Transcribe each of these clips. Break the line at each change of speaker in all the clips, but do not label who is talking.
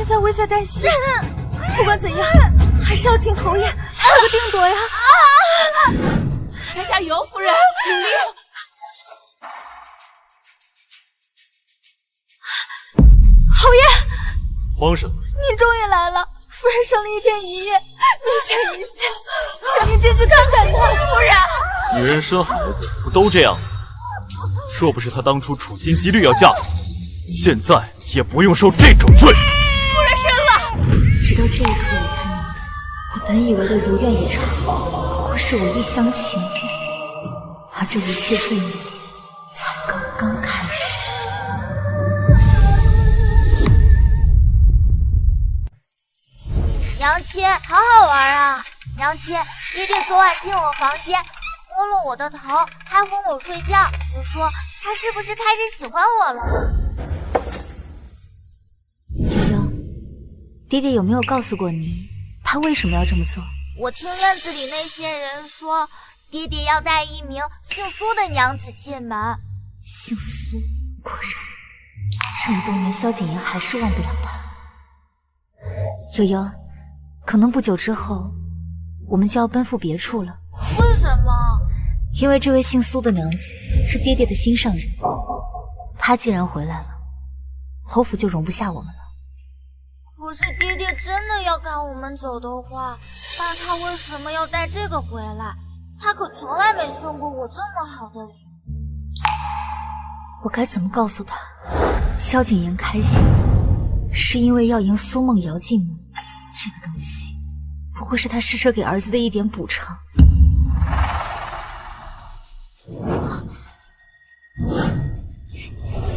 现在危在旦夕，不管怎样，还是要请侯爷做个定夺呀！
加油，夫人，努力！
侯爷，
慌什么？
您终于来了。夫人生了1天1夜，命悬一线，请您进去看看她。夫人，
女人生孩子不都这样吗？若不是她当初处心积虑要嫁我，现在也不用受这种罪。
夫人生了！
直到这一刻我才明白，我本以为的如愿以偿，不过是我一厢情愿，而这一切罪孽才刚刚开始。
娘亲，好好玩啊！娘亲，爹爹昨晚进我房间，摸了我的头，还哄我睡觉。你说他是不是开始喜欢我了？
悠悠，爹爹有没有告诉过你，他为什么要这么做？
我听院子里那些人说，爹爹要带一名姓苏的娘子进门。
姓苏，果然，这么多年萧景琰还是忘不了他。悠悠，可能不久之后，我们就要奔赴别处了。
为什么？
因为这位姓苏的娘子是爹爹的心上人，她既然回来了，侯府就容不下我们了。
可是爹爹真的要赶我们走的话，那他为什么要带这个回来？他可从来没送过我这么好的礼物。
我该怎么告诉他，萧景琰开心是因为要迎苏梦瑶进门，这个东西不过是他施舍给儿子的一点补偿。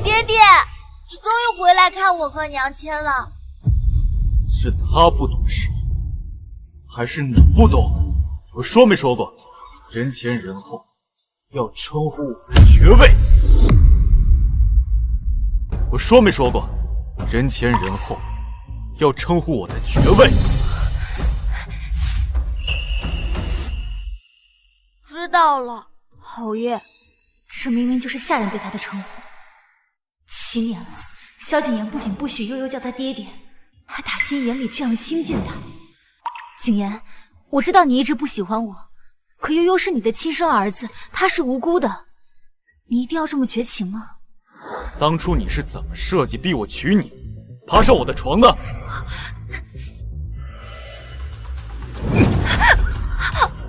爹爹，你终于回来看我和娘亲了。
是他不懂事，还是你不懂？我说没说过，人前人后要称呼我的爵位？我说没说过，人前人后要称呼我的爵位？
知道了。
侯爷，这明明就是下人对他的称呼。7年了，萧景琰不仅不许悠悠叫他爹爹，还打心眼里这样亲近他。景琰，我知道你一直不喜欢我，可悠悠是你的亲生儿子，他是无辜的，你一定要这么绝情吗？
当初你是怎么设计逼我娶你，爬上我的床的？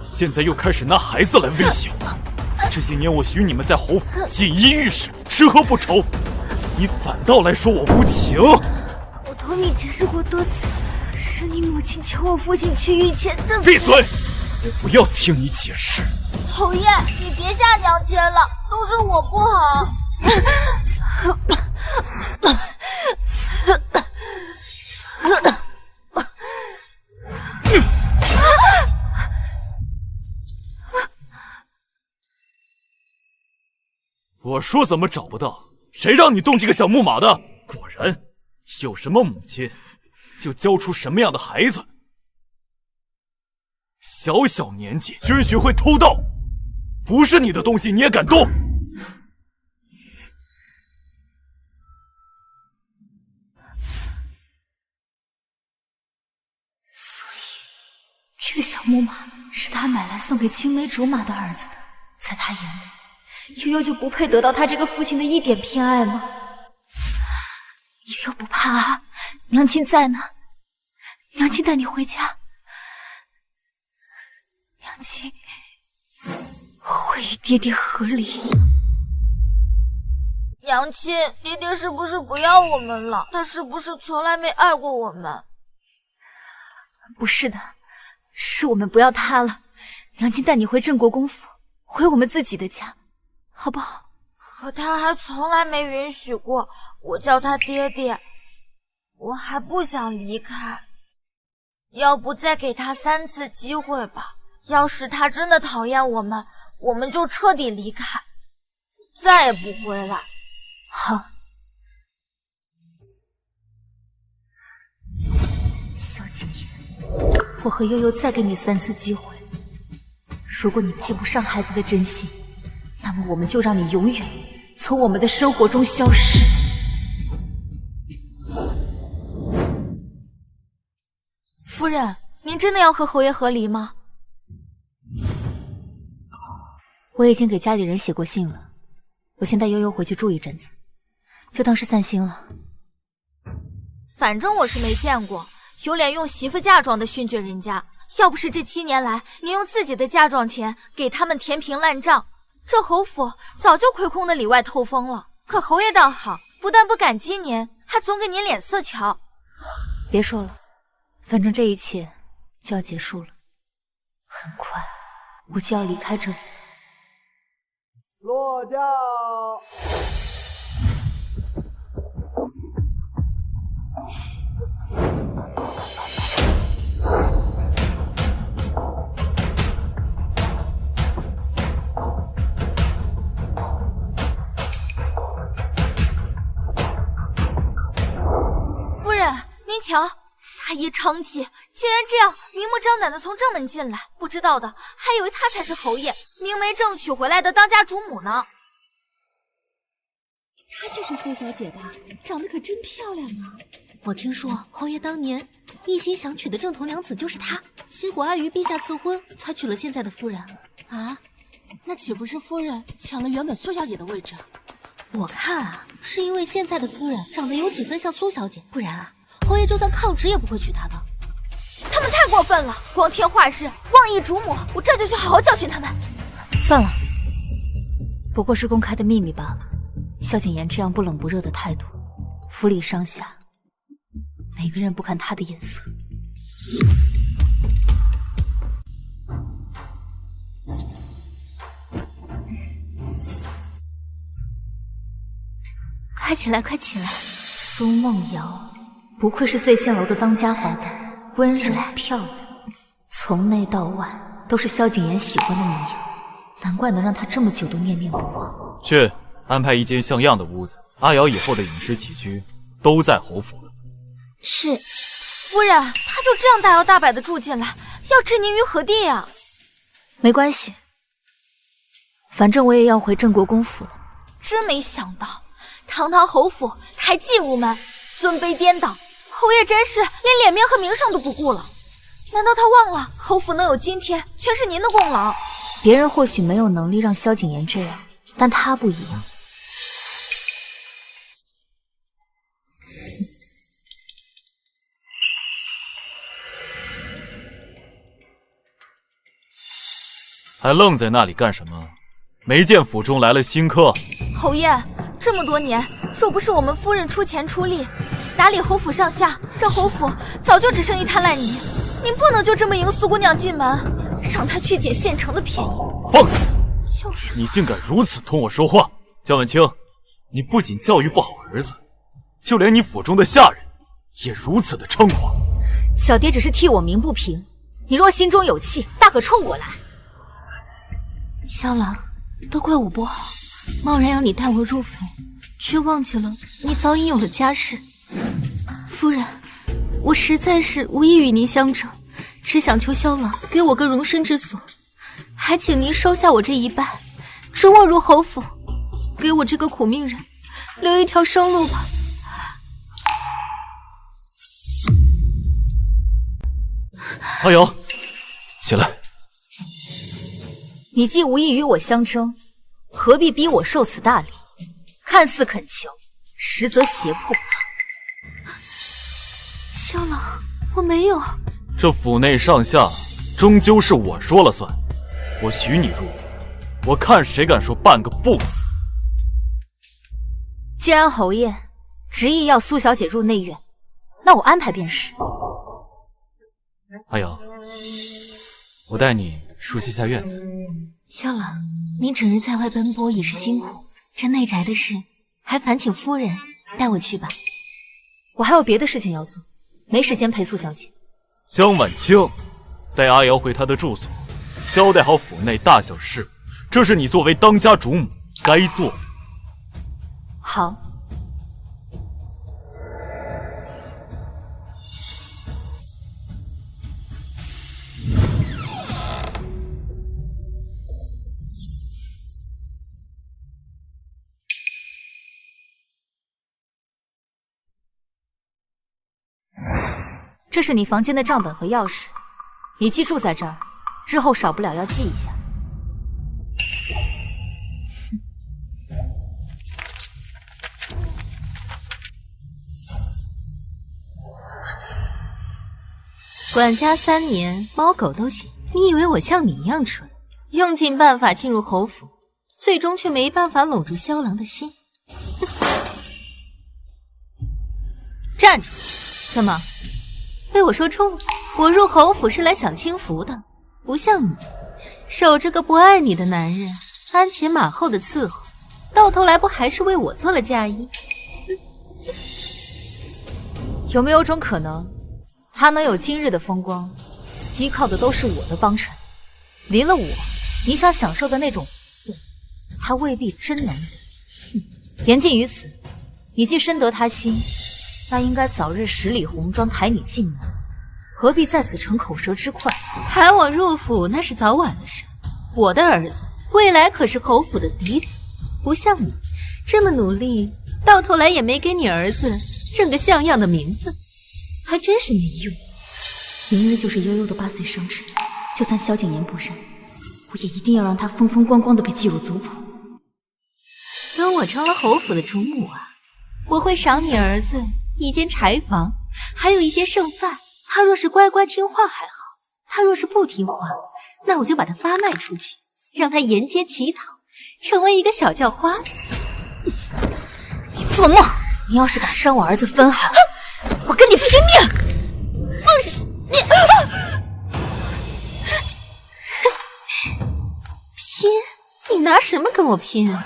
现在又开始拿孩子来威胁我。这些年我许你们在侯府锦衣玉食，吃喝不愁，你反倒来说我无情。
我同你解释过多次，是你母亲求我父亲去御前这。
闭嘴！我不要听你解释。
侯爷，你别吓娘亲了，都是我不好。
我说怎么找不到？谁让你动这个小木马的？果然，有什么母亲，就教出什么样的孩子。小小年纪居然学会偷盗，不是你的东西你也敢动？
所以，这个小木马是他买来送给青梅竹马的儿子的，在他眼里，悠悠就不配得到他这个父亲的一点偏爱吗？悠悠不怕啊，娘亲在呢，娘亲带你回家，娘亲会与爹爹和离。
娘亲，爹爹是不是不要我们了？他是不是从来没爱过我们？
不是的，是我们不要他了。娘亲带你回镇国公府，回我们自己的家，好不好？
可他还从来没允许过我叫他爹爹，我还不想离开。要不再给他3次机会吧？要是他真的讨厌我们，我们就彻底离开，再也不回来。
好，萧景琰，我和悠悠再给你3次机会。如果你配不上孩子的真心，那么我们就让你永远从我们的生活中消失。
夫人，您真的要和侯爷和离吗？
我已经给家里人写过信了，我先带悠悠回去住一阵子，就当是散心了。
反正我是没见过有脸用媳妇嫁妆的训诫人家。要不是这7年来您用自己的嫁妆钱给他们填平烂账，这侯府早就亏空的里外透风了。可侯爷倒好，不但不感激您，还总给您脸色瞧。
别说了，反正这一切就要结束了，很快我就要离开这里。
落轿。
夫人，您瞧，他爷昌气竟然这样明目张胆的从正门进来，不知道的还以为他才是侯爷明媒正娶回来的当家主母呢。
她就是苏小姐吧？长得可真漂亮啊！
我听说侯爷当年一心想娶的正统娘子就是她，结果碍于陛下赐婚，才娶了现在的夫人。
啊，那岂不是夫人抢了原本苏小姐的位置？
我看啊，是因为现在的夫人长得有几分像苏小姐，不然啊，侯爷就算抗旨也不会娶她的。
他们太过分了，光天化日，妄议主母！我这就去好好教训他们。
算了，不过是公开的秘密罢了。萧景琰这样不冷不热的态度，府里上下哪个人不看他的眼色？
快起来，快起来！
苏梦瑶，不愧是醉仙楼的当家花旦，温柔漂亮，从内到外都是萧景琰喜欢的模样，难怪能让他这么久都念念不忘。
去安排一间像样的屋子，阿瑶以后的饮食起居都在侯府了。
是，
夫人，他就这样大摇大摆的住进来，要置您于何地呀？
没关系，反正我也要回镇国公府了。
真没想到，堂堂侯府抬妓入门，尊卑颠倒，侯爷真是连脸面和名声都不顾了。难道他忘了侯府能有今天，全是您的功劳？
别人或许没有能力让萧景琰这样，但他不一样。
还愣在那里干什么？没见府中来了新客？
侯爷，这么多年，若不是我们夫人出钱出力打理侯府上下，这侯府早就只剩一滩烂泥。您不能就这么迎苏姑娘进门，让她去捡现成的便宜。
放肆！你竟敢如此同我说话！焦婉清，你不仅教育不好儿子，就连你府中的下人也如此的猖狂。
小蝶只是替我鸣不平，你若心中有气，大可冲我来。
萧郎，都怪我不好，贸然要你带我入府，却忘记了你早已有了家室。夫人，我实在是无意与您相争，只想求萧郎给我个容身之所，还请您收下我这一半，准我入侯府，给我这个苦命人留一条生路吧。
阿瑶，起来。
你既无意与我相争，何必逼我受此大礼？看似恳求，实则胁迫。
萧郎，我没有。
这府内上下终究是我说了算，我许你入府，我看谁敢说半个不字。
既然侯爷执意要苏小姐入内院，那我安排便是。
阿瑶，我带你熟悉下院子。
萧郎，您整日在外奔波已是辛苦，这内宅的事还烦请夫人带我去吧。
我还有别的事情要做，没时间陪苏小姐。
江晚清，带阿瑶回她的住所，交代好府内大小事务，这是你作为当家主母该做的。
好。这是你房间的账本和钥匙，你寄住在这儿，日后少不了要记一下。
管家3年，猫狗都行。你以为我像你一样蠢，用尽办法进入侯府，最终却没办法拢住萧郎的心？站住！怎么？被我说中了？我入侯府是来享清福的，不像你，守着个不爱你的男人，鞍前马后的伺候，到头来不还是为我做了嫁衣？
有没有种可能，他能有今日的风光，依靠的都是我的帮衬？离了我，你想享受的那种福分，他未必真能得。言尽于此，你既深得他心，那应该早日十里红妆抬你进门，何必在此逞口舌之快？
抬我入府那是早晚的事，我的儿子未来可是侯府的嫡子，不像你这么努力，到头来也没给你儿子挣个像样的名分，还真是没用。
明日就是悠悠的8岁生日，就算萧景言不认，我也一定要让他风风光光的被记入族谱。
等我成了侯府的主母啊，我会赏你儿子一间柴房，还有一些剩饭。他若是乖乖听话还好，他若是不听话，那我就把他发卖出去，让他沿街乞讨，成为一个小叫花子。
你做梦！你要是敢伤我儿子分毫，我跟你拼命！放手！
拼？你拿什么跟我拼啊？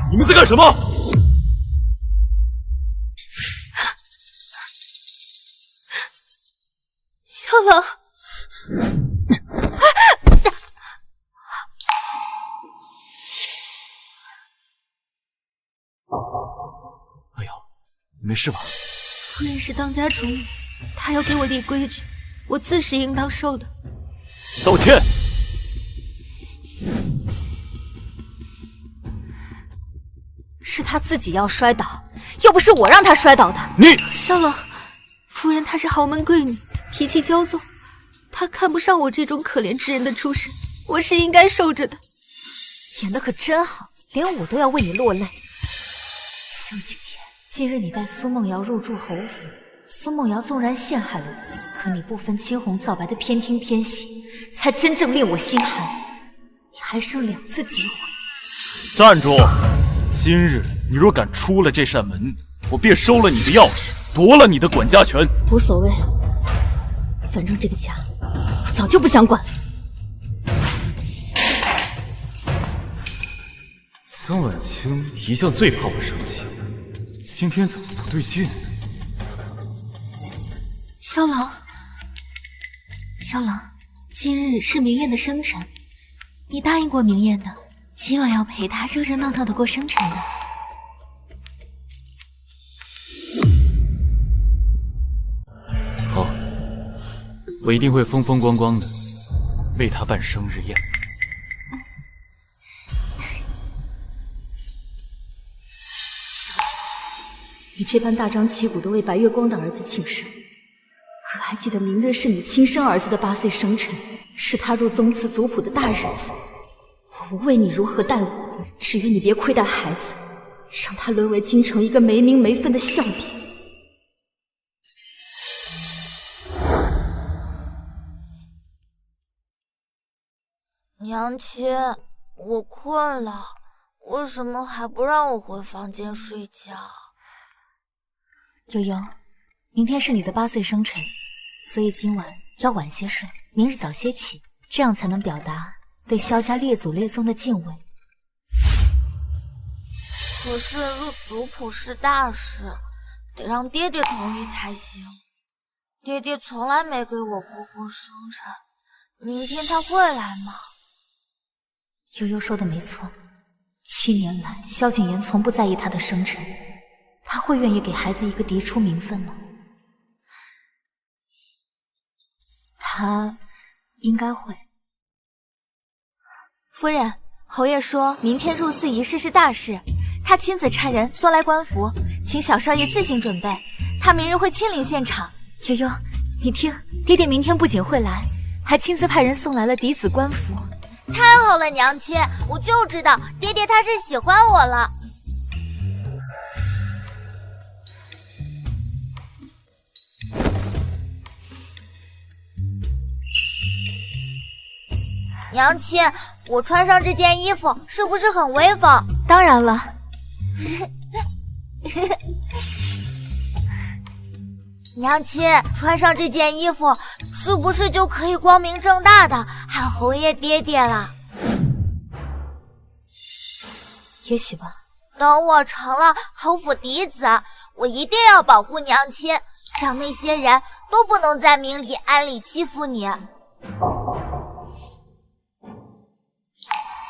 你们在干什么？
萧郎，
哎呦，没事吧？
夫人是当家主母，她要给我立规矩，我自是应当受的。
道歉。
是他自己要摔倒，又不是我让他摔倒的。
你
萧郎，夫人她是豪门贵女，脾气骄纵，她看不上我这种可怜之人的出身，我是应该受着的。
演得可真好，连我都要为你落泪。萧景言，今日你带苏梦瑶入住侯府，苏梦瑶纵然陷害了我，可你不分青红皂白的偏听偏喜，才真正令我心寒。你还剩2次机会。
站住！今日你若敢出了这扇门，我便收了你的钥匙，夺了你的管家权。
无所谓，反正这个家我早就不想管了。
江晚清一向最怕我生气，今天怎么不对劲？
萧郎，萧郎，今日是明艳的生辰，你答应过明艳的，今晚要陪她热热闹闹的过生辰的。
好，我一定会风风光光的为她办生日宴。
你这般大张旗鼓的为白月光的儿子庆生，可还记得明日是你亲生儿子的8岁生辰，是他入宗祠族谱的大日子。我无为你如何待我，只愿你别亏待孩子，让他沦为京城一个没名没分的笑点。
娘亲，我困了，为什么还不让我回房间睡觉？
悠悠，明天是你的8岁生辰，所以今晚要晚些睡，明日早些起，这样才能表达对萧家列祖列宗的敬畏。
可是入族谱是大事，得让爹爹同意才行。爹爹从来没给我过过生辰，明天他会来吗？
悠悠说的没错，7年来萧景言从不在意他的生辰，他会愿意给孩子一个嫡出名分吗？他应该会。
夫人，
侯爷说明天入寺仪式是大事，他亲自差人送来官服，请小少爷自行准备。他明日会亲临现场。悠悠，你听，爹爹明天不仅会来，还亲自派人送来了嫡子官服。
太好了，娘亲，我就知道爹爹他是喜欢我了。娘亲，我穿上这件衣服是不是很威风？
当然了。
娘亲，穿上这件衣服是不是就可以光明正大的喊侯爷爹爹了？
也许吧。
等我成了侯府嫡子，我一定要保护娘亲，让那些人都不能在明里暗里欺负你。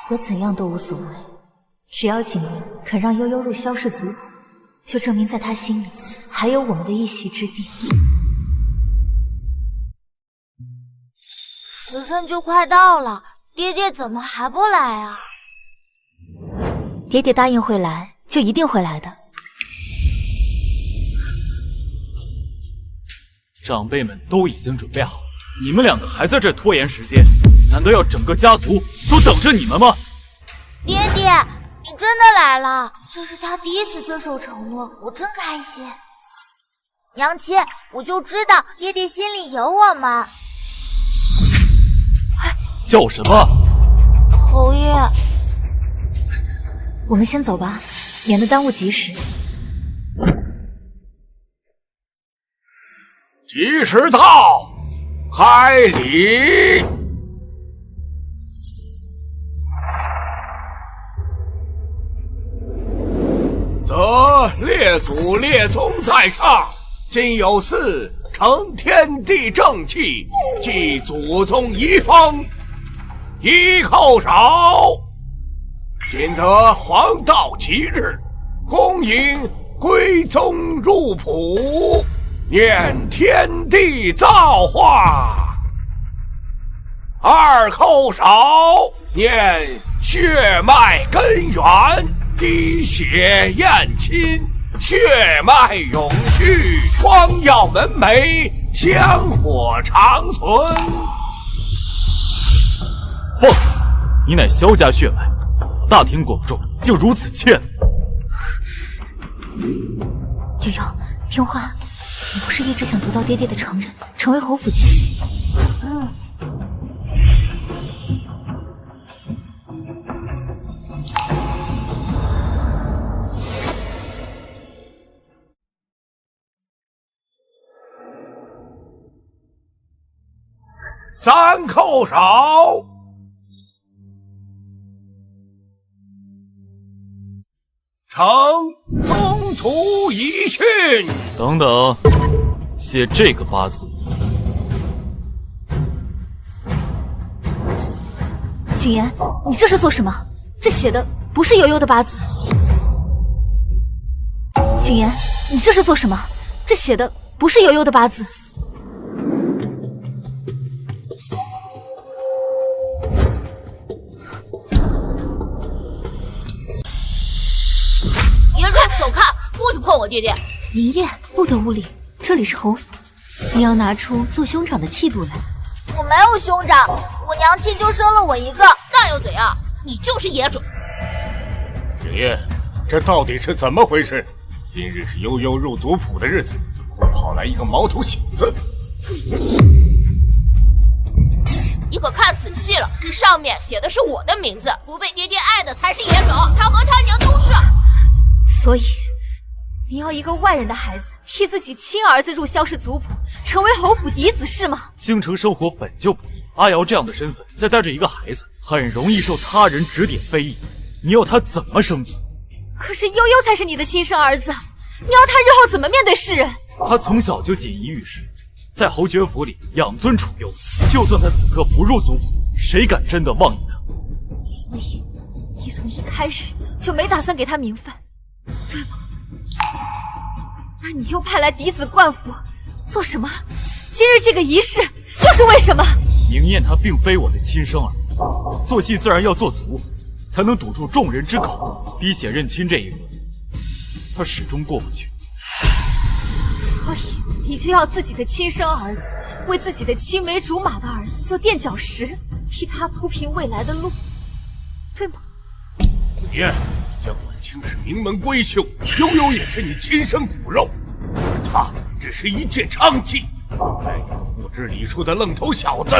我怎样都无所谓，只要景灵肯让悠悠入萧氏族谱，就证明在他心里还有我们的一席之地。
时辰就快到了，爹爹怎么还不来啊？
爹爹答应会来，就一定会来的。
长辈们都已经准备好，你们两个还在这拖延时间，难道要整个家族都等着你们吗？
爹爹，你真的来了，这是他第一次遵守承诺，我真开心。娘亲，我就知道爹爹心里有我们。
叫什么？
侯爷，
我们先走吧，免得耽误吉时。
吉时到，开礼。得列祖列宗在上，今有嗣承天地正气，继祖宗遗风，一叩首。今则黄道吉日，恭迎归宗入谱，念天地造化。二叩首，念血脉根源，滴血验亲，血脉永续，光耀门楣，香火长存。
放肆！你乃萧家血脉，大庭广众就如此怯懦？
悠悠，听话，你不是一直想得到爹爹的承认，成为侯府嫡子？
三叩首。承宗族遗训。
等等，写这个八字。
景言，你这是做什么？这写的不是悠悠的八字。景言，你这是做什么？这写的不是悠悠的八字。
走开，不许碰我爹爹！
明夜不得无礼，这里是侯府，你要拿出做兄长的气度来。
我没有兄长，我娘亲就生了我一个。
大有嘴啊！你就是野种！
景夜，这到底是怎么回事？今日是悠悠入族谱的日子，怎么会跑来一个毛头小子？
你可看仔细了，这上面写的是我的名字，不被爹爹爱的才是野种，他和他娘都是。
所以，你要一个外人的孩子替自己亲儿子入萧氏族谱，成为侯府嫡子是吗？
京城生活本就不易，阿瑶这样的身份，再带着一个孩子，很容易受他人指点非议。你要他怎么生存？
可是悠悠才是你的亲生儿子，你要他日后怎么面对世人？
他从小就锦衣玉食，在侯爵府里养尊处优，就算他此刻不入族谱，谁敢真的忘记他？
所以，你从一开始就没打算给他名分。对吗？那你又派来嫡子冠服，做什么？今日这个仪式又是为什么？
宁燕他并非我的亲生儿子，做戏自然要做足，才能堵住众人之口，逼血认亲这一关，他始终过不去。
所以你就要自己的亲生儿子为自己的青梅竹马的儿子做垫脚石，替他铺平未来的路，对吗？
你江晚清是名门闺秀，悠悠也是你亲生骨肉，而他只是一介娼妓，那个不知礼数的愣头小子。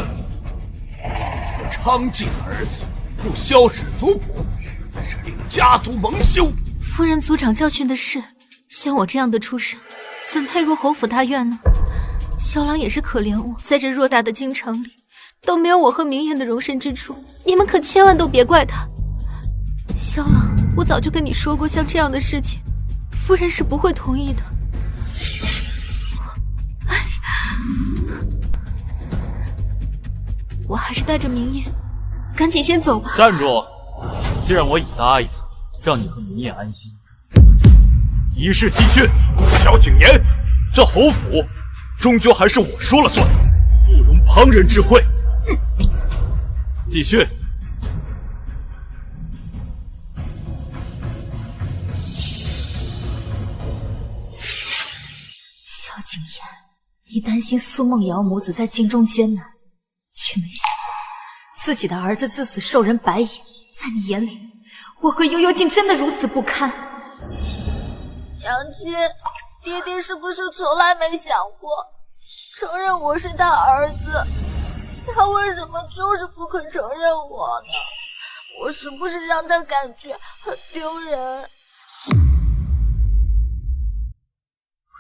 一个娼妓的儿子又消失族谱，实在是令家族蒙羞。
夫人族长教训的是，像我这样的出身，怎配入侯府大院呢？萧郎也是可怜我，在这偌大的京城里，都没有我和明艳的容身之处。你们可千万都别怪他。萧郎，我早就跟你说过，像这样的事情，夫人是不会同意的。我还是带着明艳，赶紧先走吧。
站住！既然我已答应，让你和明艳安心，仪式继续。
萧景琰，
这侯府终究还是我说了算，不容旁人智慧。继续。
萧景琰，你担心苏梦瑶母子在京中艰难，却没想过自己的儿子自此受人白眼。在你眼里，我和悠悠竟真的如此不堪？
娘亲，爹爹是不是从来没想过承认我是他儿子？他为什么就是不肯承认我呢？我是不是让他感觉很丢人？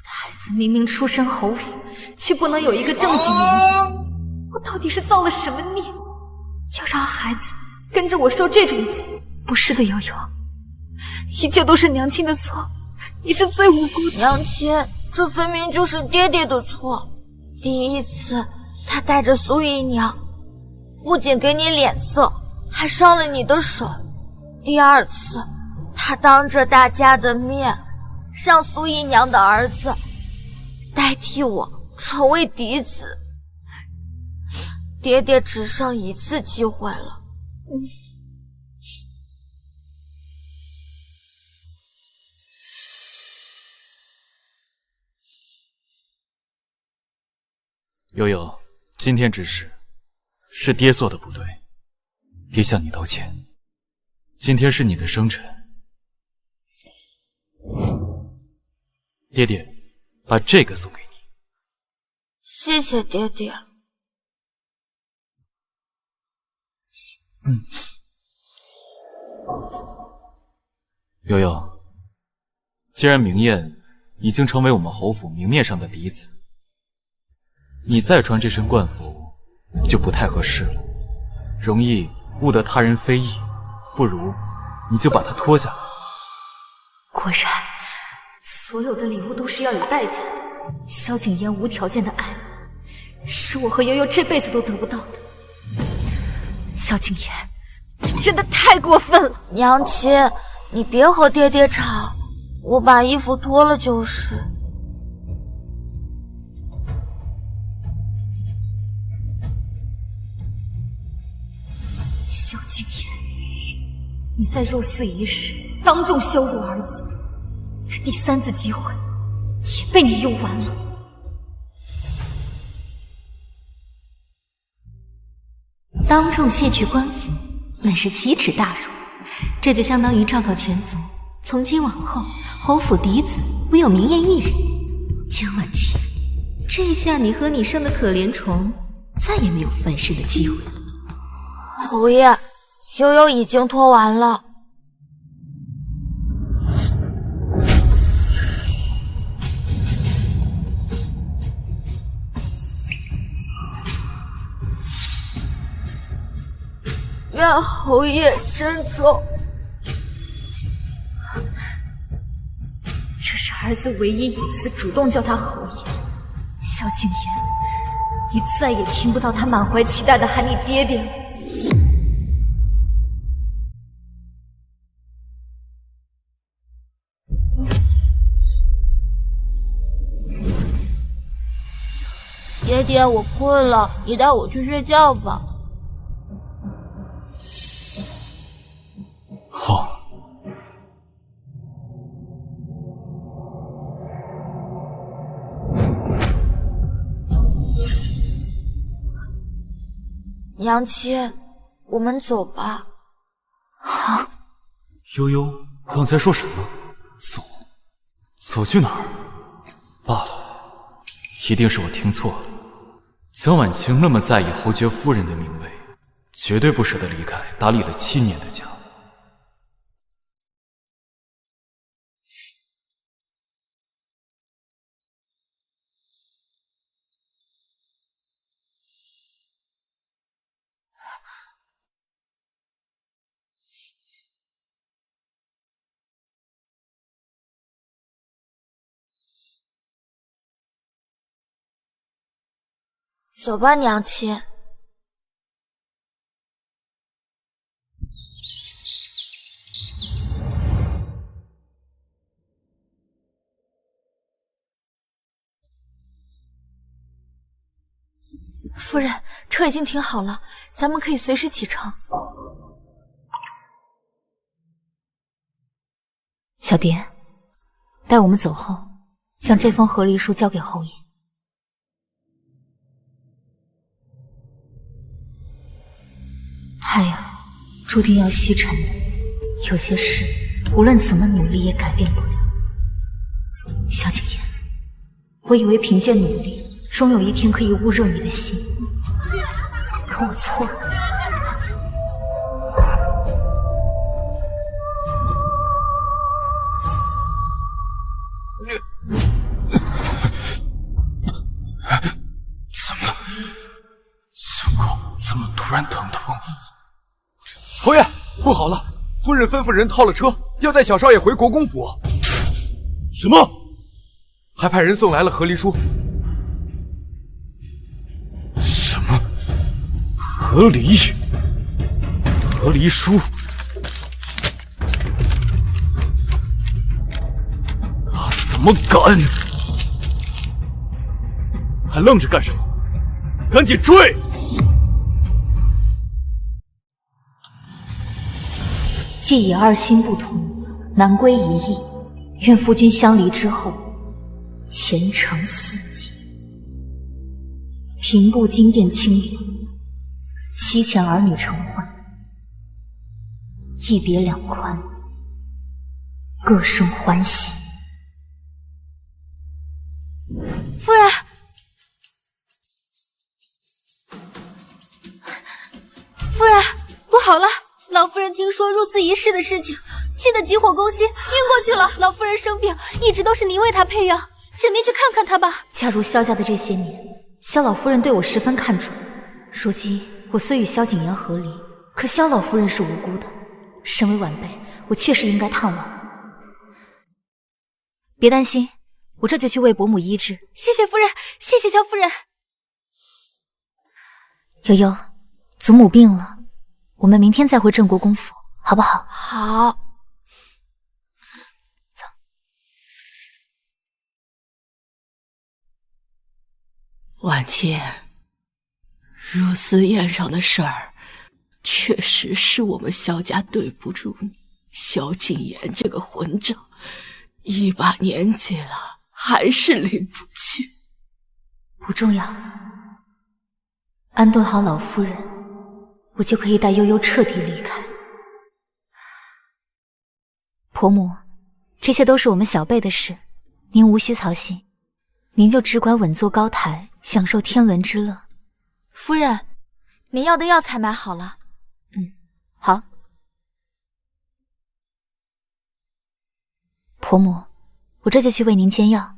孩子明明出身侯府，却不能有一个正经名分，我到底是造了什么孽，要让孩子跟着我受这种罪？不是的，悠悠，一切都是娘亲的错，你是最无辜的。
娘亲，这分明就是爹爹的错。第一次，他带着苏姨娘，不仅给你脸色，还伤了你的手。第二次，他当着大家的面，让苏姨娘的儿子代替我成为嫡子。爹爹只剩一次机会了。
悠悠，今天之事是爹做的不对，爹向你道歉。今天是你的生辰，爹爹把这个送给你。
谢谢爹爹。
悠悠，既然明艳已经成为我们侯府明面上的嫡子，你再穿这身冠服就不太合适了，容易误得他人非议，不如你就把它脱下来。
果然，所有的礼物都是要有代价的。萧景琰无条件的爱，是我和悠悠这辈子都得不到的。萧景琰，你真的太过分了！
娘亲，你别和爹爹吵，我把衣服脱了就是。
萧景琰，你在入寺仪式当众羞辱儿子，这第三次机会也被你用完了。
当众卸去官服，乃是奇耻大辱，这就相当于昭告全族，从今往后侯府嫡子唯有明艳一人。江晚晴，这下你和你生的可怜虫再也没有翻身的机会了。
侯爷，悠悠已经脱完了。愿侯爷珍重。
这是儿子唯一一次主动叫他侯爷。萧景琰，你再也听不到他满怀期待的喊你爹爹了。
爹爹，我困了，你带我去睡觉吧。
娘亲，我们走吧。
好。
悠悠刚才说什么？走去哪儿？罢了，一定是我听错了。江晚晴那么在意侯爵夫人的名位，绝对不舍得离开打理了7年的家。
走吧，娘亲。
夫人，车已经停好了，咱们可以随时启程。
小蝶，待我们走后，将这封和离书交给后羿。太阳注定要西沉的，有些事无论怎么努力也改变不了。萧景琰，我以为凭借努力，终有一天可以焐热你的心，可我错了。
怎么突然疼痛？
侯爷，不好了！夫人吩咐人套了车，要带小少爷回国公府。
什么？
还派人送来了和离书。
什么？和离书？他怎么敢？还愣着干什么？赶紧追！
既已二心不同，难归一意。愿夫君相离之后，前程似锦。平步金殿清远，西前儿女成欢，一别两宽，各生欢喜。
夫人，夫人，不好了！老夫人听说入司一事的事情，气得急火攻心，晕过去了。老夫人生病，一直都是您为她配药，请您去看看她吧。
加入萧家的这些年，萧老夫人对我十分看重。如今我虽与萧景琰和离，可萧老夫人是无辜的。身为晚辈，我确实应该探望。别担心，我这就去为伯母医治。
谢谢夫人，谢谢萧夫人。
悠悠，祖母病了。我们明天再回镇国公府，好不好？
好。
走。
婉清，入司宴上的事儿，确实是我们萧家对不住你。萧景琰这个混账，一把年纪了，还是拎不清。
不重要了，安顿好老夫人，我就可以带悠悠彻底离开。婆母，这些都是我们小辈的事，您无需操心，您就只管稳坐高台，享受天伦之乐。
夫人，您要的药材买好了。
好。婆母，我这就去为您煎药。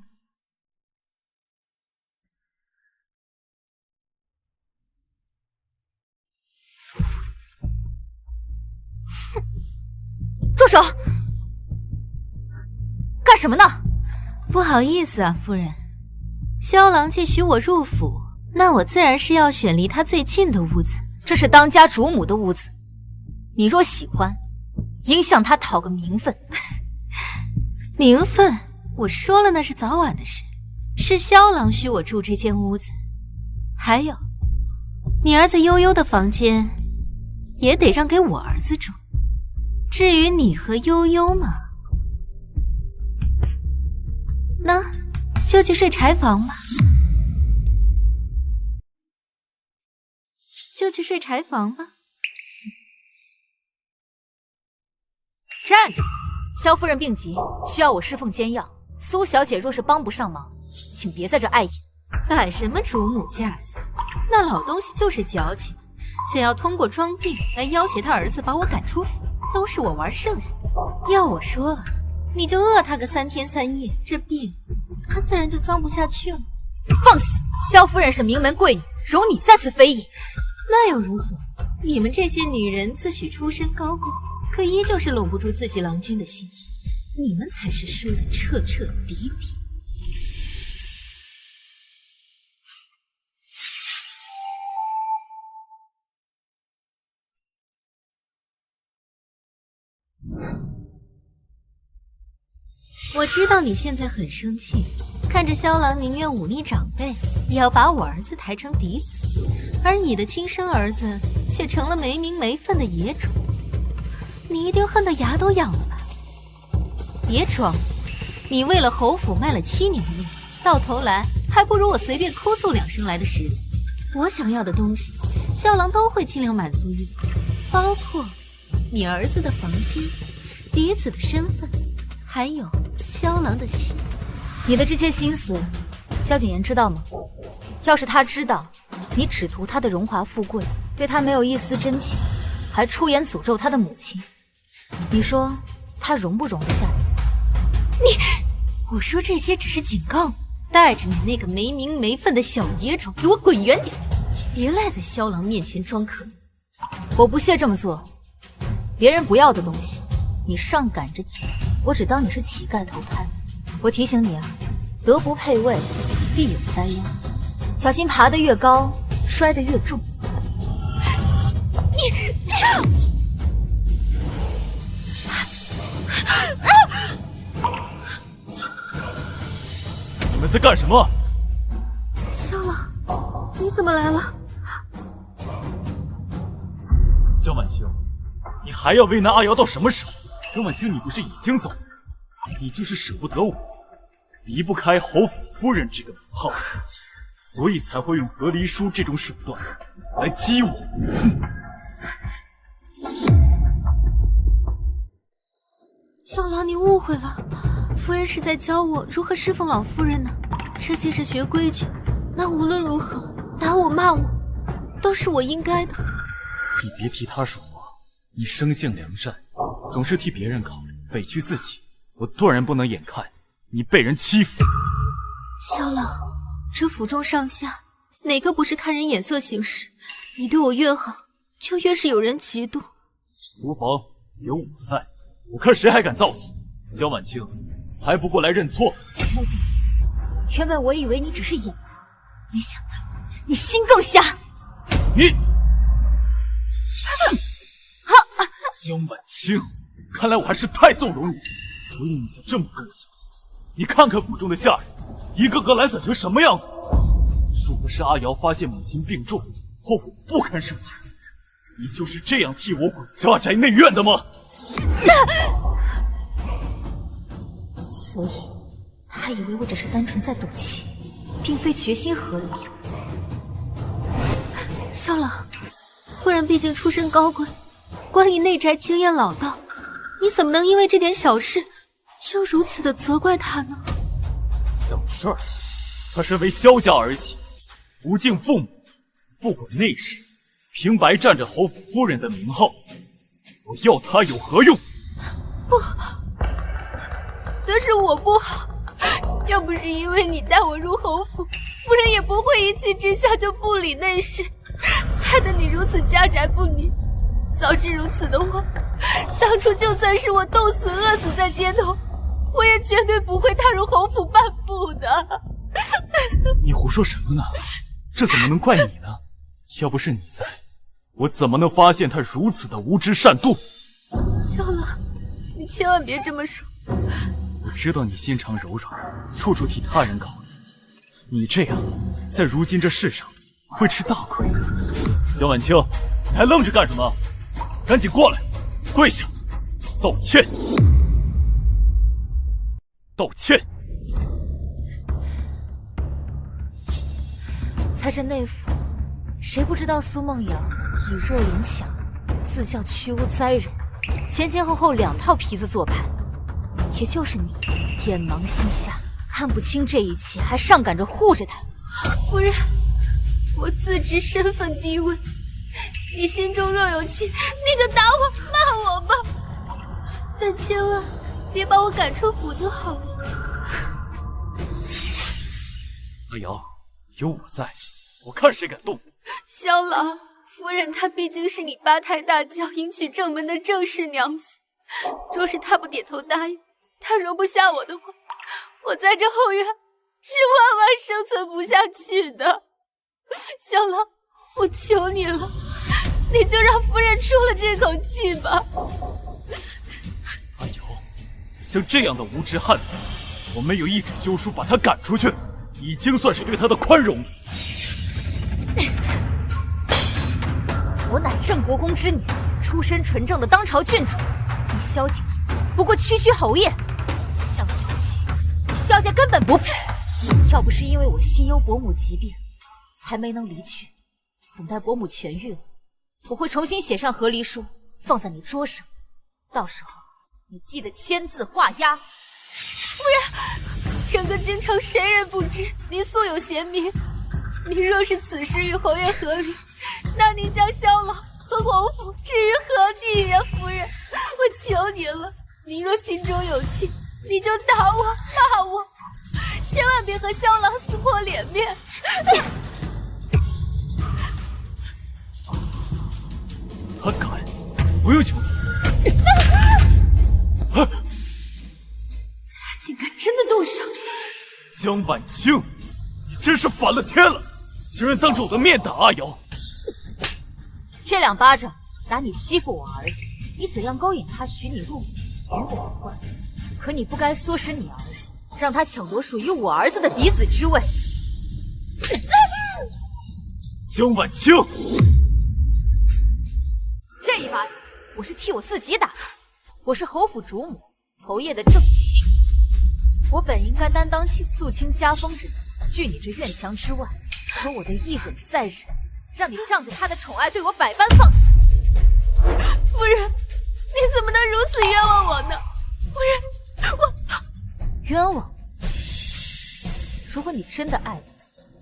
住手！干什么呢？
不好意思啊，夫人。萧郎既许我入府，那我自然是要选离他最近的屋子。
这是当家主母的屋子，你若喜欢，应向他讨个名分。
名分？我说了那是早晚的事，是萧郎许我住这间屋子。还有，你儿子悠悠的房间也得让给我儿子住。至于你和悠悠嘛，那就去睡柴房吧。就去睡柴房吧。
站住！萧夫人病急，需要我侍奉煎药。苏小姐若是帮不上忙，请别在这碍眼。
摆什么主母架子？那老东西就是矫情，想要通过装病来要挟他儿子把我赶出府，都是我玩剩下的。要我说啊，你就饿他个3天3夜，这病他自然就装不下去了。
放肆！萧夫人是名门贵女，容你再次非议。
那又如何？你们这些女人自诩出身高贵，可依旧是拢不住自己郎君的心。你们才是输得彻彻底底。我知道你现在很生气，看着萧郎宁愿忤逆长辈，也要把我儿子抬成嫡子，而你的亲生儿子却成了没名没分的野种。你一定恨得牙都痒了吧？别装，你为了侯府卖了7年命，到头来还不如我随便哭诉2声来的实在。我想要的东西，萧郎都会尽量满足于我，包括你儿子的房金、嫡子的身份，还有萧郎的心。
你的这些心思，萧景琰知道吗？要是他知道你只图他的荣华富贵，对他没有一丝真情，还出言诅咒他的母亲，你说他容不容得下你？
我说这些只是警告你，带着你那个没名没分的小野种给我滚远点，别赖在萧郎面前装可怜。
我不屑这么做，别人不要的东西，你上赶着捡，我只当你是乞丐投胎。我提醒你啊，德不配位，必有灾殃，小心爬得越高，摔得越重。
你们在干什么？
萧郎，你怎么来了？
江晚清，你还要为难阿瑶到什么时候？江晚清，你不是已经走了？你就是舍不得我，离不开侯府夫人这个名号，所以才会用和离书这种手段来激我。
萧郎，你误会了，夫人是在教我如何侍奉老夫人呢。这既是学规矩，那无论如何打我骂我，都是我应该的。
你别替他说话，你生性良善，总是替别人考虑，委屈自己，我断然不能眼看你被人欺负。
萧郎，这府中上下哪个不是看人眼色行事？你对我越好，就越是有人嫉妒。
无妨，有我在，我看谁还敢造次。江晚清，还不过来认错？
萧景，原本我以为你只是眼盲，没想到你心更瞎。
你，江晚清，看来我还是太纵容你，所以你才这么跟我讲。你看看府中的下人，一个个懒散成什么样子？若不是阿瑶发现母亲病重，后果不堪设想，你就是这样替我滚家宅内院的吗？
所以，他以为我只是单纯在赌气，并非决心和离。
萧郎，夫人毕竟出身高贵，管理内宅经验老道，你怎么能因为这点小事就如此的责怪她呢？
小事儿，他身为萧家儿媳，不敬父母，不管内事，平白占着侯府夫人的名号，我要他有何用？
不，都是我不好，要不是因为你带我入侯府，夫人也不会一气之下就不理内事，害得你如此家宅不宁。早知如此的话，当初就算是我冻死饿死在街头，我也绝对不会踏入侯府半步的。
你胡说什么呢？这怎么能怪你呢？要不是你在，我怎么能发现他如此的无知善妒？
萧郎，你千万别这么说。
我知道你心肠柔软，处处替他人考虑，你这样在如今这世上会吃大亏的。江晚清，你还愣着干什么？赶紧过来，跪下，道歉，道歉。
才是内府谁不知道苏梦瑶以弱凌强，自叫去污哉人，前前后后2套皮子做派，也就是你眼盲心瞎，看不清这一切，还上赶着护着他。
夫人，我自知身份低微，你心中若有气，你就打我骂我吧，但千万别把我赶出府就好了。
阿瑶，有我在，我看谁敢动。
萧郎，夫人她毕竟是你8抬大轿迎娶正门的正室娘子，若是她不点头答应，她容不下我的话，我在这后院是万万生存不下去的。萧郎，我求你了，你就让夫人出了这口气吧。
阿瑶，像这样的无知悍妇，我没有一纸休书把她赶出去，已经算是对她的宽容了。
我乃郑国公之女，出身纯正的当朝郡主，你萧景不过区区侯爷，像个小妾，你萧家根本不配。要不是因为我心忧伯母疾病，才没能离去，等待伯母痊愈了，我会重新写上和离书，放在你桌上，到时候你记得签字画押。
夫人，整个京城谁人不知您素有贤名，你若是此时与侯爷和离，那您将萧郎和侯府置于何地呀？夫人，我求您了，您若心中有气，你就打我骂我，千万别和萧郎撕破脸面。
他敢，不用求你。
他竟敢真的动手！
江晚清，你真是反了天了，竟然当着我的面打阿瑶！
这2巴掌打你欺负我儿子，你怎样勾引他许你入府，与我无关。可你不该唆使你儿子，让他抢夺属于我儿子的嫡子之位。
江晚清，
这一巴掌我是替我自己打的，我是侯府主母，侯爷的正妻，我本应该担当起肃清家风之责，拒你这院墙之外，可我的一忍再忍，让你仗着他的宠爱对我百般放肆。
夫人，你怎么能如此冤枉我呢？夫人，我
冤枉？如果你真的爱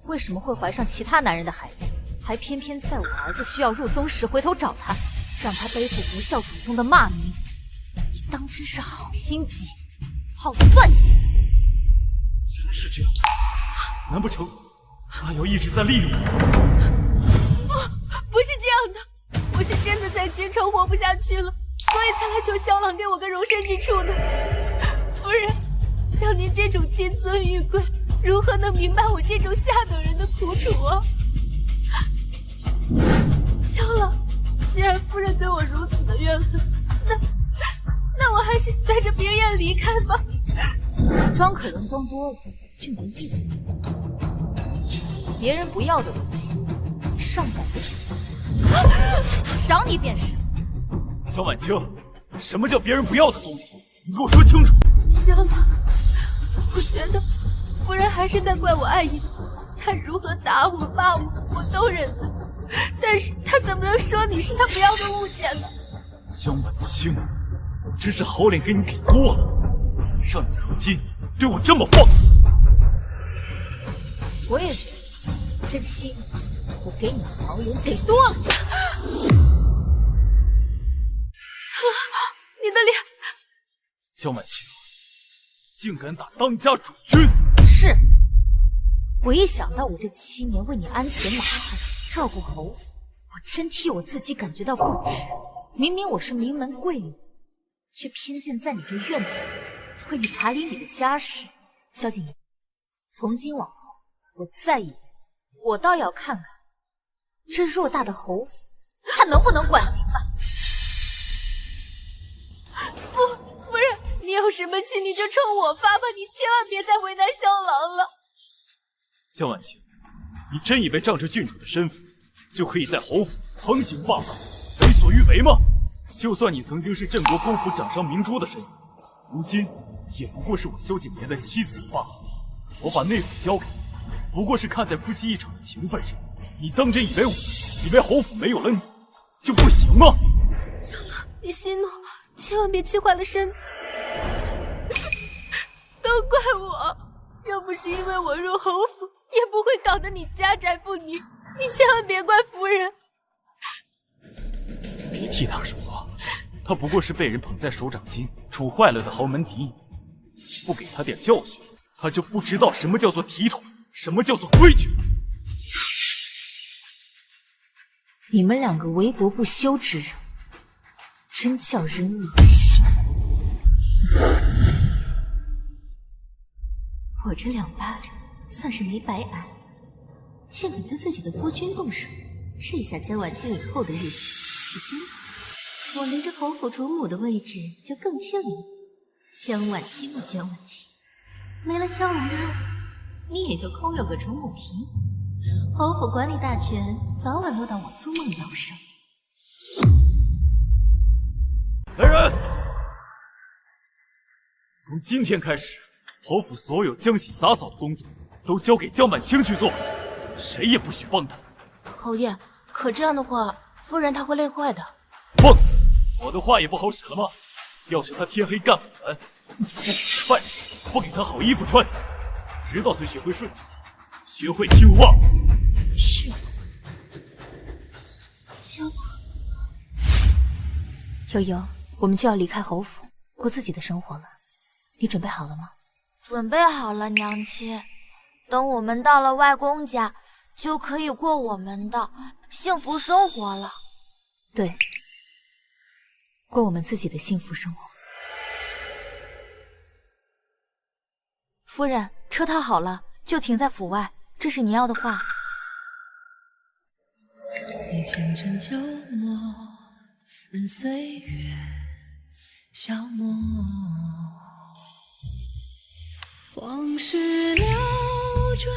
我，为什么会怀上其他男人的孩子，还偏偏在我儿子需要入宗时回头找他，让他背负不孝祖宗的骂名？你当真是好心计，好算计！
原来是这样，难不成阿瑶一直在利用我？
不是这样的，我是真的在京城活不下去了，所以才来求萧郎给我个容身之处的。夫人，像您这种金尊玉贵，如何能明白我这种下等人的苦楚啊？萧郎，既然夫人对我如此的怨恨，那我还是带着别院离开吧。
装可怜装多了就没意思。别人不要的东西，你上赶不及，赏你便是。
江晚清，什么叫别人不要的东西？你给我说清楚。
萧郎，我觉得夫人还是在怪我爱你，她如何打我骂我，我都忍得。但是她怎么能说你是她不要的物件呢？
江晚清，我真是好脸给你给多了，让你如今对我这么放肆。
我也觉得这7年我给你好脸给多了。
萧郎，你的脸！
江晚清，竟敢打当家主君！
是，我一想到我这7年为你鞍前马后，照顾侯府，我真替我自己感觉到不值。明明我是名门贵女，却偏眷在你这院子里，为你打理你的家事。萧景琰，从今往后，我再一别，我倒要看看这偌大的侯府，他能不能管得明白。
不，夫人，你有什么气你就冲我发吧，你千万别再为难萧郎了。
江晚清，你真以为仗着郡主的身份，就可以在侯府横行霸道、为所欲为吗？就算你曾经是镇国公府掌上明珠的身份，如今也不过是我萧景琰的妻子罢了。我把内府交给你，不过是看在夫妻一场的情分上，你当真以为侯府没有了你就不行吗？
小乐，你息怒，千万别气坏了身子。都怪我，要不是因为我入侯府，也不会搞得你家宅不宁。你千万别怪夫人。
别替他说话，他不过是被人捧在手掌心，处坏了的豪门嫡女。不给他点教训，他就不知道什么叫做体统，什么叫做规矩。
你们两个微薄不羞之人，真叫人恶心。
我这2巴掌算是没白挨，竟敢对自己的夫君动手，这下江晚清以后的日子是今天，我离着侯府主母的位置就更近了。江晚清，没了萧兰的爱，你也就空有个主母凭。侯府管理大权早晚落到我苏梦瑶上。
来人！从今天开始，侯府所有浆洗洒扫的工作都交给江晚清去做，谁也不许帮他。
侯爷，可这样的话，夫人她会累坏的。
放肆！我的话也不好使了吗？要是他天黑干不完，不给饭吃，不给他好衣服穿，直到他学会顺从，学会听话。
是。萧伯，
悠悠，我们就要离开侯府，过自己的生活了。你准备好了吗？
准备好了，娘亲。等我们到了外公家，就可以过我们的幸福生活了。
对，过我们自己的幸福生活。夫人，车套好了，就停在府外。这是你要的话。
你渐渐旧墨，任岁月消磨，往事流转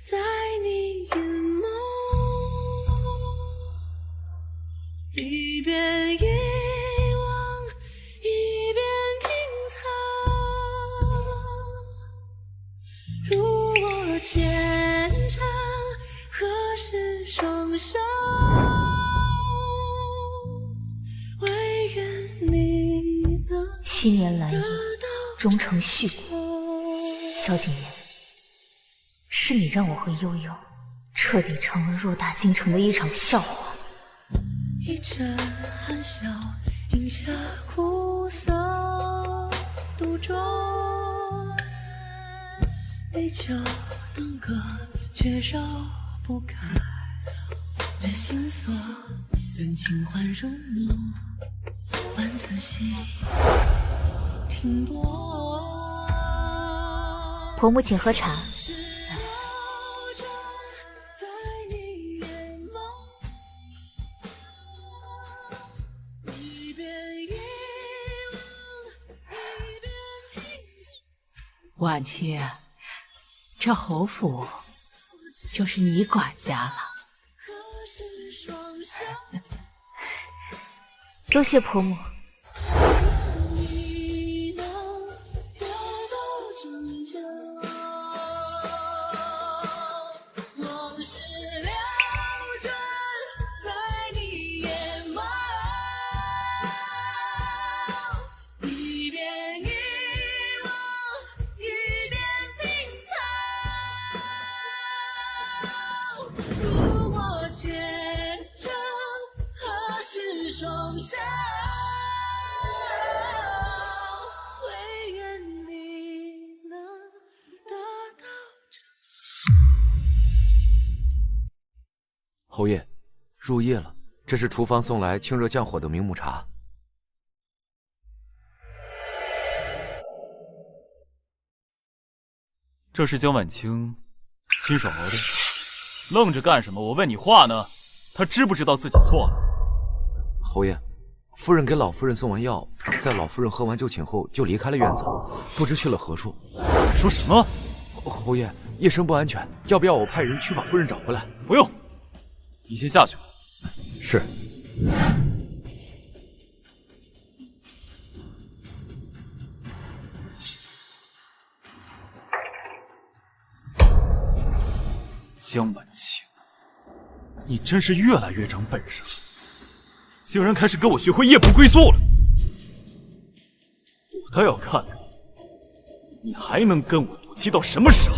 在你眼眸，一遍遗忘，一遍拼凑。如我虔诚，何时双手？唯愿你能
7年来意，终成续果。萧景琰，是你让我和悠悠彻底成了偌大京城的一场笑话。
一阵含笑，饮下苦涩独酌，杯酒当歌，却绕不开这心锁。愿轻唤入梦，伴仔细听播。
婆母，请喝茶。
婉清，这侯府就是你管家了。
多谢婆母。
侯爷，入夜了，这是厨房送来清热降火的明目茶。
这是江晚清亲手熬的，愣着干什么？我问你话呢，他知不知道自己错了？
侯爷，夫人给老夫人送完药，在老夫人喝完酒寝后就离开了院子，不知去了何处。
说什么？
侯爷，夜深不安全，要不要我派人去把夫人找回来？
不用，你先下去吧。
是。
江晚清，你真是越来越长本事了，竟然开始跟我学会夜不归宿了。我倒要看看，你还能跟我赌气到什么时候？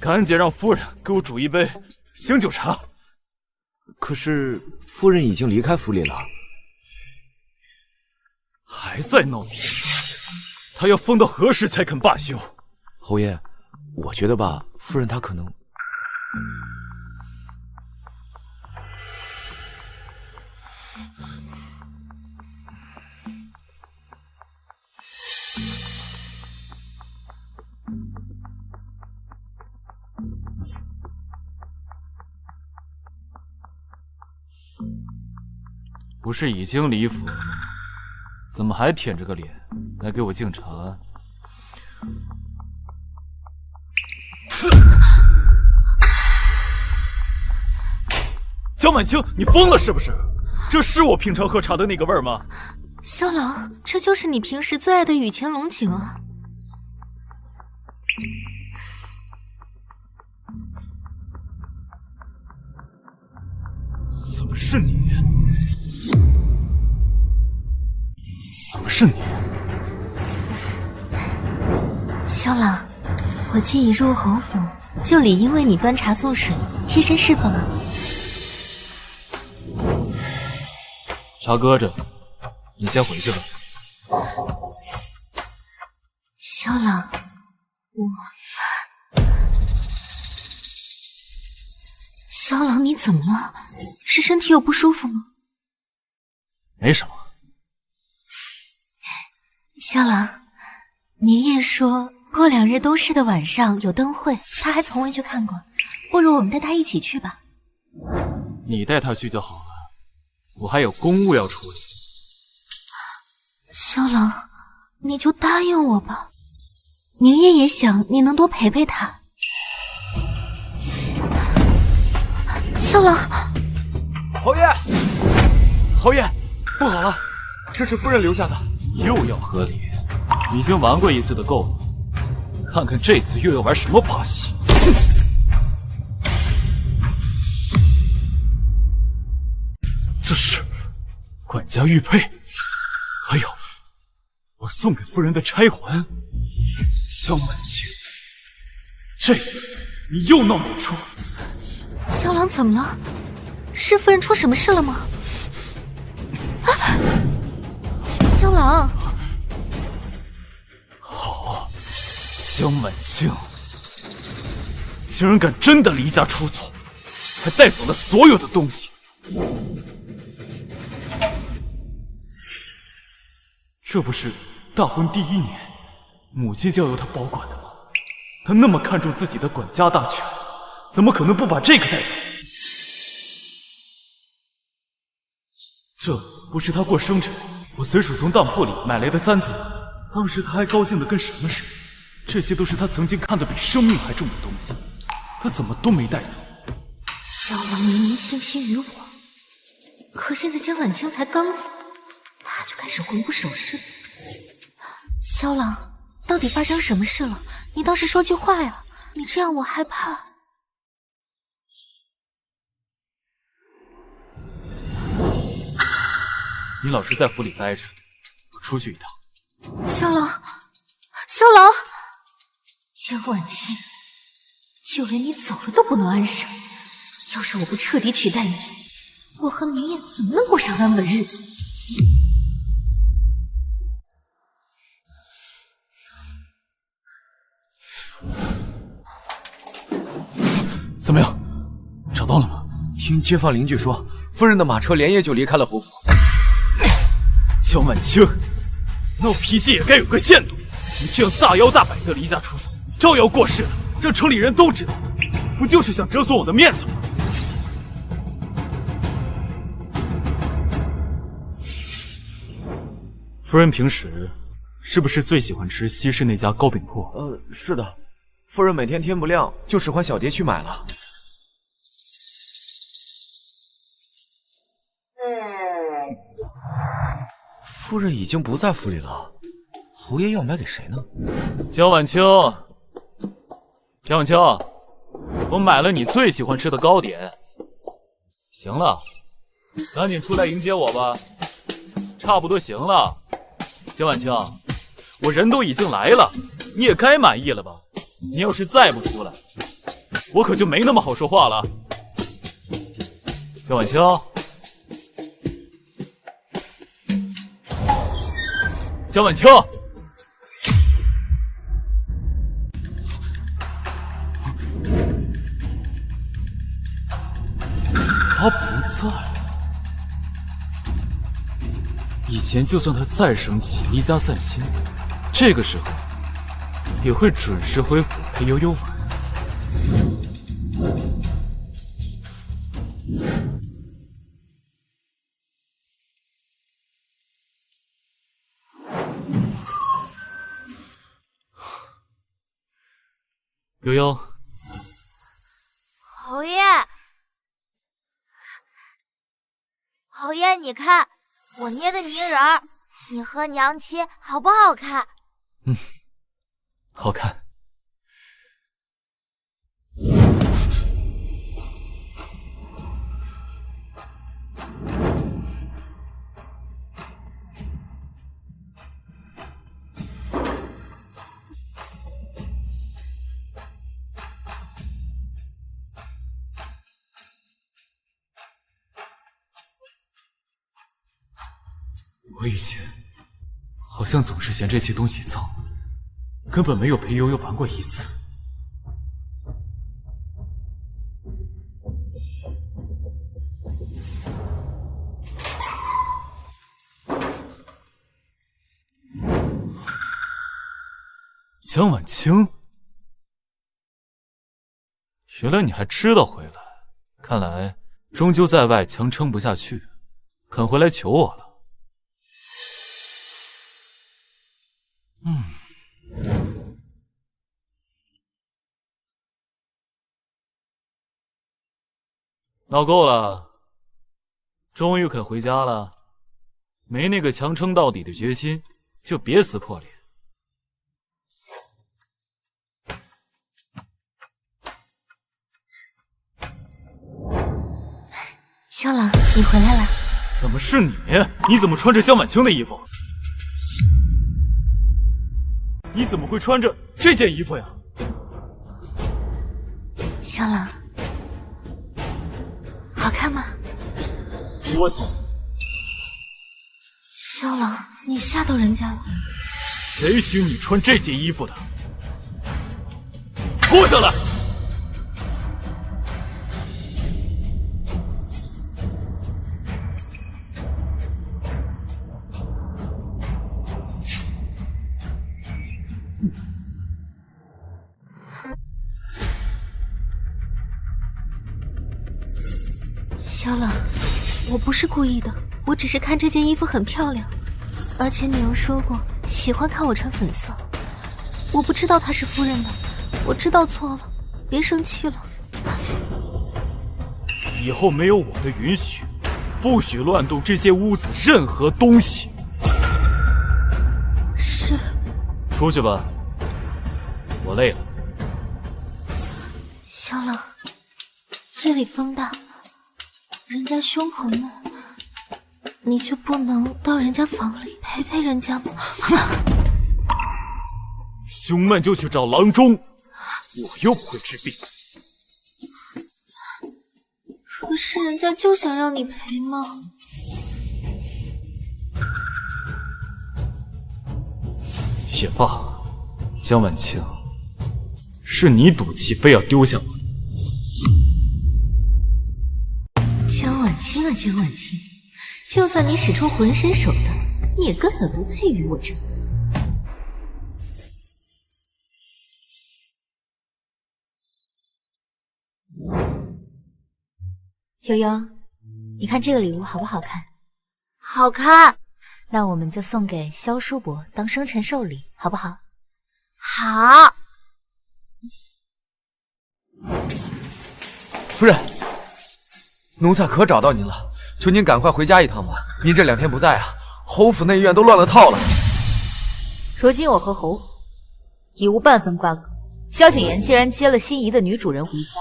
赶紧让夫人给我煮一杯醒酒茶。
可是夫人已经离开府里了，
还在闹你，她要疯到何时才肯罢休？
侯爷，我觉得吧，夫人她可能……
不是已经离府了吗？怎么还舔着个脸来给我敬茶？江满清，你疯了是不是？这是我平常喝茶的那个味儿吗？
萧郎，这就是你平时最爱的雨前龙井啊！
怎么是你？怎么是你？
萧郎，我既已入侯府，就理应为你端茶送水，贴身侍奉啊。
茶搁着，你先回去吧。
萧郎，萧郎，你怎么了？是身体有不舒服吗？
没什么。
萧郎，明夜说过2日冬至的晚上有灯会，他还从未去看过，不如我们带他一起去吧。
你带他去就好了，我还有公务要处理。
萧郎，你就答应我吧，明夜也想你能多陪陪他。萧郎，
侯爷，侯爷，不好了，这是夫人留下的。
又要和离，已经玩过一次的够了，看看这次又要玩什么把戏。这是管家玉佩，还有我送给夫人的钗环。萧满清，这次你又闹哪出？
萧郎怎么了？是夫人出什么事了吗？啊！萧郎，
好，江满清竟然敢真的离家出走，还带走了所有的东西。这不是大婚第1年，母亲就要由他保管的吗？他那么看重自己的管家大权，怎么可能不把这个带走？这不是他过生日，我随手从当铺里买来的簪子，当时他还高兴的跟什么似的。这些都是他曾经看得比生命还重的东西，他怎么都没带走。
萧郎明明倾心于我，可现在江晚清才刚走，他就开始魂不守舍。萧郎，到底发生什么事了？你倒是说句话呀！你这样我害怕。
你老实在府里待着，我出去一趟。
萧郎，萧郎，江晚清，就连你走了都不能安生。要是我不彻底取代你，我和明夜怎么能过上安稳日子？
怎么样，找到了吗？
听街坊邻居说，夫人的马车连夜就离开了侯府。
江晚清，闹脾气也该有个限度。你这样大摇大摆的离家出走，招摇过市的，让城里人都知道，不就是想折损我的面子吗？夫人平时是不是最喜欢吃西市那家糕饼铺？
是的，夫人每天天不亮就使唤小蝶去买了。夫人已经不在府里了，侯爷要买给谁呢？
江晚清，江晚清，我买了你最喜欢吃的糕点。行了，赶紧出来迎接我吧，差不多行了。江晚清，我人都已经来了，你也该满意了吧？你要是再不出来，我可就没那么好说话了。江晚清，江晚清，他不在。以前就算他再生气、离家散心，这个时候也会准时回府陪悠悠玩。悠悠，
侯爷，侯爷，你看我捏的泥人儿，你和娘亲好不好看？
好看。我以前好像总是嫌这些东西脏，根本没有陪悠悠玩过一次。江晚清，原来你还知道回来，看来终究在外强撑不下去，肯回来求我了。闹够了，终于肯回家了，没那个强撑到底的决心，就别撕破脸。
萧郎，你回来了。
怎么是你？你怎么穿着江晚清的衣服？你怎么会穿着这件衣服呀？
萧郎，好看吗？
我想。
萧郎，你吓到人家了。
谁许你穿这件衣服的？脱下来！
萧郎，我不是故意的，我只是看这件衣服很漂亮，而且你又说过喜欢看我穿粉色，我不知道她是夫人的，我知道错了，别生气了。
以后没有我的允许，不许乱动这间屋子任何东西。
是。
出去吧，我累了。
萧郎，夜里风大，人家胸口嫩，你就不能到人家房里陪陪人家吗？
胸闷就去找郎中，我又不会治病。
可是人家就想让你陪嘛。
也罢，江晚清，是你赌气非要丢下我。
江晚清啊，江晚清，就算你使出浑身手段，你也根本不配与我争。
悠悠，你看这个礼物好不好看？
好看。
那我们就送给萧叔伯当生辰寿礼，好不好？
好。
夫人，奴才可找到您了，求您赶快回家一趟吧。您这2天不在啊，侯府内院都乱了套了。
如今我和侯府已无半分瓜葛。萧景琰既然接了心仪的女主人回家，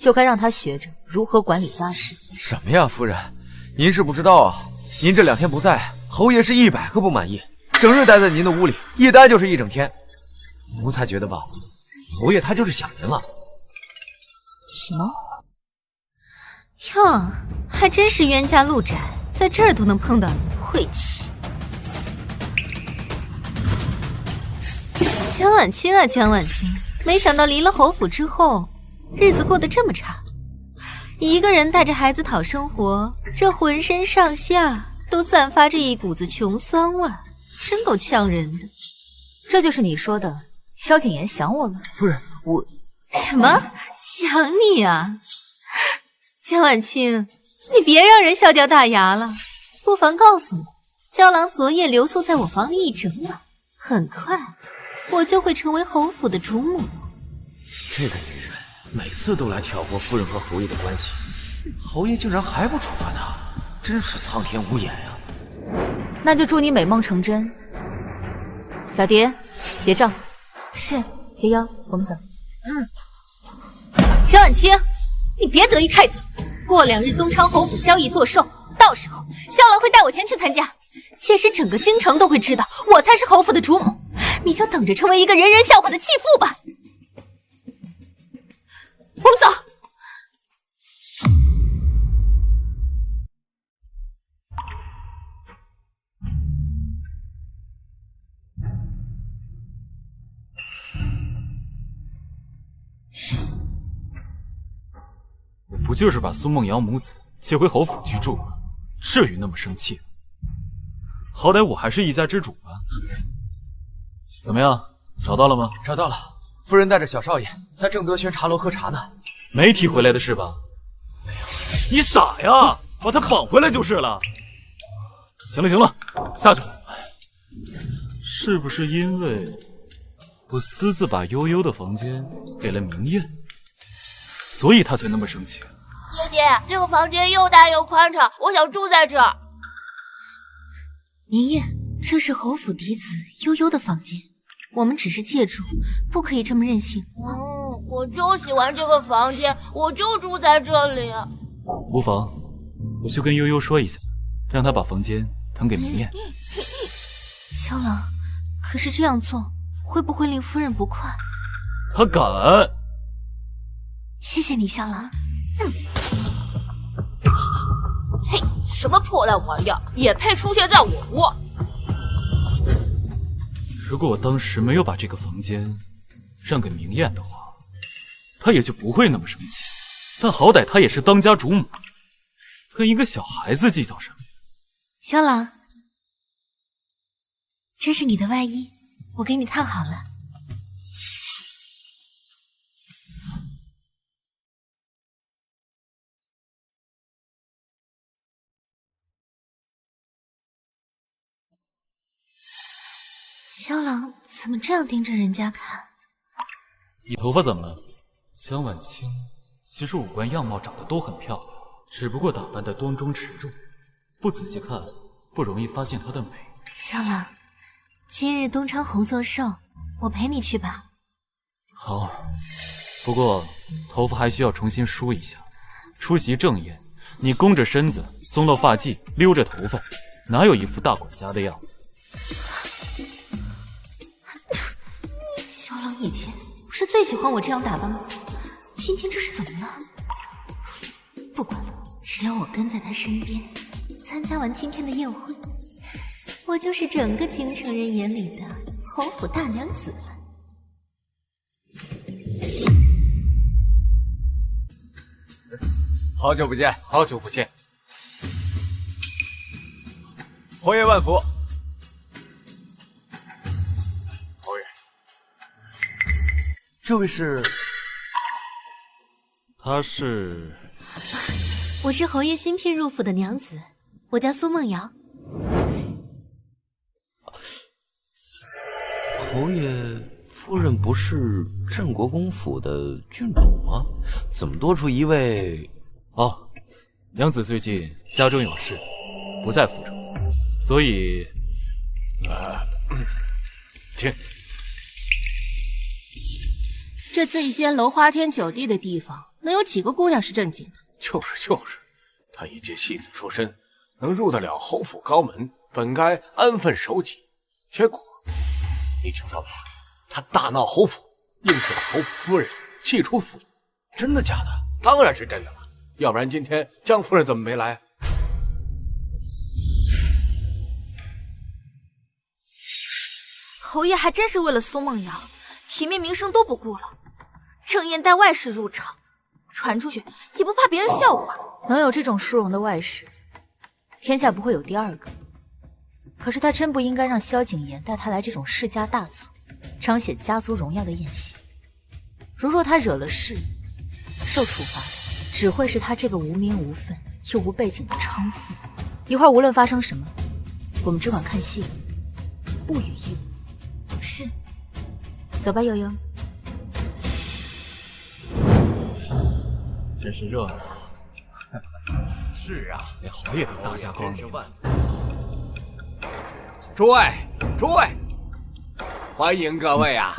就该让她学着如何管理家事。
什么呀，夫人？您是不知道啊，您这2天不在，侯爷是100个不满意，整日待在您的屋里，一待就是1整天。奴才觉得吧，侯爷他就是想您了。
什么？
哟，还真是冤家路窄，在这儿都能碰到你，晦气！江婉清啊，江婉清，没想到离了侯府之后，日子过得这么差。一个人带着孩子讨生活，这浑身上下都散发着一股子穷酸味儿，真够呛人的。
这就是你说的萧景琰想我了？
夫人，我
什么想你啊？江婉清，你别让人笑掉大牙了。不妨告诉我，萧郎昨夜留宿在我房里一整晚，很快我就会成为侯府的主母。
这个女人每次都来挑拨夫人和侯爷的关系，侯爷竟然还不处罚她，真是苍天无眼呀！
那就祝你美梦成真。小蝶，结账。是，瑶瑶，我们走。
江婉清，你别得意太早。过2日东昌侯府萧绎作寿，到时候萧郎会带我前去参加，届时整个京城都会知道我才是侯府的主母，你就等着成为一个人人笑话的弃妇吧。我们走。
我不就是把苏梦瑶母子接回侯府居住吗？至于那么生气？好歹我还是一家之主吧。怎么样，找到了吗？
找到了，夫人带着小少爷在正德轩茶楼喝茶呢。
没提回来的事吧？没有。你傻呀，把他绑回来就是了。行了行了，下去。是不是因为我私自把悠悠的房间给了明艳，所以他才那么生气？
爹爹，这个房间又大又宽敞，我想住在这儿。
明艳，这是侯府嫡子悠悠的房间，我们只是借住，不可以这么任性。
我就喜欢这个房间，我就住在这里。
无妨，我去跟悠悠说一下，让他把房间腾给明艳。
萧郎，可是这样做会不会令夫人不快？
他敢！
谢谢你，萧郎。
嘿，什么破烂玩意儿，也配出现在我屋？
如果我当时没有把这个房间让给明艳的话，他也就不会那么生气。但好歹他也是当家主母，跟一个小孩子计较什么？
萧郎，这是你的外衣，我给你烫好了。萧郎怎么这样盯着人家看？
你头发怎么了？江婉清其实五官样貌长得都很漂亮，只不过打扮得端庄持重，不仔细看不容易发现她的美。
萧郎，今日东昌侯作寿，我陪你去吧。
好，不过头发还需要重新梳一下。出席正宴，你弓着身子，松了发髻，溜着头发，哪有一副大管家的样子？
萧郎以前不是最喜欢我这样打扮吗？今天这是怎么了？不管了，只要我跟在他身边，参加完今天的宴会，我就是整个京城人眼里的侯府大娘子了。
好久不见，
好久不见。
侯爷万福。
侯爷，
这位是？
她是？
我是侯爷新聘入府的娘子，我叫苏梦瑶。
侯爷夫人不是镇国公府的郡主吗？怎么多出一位？
哦，娘子最近家中有事，不在府中。所以，
请。
这醉仙楼花天酒地的地方，能有几个姑娘是正经的？
就是，他一介戏子出身，能入得了侯府高门，本该安分守己。结果，你听说没？他大闹侯府，硬是把侯府夫人气出府。
真的假的？
当然是真的了，要不然今天江夫人怎么没来？
侯爷还真是为了苏梦瑶，体面名声都不顾了。郑燕带外室入场，传出去也不怕别人笑话。
能有这种殊荣的外室，天下不会有第二个。可是他真不应该让萧景琰带他来这种世家大族彰显家族荣耀的宴席。如若他惹了事，受处罚的只会是他这个无名无分又无背景的娼妇。一会儿无论发生什么，我们只管看戏，不予议论。是，走吧，悠悠。
真是热闹。
是啊，
连侯爷都大驾光临。
诸位，欢迎各位啊！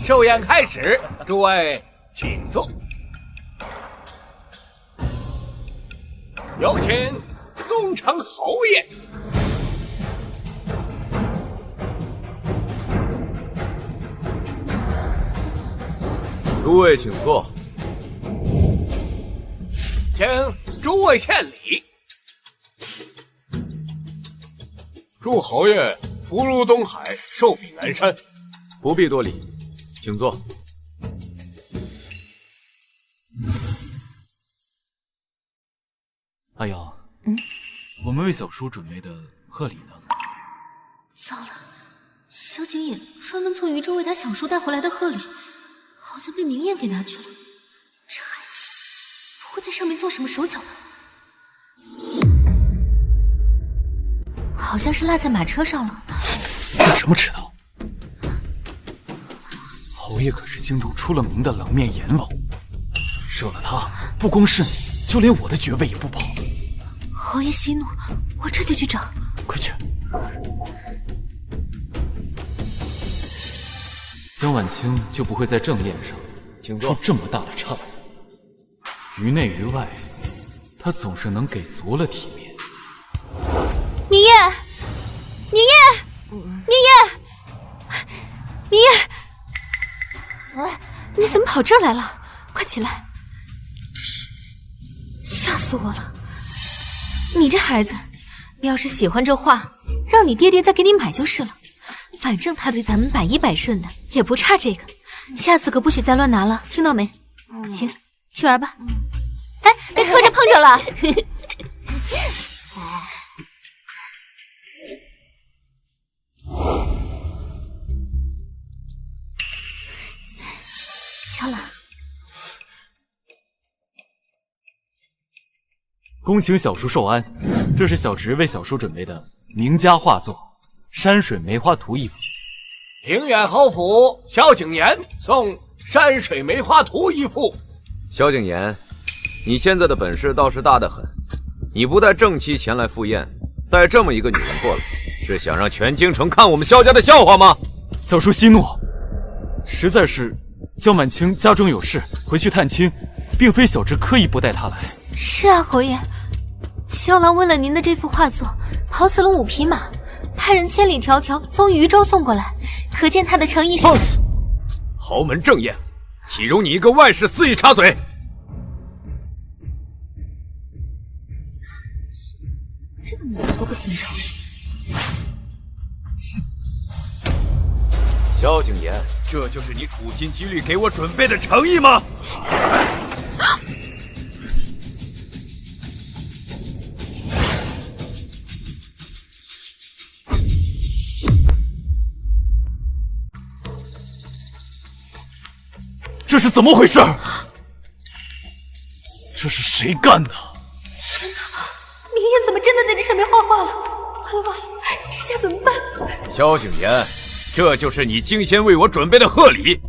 寿宴开始，诸位请坐。有请东城侯爷。
诸位请坐。
请诸位献礼。祝侯爷福如东海，寿比南山。
不必多礼，请坐。
阿瑶，我们为小叔准备的贺礼呢？
糟了，萧景琰专门从渝州为他小叔带回来的贺礼，好像被明艳给拿去了。这孩子不会在上面做什么手脚吧？好像是落在马车上了。
做什么迟到？侯爷可是京都出了名的冷面阎王，惹了他，不光是你，就连我的爵位也不保。
侯爷息怒，我这就去找。
快去！江晚清就不会在正宴上出这么大的岔子。于内于外，他总是能给足了体面。
明艳，明艳，明艳，明艳！你怎么跑这儿来了？快起来！吓死我了！你这孩子，你要是喜欢这画，让你爹爹再给你买就是了。反正他对咱们百依百顺的，也不差这个。下次可不许再乱拿了，听到没？行，去玩吧。哎，别磕着碰着了。敲了。
恭请小叔受安，这是小侄为小叔准备的名家画作《山水梅花图》一幅。
平远侯府萧景琰送《山水梅花图》一幅。
萧景琰，你现在的本事倒是大得很，你不带正妻前来赴宴，带这么一个女人过来，是想让全京城看我们萧家的笑话吗？
小叔息怒，实在是江晚清家中有事，回去探亲，并非小侄刻意不带她来。
是啊，侯爷，萧郎为了您的这幅画作，跑死了5匹马，派人千里迢迢从渝州送过来，可见他的诚意是。
放肆！豪门正宴，岂容你一个外室肆意插嘴？
这个女人都不心疼。
萧景琰，这就是你处心积虑给我准备的诚意吗？
这是怎么回事？这是谁干的？
天哪！明艳怎么真的在这上面画画了？完了完了，这下怎么办？
萧景琰，这就是你精心为我准备的贺礼。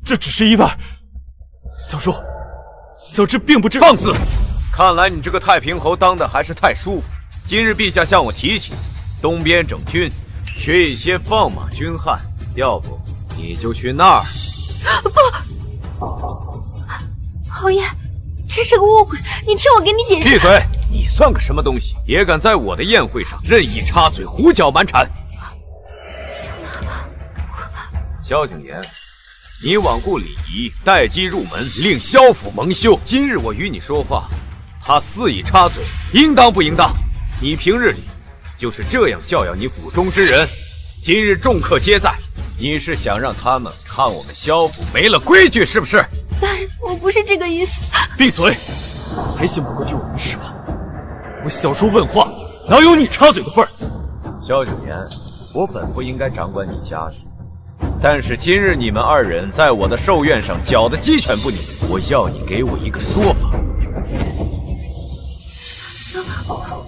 这只是意外，小叔，小侄并不知。
放肆！看来你这个太平侯当的还是太舒服，今日陛下向我提起，东边整军，缺一些放马军汉，要不你就去那儿。
侯爷，这是个误会，你听我给你解释。
闭嘴！你算个什么东西？也敢在我的宴会上任意插嘴，胡搅蛮缠！萧景琰，你罔顾礼仪，待姬入门，令萧府蒙羞。今日我与你说话，他肆意插嘴，应当不应当？你平日里就是这样教养你府中之人，今日众客皆在，你是想让他们看我们萧府没了规矩，是不是？
大人，我不是这个意思。
闭嘴！还嫌不够丢人是吧？我小叔问话，哪有你插嘴的份儿？
萧景琰，我本不应该掌管你家事，但是今日你们二人在我的寿宴上搅得鸡犬不宁，我要你给我一个说法。
萧老，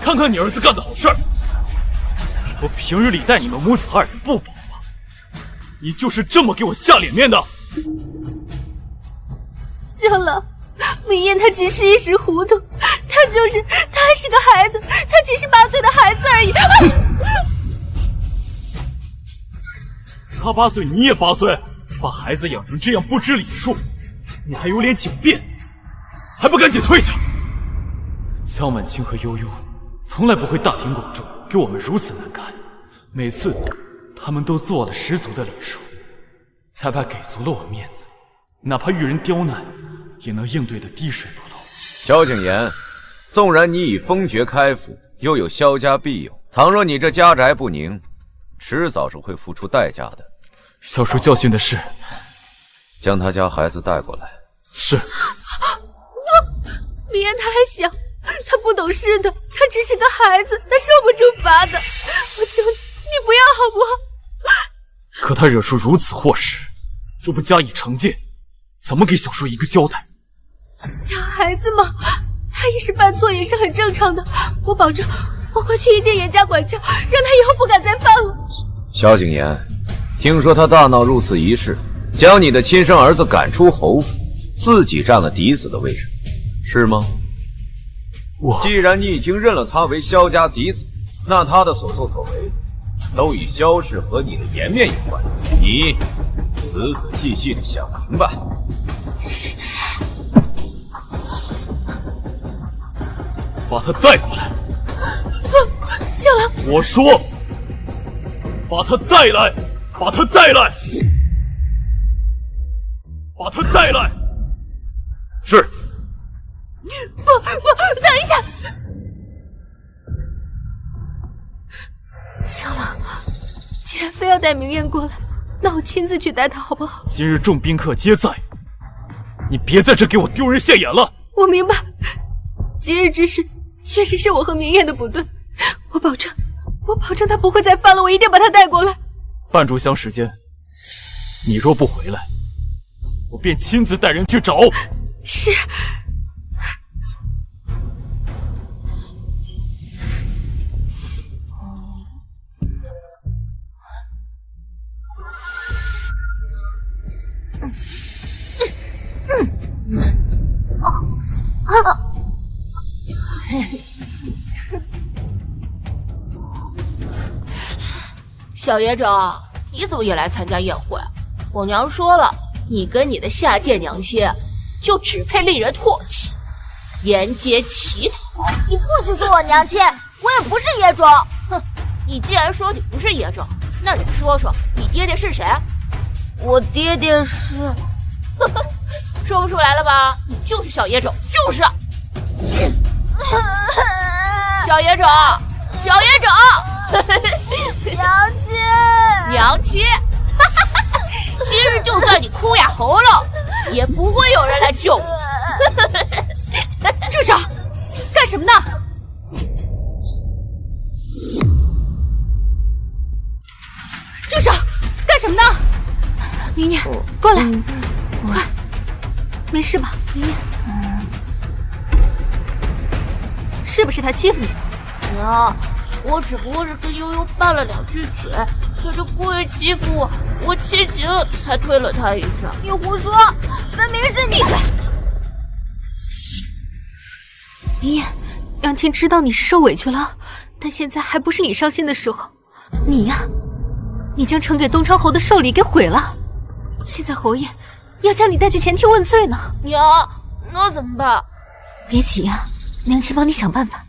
看看你儿子干的好事儿！我平日里待你们母子二人不薄吗？你就是这么给我下脸面的？
萧老，明艳她只是一时糊涂，她还是个孩子，她只是8岁的孩子而已。
他8岁，你也8岁，把孩子养成这样不知礼数，你还有脸狡辩？还不赶紧退下！江满清和悠悠从来不会大庭广众给我们如此难堪，每次他们都做了十足的礼数，才怕给足了我面子，哪怕遇人刁难，也能应对的滴水不漏。
萧景琰，纵然你已封爵开府，又有萧家庇佑，倘若你这家宅不宁，迟早是会付出代价的。
小叔教训的是，
将他家孩子带过来。
是。
明艳她还小，她不懂事的，她只是个孩子，她受不住罚的。我求你，你不要好不好？
可他惹出如此祸事，若不加以惩戒，怎么给小叔一个交代？
小孩子嘛，他一时犯错也是很正常的。我保证，我回去一定严加管教，让他以后不敢再犯了。
萧景琰，听说他大闹入寺一事，将你的亲生儿子赶出侯府，自己占了嫡子的位置，是吗？既然你已经认了他为萧家嫡子，那他的所作所为都与萧氏和你的颜面有关，你仔仔细细的想明白。
把他带过来。
小狼，
我说，把他带来，把他带来，把他带来。是。
不，等一下，小狼，既然非要带明艳过来，那我亲自去带她好不好？
今日众宾客皆在，你别在这给我丢人现眼了。
我明白，今日之事确实是我和明艳的不对，我保证她不会再犯了，我一定把她带过来。
半炷香时间，你若不回来，我便亲自带人去找。
是。
小野种，你怎么也来参加宴会？我娘说了，你跟你的下贱娘亲就只配令人唾弃，沿街乞讨。
你不许说我娘亲，我也不是野种。
哼，你既然说你不是野种，那你说说你爹爹是谁？
我爹爹是……
说不出来了吧？你就是小野种，就是。小野种，小野种，
娘亲，
娘亲，今日就算你哭哑喉咙，也不会有人来救你。
住手！干什么呢？住手！干什么呢？明艳，过来，快！没事吧，明艳？是不是他欺负你？
娘，
我只不过是跟悠悠拌了2句嘴，他就故意欺负我，我气急了才推了他一下。
你胡说，分明是你！闭嘴！
明夜，杨青知道你是受委屈了，但现在还不是你伤心的时候。你呀，你将呈给东昌侯的寿礼给毁了，现在侯爷要将你带去前厅问罪呢。
娘，那怎么办？
别急呀，娘亲帮你想办法。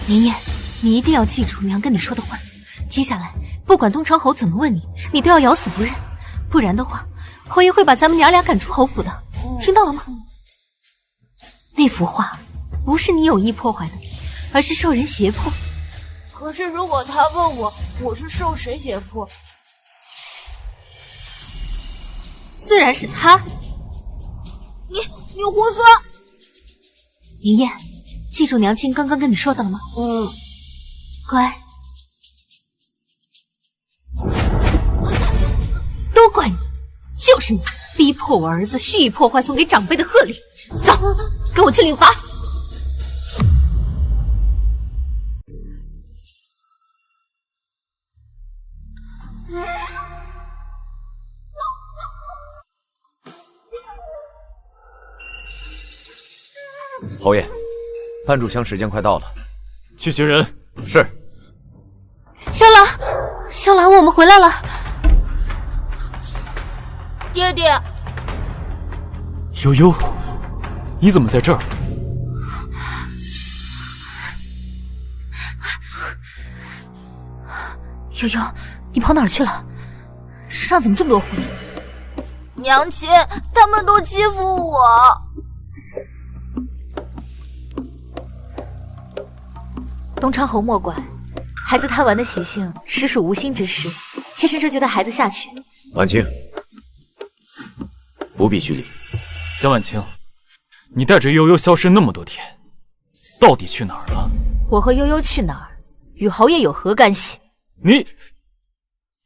明夜，你一定要记住娘跟你说的话。接下来，不管东昌侯怎么问你，你都要咬死不认，不然的话，侯爷会把咱们娘俩赶出侯府的。听到了吗？那幅画不是你有意破坏的，而是受人胁迫。
可是如果他问我是受谁胁迫，
自然是他。
你胡说！
明夜，记住娘亲刚刚跟你说的了吗？乖。都怪你，就是你逼迫我儿子蓄意破坏送给长辈的贺礼。走，跟我去领罚。
侯爷，潘主香时间快到了，
去寻人。
是。
萧兰，我们回来了。
爹爹，
悠悠，你怎么在这儿？
悠悠，你跑哪儿去了？身上怎么这么多灰？
娘亲，他们都欺负我。
东昌侯莫怪，孩子贪玩的习性实属无心之失，妾身这就带孩子下去。
婉清，不必拘礼。
江婉清，你带着悠悠消失那么多天，到底去哪儿了？
我和悠悠去哪儿，与侯爷有何干系？
你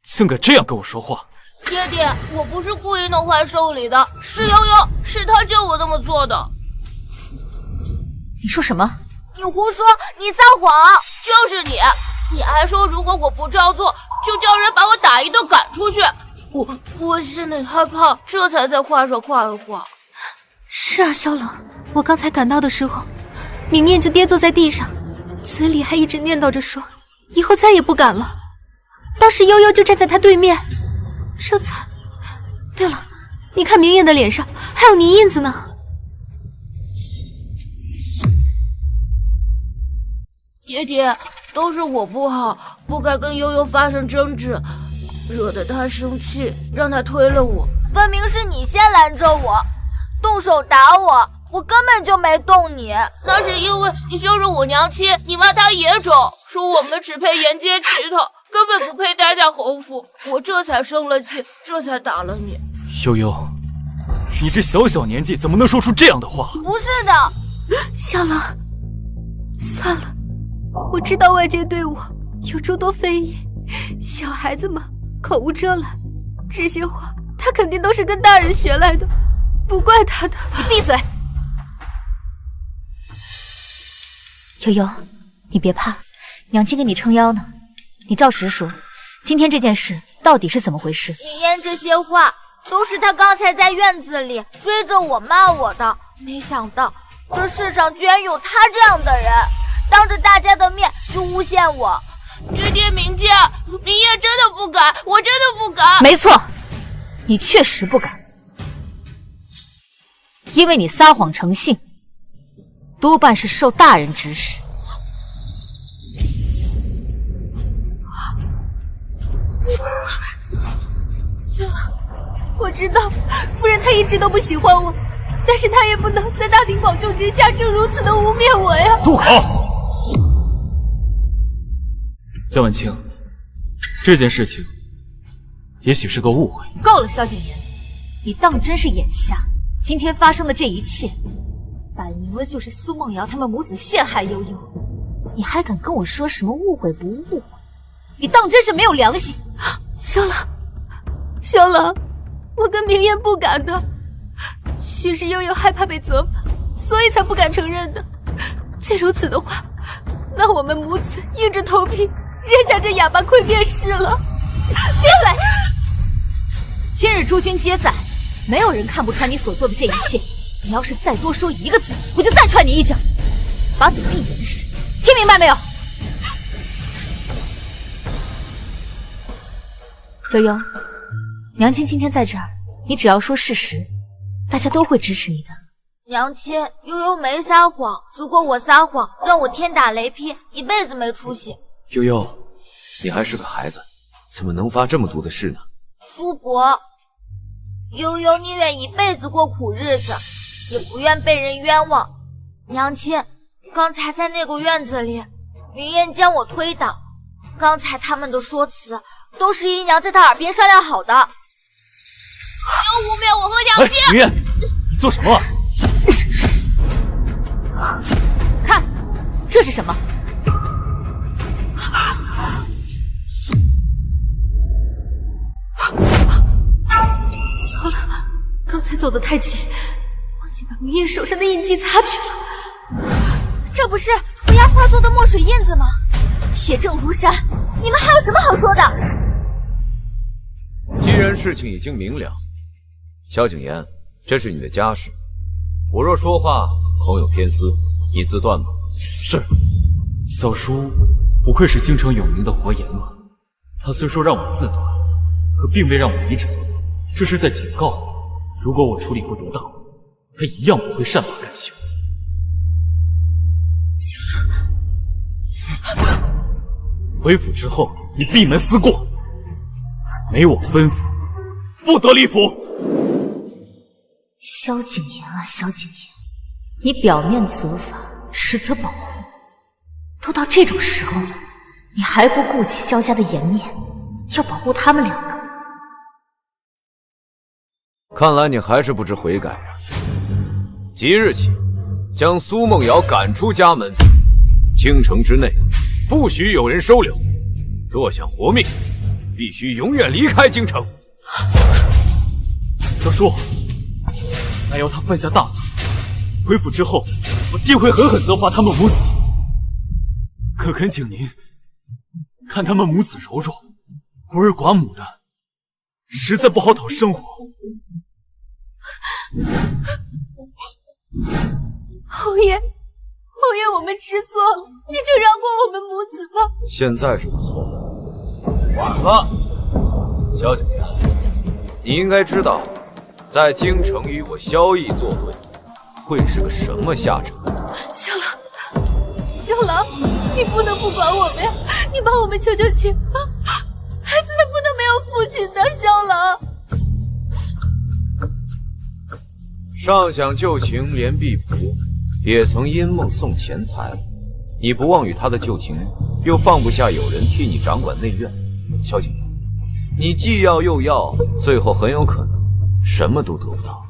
竟敢这样跟我说话！
爹爹，我不是故意弄坏寿礼的，是悠悠，是他叫我这么做的。
你说什么？
你胡说！你撒谎！
就是你！你还说如果我不照做，就叫人把我打一顿赶出去。我心里害怕，这才在画上画了画。
是啊，萧冷，我刚才赶到的时候，明念就跌坐在地上，嘴里还一直念叨着说以后再也不敢了。当时悠悠就站在他对面，这才……对了，你看明艳的脸上还有泥印子呢。
爹爹，都是我不好，不该跟悠悠发生争执，惹得他生气，让他推了我。
分明是你先拦着我，动手打我，我根本就没动你。
那是因为你羞辱我娘亲，你骂她野种，说我们只配沿街乞讨，根本不配待在侯府，我这才生了气，这才打了你。
悠悠，你这小小年纪怎么能说出这样的话？
不是的，
萧冷，算了，我知道外界对我有诸多非议，小孩子嘛，口无遮拦，这些话他肯定都是跟大人学来的，不怪他的。
你闭嘴！悠悠，你别怕，娘亲给你撑腰呢。你照实说，今天这件事到底是怎么回事？
明艳这些话都是他刚才在院子里追着我骂我的，没想到这世上居然有他这样的人，当着大家的面就诬陷我。
爹爹明鉴，明艳真的不敢，我真的不敢。
没错，你确实不敢，因为你撒谎成性，多半是受大人指使。
萧冷，我知道夫人她一直都不喜欢我，但是她也不能在大庭广众之下就如此的污蔑我呀。
住口！江婉清，这件事情也许是个误会。
够了，萧景琰，你当真是眼瞎？今天发生的这一切，摆明了就是苏梦瑶他们母子陷害悠悠。你还敢跟我说什么误会不误会？你当真是没有良心！
萧朗，萧朗，我跟明艳不敢的，许是悠悠害怕被责罚，所以才不敢承认的。既如此的话，那我们母子硬着头皮认下这哑巴亏便是了。
闭嘴！今日诸君皆在，没有人看不穿你所做的这一切。你要是再多说一个字，我就再踹你一脚。把嘴闭严实，听明白没有？悠悠，娘亲今天在这儿，你只要说事实，大家都会支持你的。
娘亲，悠悠没撒谎，如果我撒谎，让我天打雷劈，一辈子没出息。
悠悠，你还是个孩子，怎么能发这么毒的誓呢？
叔伯，悠悠宁愿一辈子过苦日子，也不愿被人冤枉。娘亲，刚才在那个院子里，明艳将我推倒，刚才他们的说辞都是姨娘在她耳边商量好的。
不要污蔑我和娘亲！
明艳，你做什么？
看，这是什么？
糟了，刚才走得太急，忘记把明艳手上的印记擦去了。
这不是涂鸦画作的墨水印子吗？铁证如山，你们还有什么好说的？
既然事情已经明了，萧景琰，这是你的家事，我若说话恐有偏私，你自断吧。
是，小叔不愧是京城有名的活阎王，他虽说让我自断，可并未让我离场，这是在警告我，如果我处理不得当，他一样不会善罢甘休。回府之后，你闭门思过，没我吩咐，不得离府。
萧景琰啊，萧景琰，你表面责罚，实则保护，都到这种时候了，你还不顾及萧家的颜面，要保护他们两个？
看来你还是不知悔改啊！即日起，将苏梦瑶赶出家门，京城之内不许有人收留。若想活命，必须永远离开京城。
小叔，奈由他犯下大错，回府之后，我定会狠狠责罚他们母子。可恳请您看他们母子柔弱，孤儿寡母的，实在不好讨生活。
侯爷，侯爷，我们知错了，你就饶过我们母子吧。
现在知道错了，晚了。萧景琰，你应该知道，在京城与我萧逸作对，会是个什么下场。
萧郎，萧郎，你不能不管我们呀！你帮我们求求情啊！孩子他不能没有父亲的，萧郎。
上想旧情连碧璞，也曾因梦送钱财。你不忘与他的旧情，又放不下有人替你掌管内院。萧景琰，你既要又要，最后很有可能什么都得不到。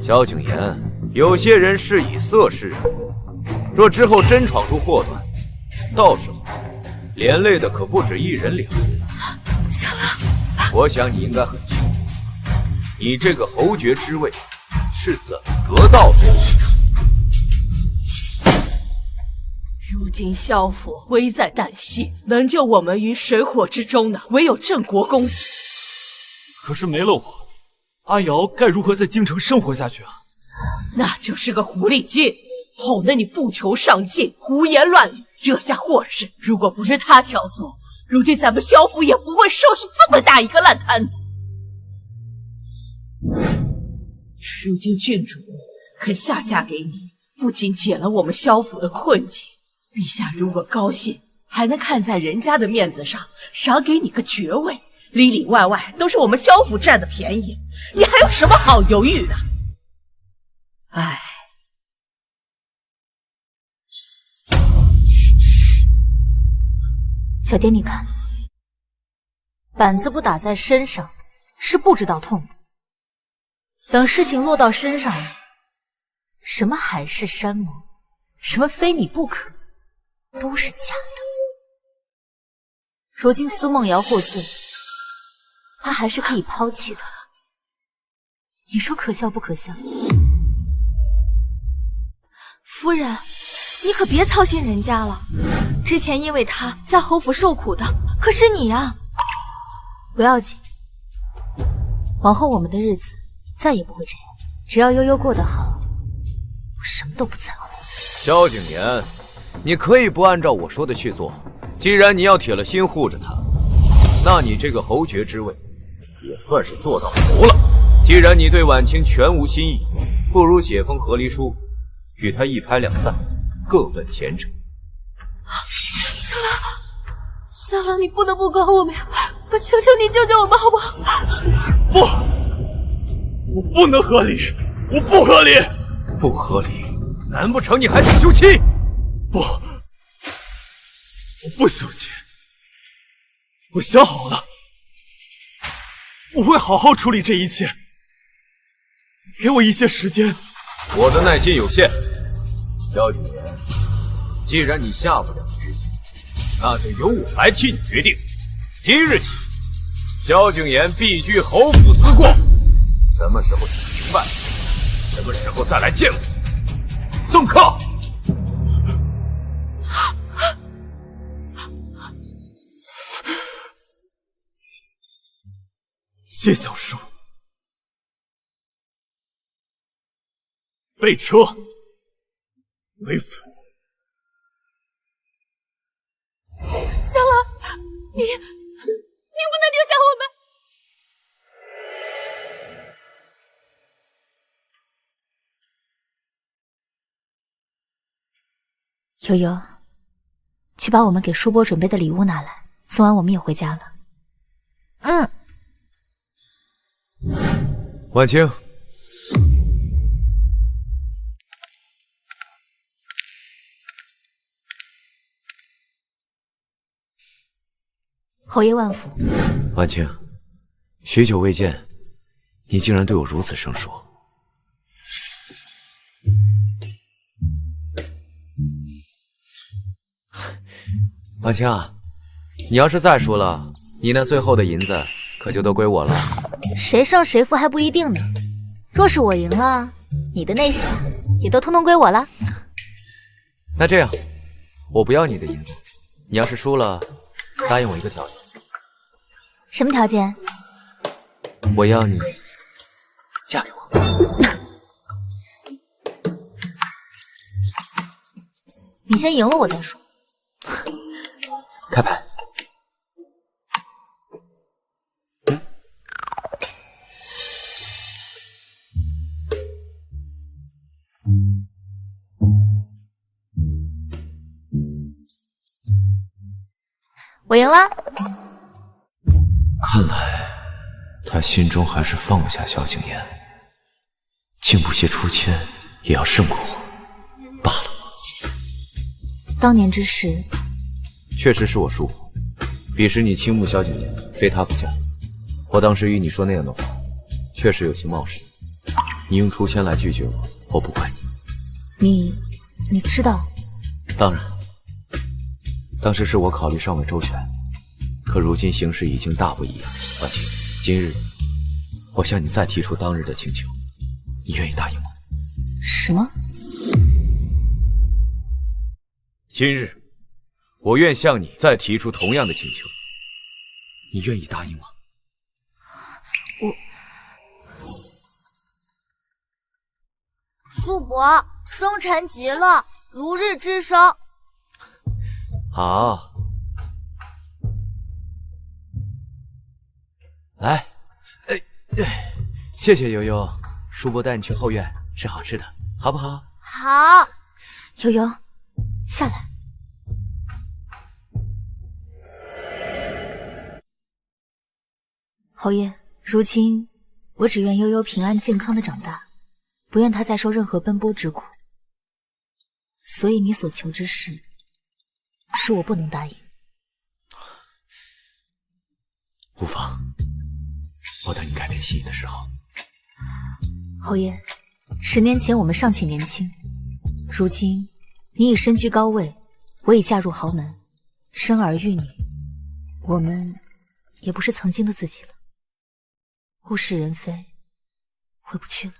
萧景琰，有些人是以色示人，若之后真闯出祸端，到时候连累的可不止一人两人。
萧郎，
我想你应该很清楚，你这个侯爵之位是怎么得到的。
如今萧府危在旦夕，能救我们于水火之中的，唯有镇国公子。
可是没了我，阿瑶该如何在京城生活下去啊？
那就是个狐狸精，哄得你不求上进，胡言乱语，惹下祸事。如果不是他挑唆，如今咱们萧府也不会收拾这么大一个烂摊子。如今郡主肯下嫁给你，不仅解了我们萧府的困境，陛下如果高兴，还能看在人家的面子上，赏给你个爵位，里里外外都是我们萧府占的便宜，你还有什么好犹豫的？唉，
小蝶，你看，板子不打在身上，是不知道痛的。等事情落到身上了，什么海誓山盟，什么非你不可，都是假的。如今苏梦瑶获罪，他还是可以抛弃的。你说可笑不可笑？
夫人，你可别操心人家了。之前因为他在侯府受苦的可是你啊。
不要紧，往后我们的日子再也不会这样。只要悠悠过得好，我什么都不在乎。
萧景琰，你可以不按照我说的去做。既然你要铁了心护着他，那你这个侯爵之位也算是做到头了。既然你对婉清全无心意，不如写封和离书，与他一拍两散，各奔前程。
小郎，你不能不管我们呀！我求求你救救我们好不好？
不，我不能和离，我不和离。
不合理？难不成你还想休妻？
不，我不休妻。我想好了，我会好好处理这一切。给我一些时间。
我的耐心有限，萧景琰，既然你下不了决心，那就由我来替你决定。即日起，萧景琰必居侯府思过。什么时候想明白，什么时候再来见我。送客。
谢小叔。备车，回府。
小郎，你不能丢下我们！
悠悠，去把我们给叔伯准备的礼物拿来，送完我们也回家了。
嗯。
婉清，
侯爷万福。
婉清，许久未见，你竟然对我如此生疏。婉清啊，你要是再输了，你那最后的银子可就都归我了。
谁胜谁负还不一定呢。若是我赢了，你的那些也都通通归我了。
那这样，我不要你的银子，你要是输了，答应我一个条件。
什么条件？
我要你嫁给我。
你先赢了我再说。
开牌。
我赢了。
看来他心中还是放不下萧景琰，竟不惜出千也要胜过我罢了。
当年之事，
确实是我疏忽。彼时你倾慕萧景琰，非他不嫁。我当时与你说那样的话，确实有些冒失。你用出千来拒绝我，我不怪你。
你知道？
当然，当时是我考虑尚未周全，可如今形势已经大不一样。婉清，今日我向你再提出当日的请求，你愿意答应吗？
什么？
今日我愿向你再提出同样的请求，你愿意答应吗？
叔伯，生辰吉了，如日之升。
好，来，谢谢悠悠，叔伯带你去后院吃好吃的，好不好？
好。
悠悠，下来。侯爷，如今我只愿悠悠平安健康的长大，不愿她再受任何奔波之苦。所以你所求之事，是我不能答应。
无妨，我等你改变心意的时候。
侯爷， 10年前我们尚且年轻，如今你已身居高位，我已嫁入豪门，生儿育女，我们也不是曾经的自己了。物是人非，回不去了。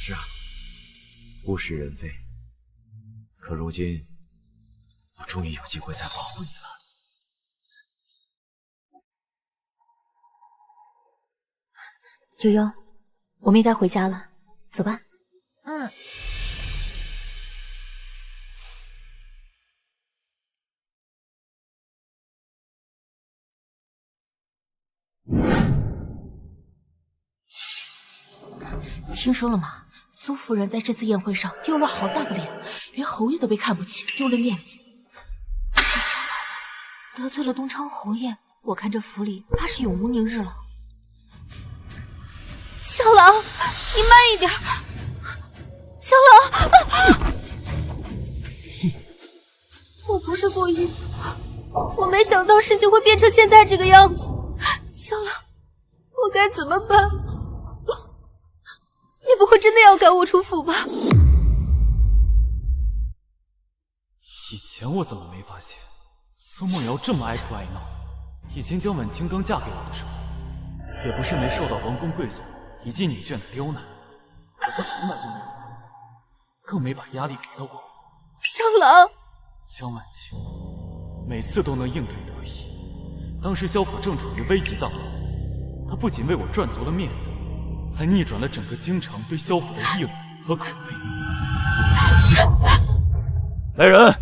是啊，物是人非。可如今，我终于有机会再保护你了。
悠悠，我们也该回家了，走吧。
嗯。
听说了吗？苏夫人在这次宴会上丢了好大个脸，连侯爷都被看不起，丢了面子。
太想完了，得罪了东昌侯爷，我看这府里怕是永无宁日了。小狼，你慢一点。小狼，我不是故意的，我没想到事情会变成现在这个样子。小狼，我该怎么办？你不会真的要赶我出府吧？
以前我怎么没发现苏梦瑶这么爱哭爱闹？以前江婉清刚嫁给我的时候，也不是没受到王公贵族以及女眷的刁难，我从来就没有哭，更没把压力给到过我。
小狼，
江婉清每次都能应对得宜。当时萧府正处于危急当头，她不仅为我赚足了面子，还逆转了整个京城对萧府的议论和口碑。来人，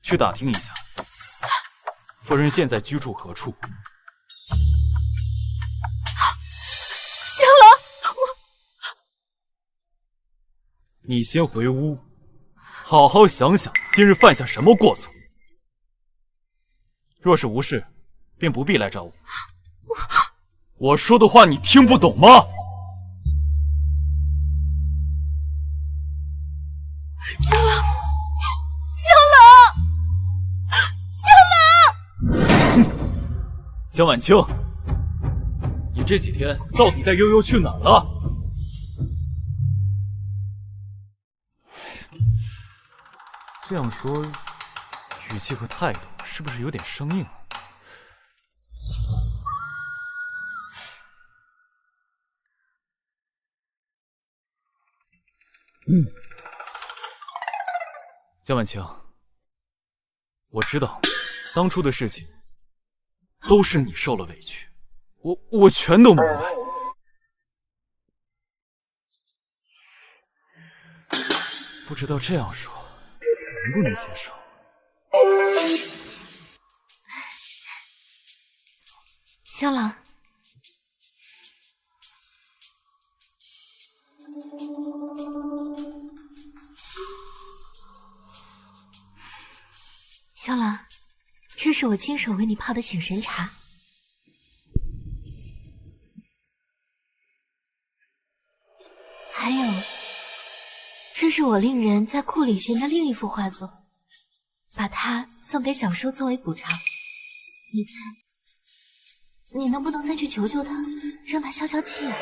去打听一下，夫人现在居住何处？
小狼，
你先回屋，好好想想今日犯下什么过错。若是无事，便不必来找我。我说的话你听不懂吗？
小狼，
江婉清，你这几天到底带悠悠去哪儿了？这样说，语气和态度是不是有点生硬？江婉清，我知道当初的事情都是你受了委屈，我全都明白。不知道这样说能不能接受？
小狼，小狼，这是我亲手为你泡的醒神茶。还有，这是我令人在库里寻的另一幅画作，把它送给小叔作为补偿。你看，你能不能再去求求他，让他消消气啊？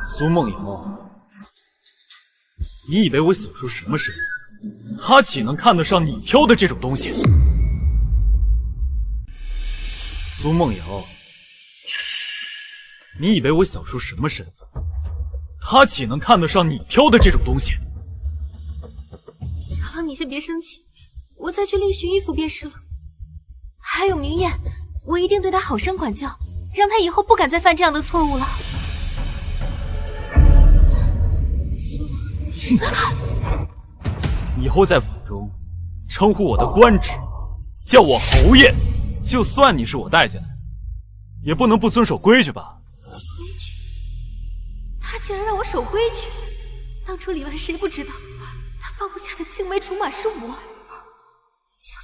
苏梦瑶，你以为我小叔什么身份？他岂能看得上你挑的这种东西？苏梦瑶，你以为我小叔什么身份？他岂能看得上你挑的这种东西？
小狼，你先别生气，我再去另寻衣服便是了。还有明艳，我一定对她好生管教，让她以后不敢再犯这样的错误了。
以后在府中称呼我的官职，叫我侯爷。就算你是我带进来，也不能不遵守规矩吧？
规矩？他竟然让我守规矩！当初里外谁不知道，他放不下的青梅竹马是我，就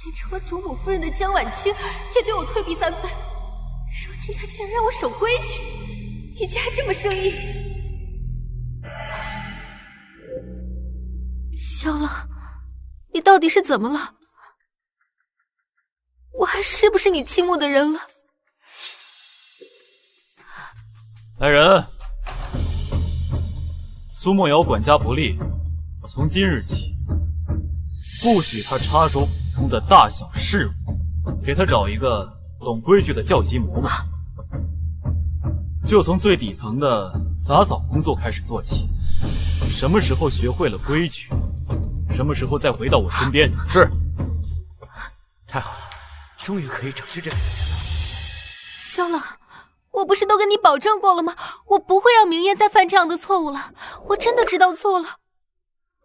连成了主母夫人的江婉清也对我退避三分。如今他竟然让我守规矩，语气还这么生硬。小狼，你到底是怎么了？我还是不是你倾慕的人了？
来人，苏梦瑶管家不力，从今日起，不许他插手府中的大小事务，给他找一个懂规矩的教习嬷嬷，就从最底层的洒扫工作开始做起。什么时候学会了规矩，什么时候再回到我身边。
是。太好了，终于可以整治这个人了。
萧朗，我不是都跟你保证过了吗？我不会让明艳再犯这样的错误了。我真的知道错了，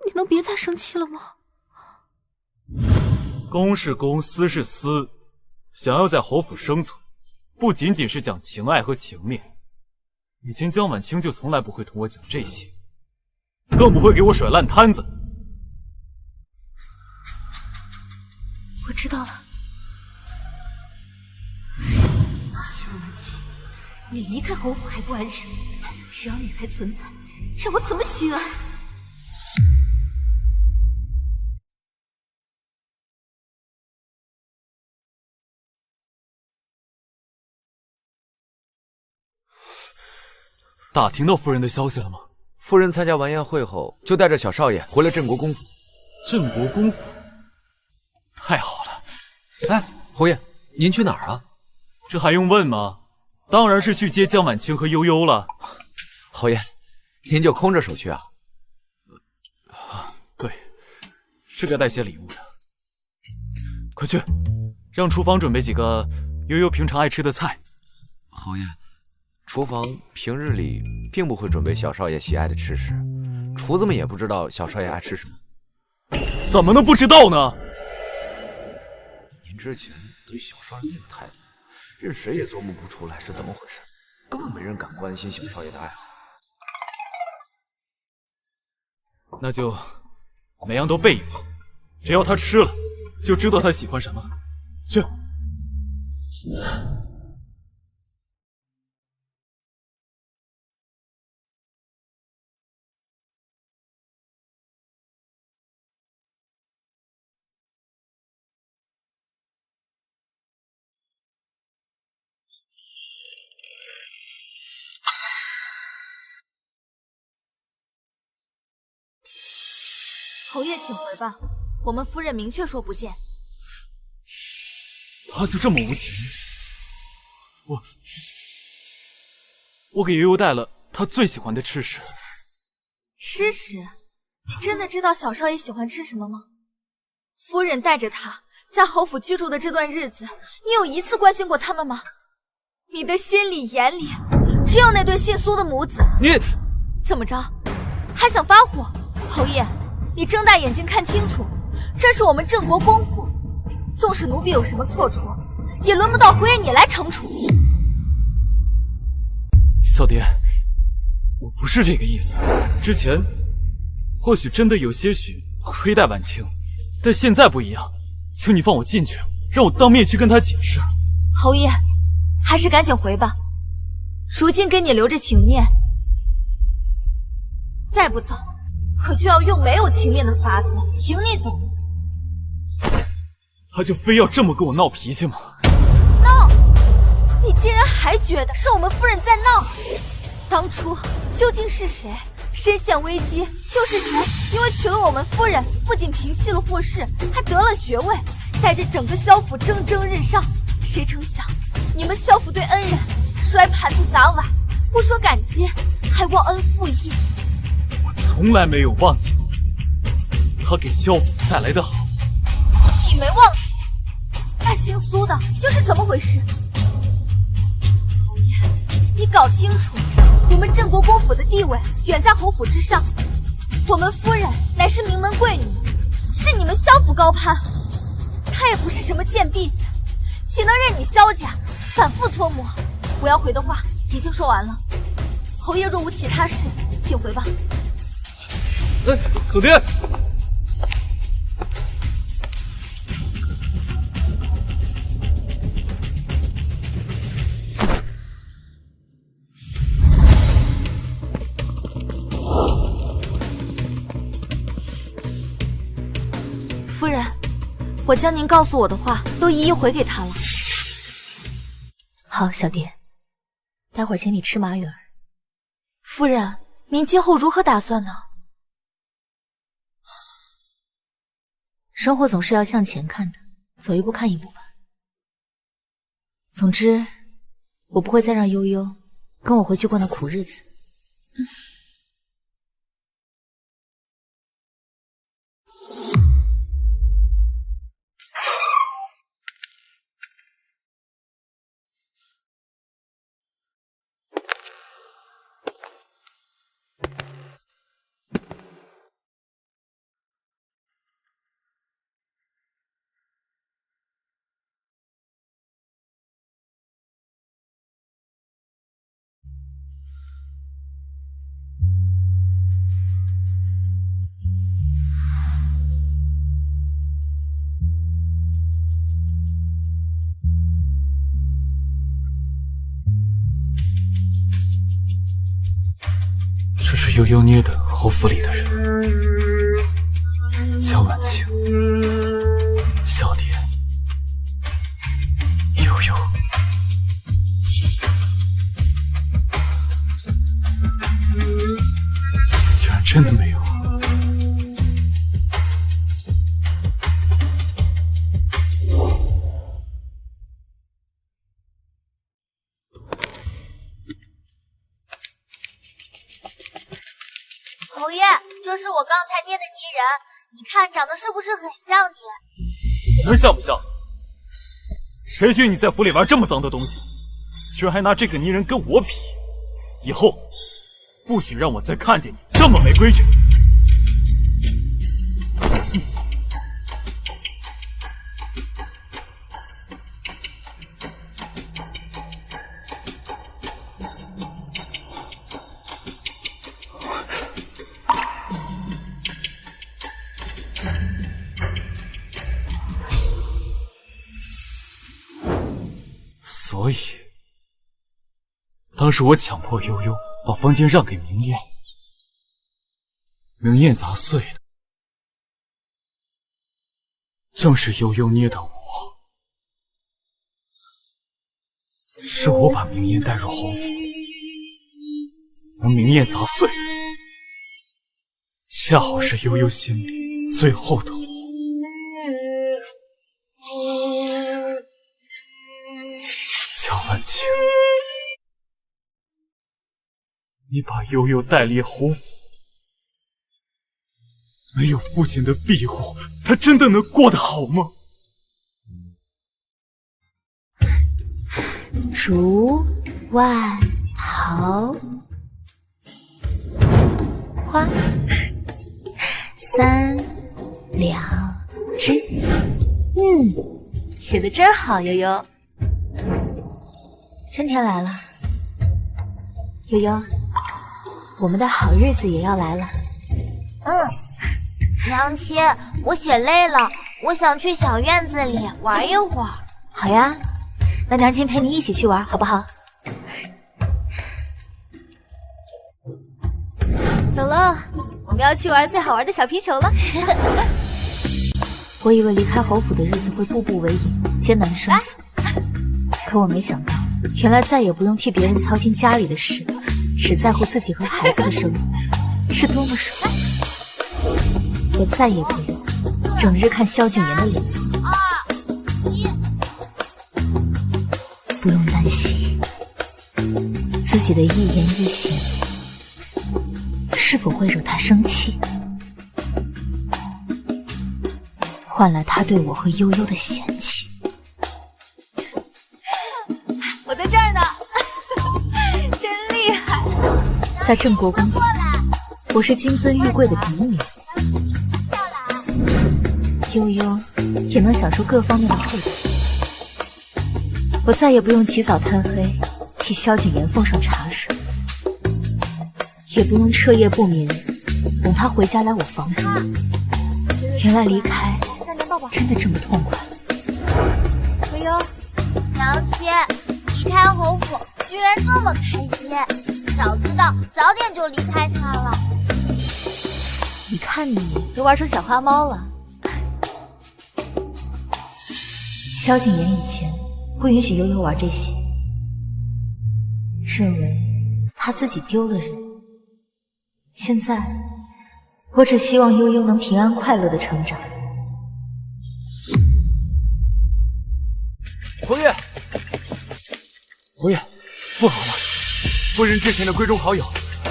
你能别再生气了吗？
公是公，私是私，想要在侯府生存，不仅仅是讲情爱和情面。以前江晚清就从来不会同我讲这些，更不会给我甩烂摊子。
我知道了。江晚清，你离开侯府还不安生，只要你还存在，让我怎么心安？
打听到夫人的消息了吗？
夫人参加完宴会后，就带着小少爷回了镇国公府。
镇国公府，太好了！
哎，侯爷，您去哪儿啊？
这还用问吗？当然是去接江晚清和悠悠了。
侯爷，您就空着手去啊？
对，是该带些礼物的。快去，让厨房准备几个悠悠平常爱吃的菜。
侯爷。厨房平日里并不会准备小少爷喜爱的吃食，厨子们也不知道小少爷爱吃什么。
怎么能不知道呢？
您之前对小少爷那个态度，任谁也琢磨不出来是怎么回事，根本没人敢关心小少爷的爱好。
那就每样都备一份，只要他吃了，就知道他喜欢什么。去。
侯爷，请回吧，我们夫人明确说不见。
他就这么无情？我给悠悠带了他最喜欢的吃食。
吃食？你真的知道小少爷喜欢吃什么吗？夫人带着他在侯府居住的这段日子，你有一次关心过他们吗？你的心里眼里只有那对姓苏的母子。
你
怎么着？还想发火？侯爷，你睁大眼睛看清楚，这是我们镇国公府，纵使奴婢有什么错处，也轮不到侯爷你来惩处。
小蝶，我不是这个意思。之前或许真的有些许亏待晚清，但现在不一样，请你放我进去，让我当面去跟他解释。
侯爷，还是赶紧回吧，如今给你留着情面，再不走可就要用没有情面的法子请你走。
他就非要这么跟我闹脾气吗？
闹？你竟然还觉得是我们夫人在闹？当初究竟是谁身陷危机，又是谁因为娶了我们夫人，不仅平息了祸事，还得了爵位，带着整个萧府蒸蒸日上？谁成想你们萧府对恩人摔盘子砸碗，不说感激，还忘恩负义。
我从来没有忘记过他给萧府带来的好。
你没忘记？那姓苏的又是怎么回事？侯爷，你搞清楚，我们镇国公府的地位远在侯府之上，我们夫人乃是名门贵女，是你们萧府高攀，她也不是什么贱婢子，岂能任你萧家反复搓磨？我要回的话已经说完了，侯爷若无其他事，请回吧。
小蝶，
夫人，
我将您告诉我的话都一一回给他了。
好，小蝶，待会儿请你吃马允儿。
夫人，您今后如何打算呢？
生活总是要向前看的，走一步看一步吧。总之，我不会再让悠悠跟我回去过那苦日子。
这是悠悠捏的侯府里的人，江晚晴、小蝶、悠悠，居然真的没有。
侯爷，这是我刚才捏的泥人，你看长得是不是很像你？
能像不像？谁许你在府里玩这么脏的东西？居然还拿这个泥人跟我比！以后不许让我再看见你这么没规矩！所以，当时我强迫悠悠把房间让给明艳，明艳砸碎的，正是悠悠捏的我。是我把明艳带入侯府，而明艳砸碎的，恰好是悠悠心里最后的我。江晚晴，你把悠悠带离侯府，没有父亲的庇护，她真的能过得好吗？
竹外桃花3两枝。写的真好，悠悠。春天来了，悠悠，我们的好日子也要来了。
娘亲，我写累了，我想去小院子里玩一会儿。
好呀，那娘亲陪你一起去玩，好不好？走了，我们要去玩最好玩的小皮球了。我以为离开侯府的日子会步步为营，艰难生存，可我没想到，原来再也不用替别人操心家里的事，只在乎自己和孩子的生活，是多么爽！我再也不用整日看萧景琰的脸色，不用担心自己的一言一行是否会惹他生气，换来他对我和悠悠的嫌弃。
我在这儿呢，真厉害！
在郑国公府，我是金尊玉贵的嫡女，悠悠也能享受各方面的惠顾。我再也不用起早贪黑替萧景琰奉上茶水，也不用彻夜不眠等他回家来我房住。原来离开真的这么痛快。
悠悠，娘亲，离开侯府居然这么开心，早知道早点就离开他了。
你看你都玩出小花猫了。萧景琰以前不允许悠悠玩这些，认为他自己丢了人。现在，我只希望悠悠能平安快乐的成长。
侯爷，侯爷，不好了！夫人之前的闺中好友，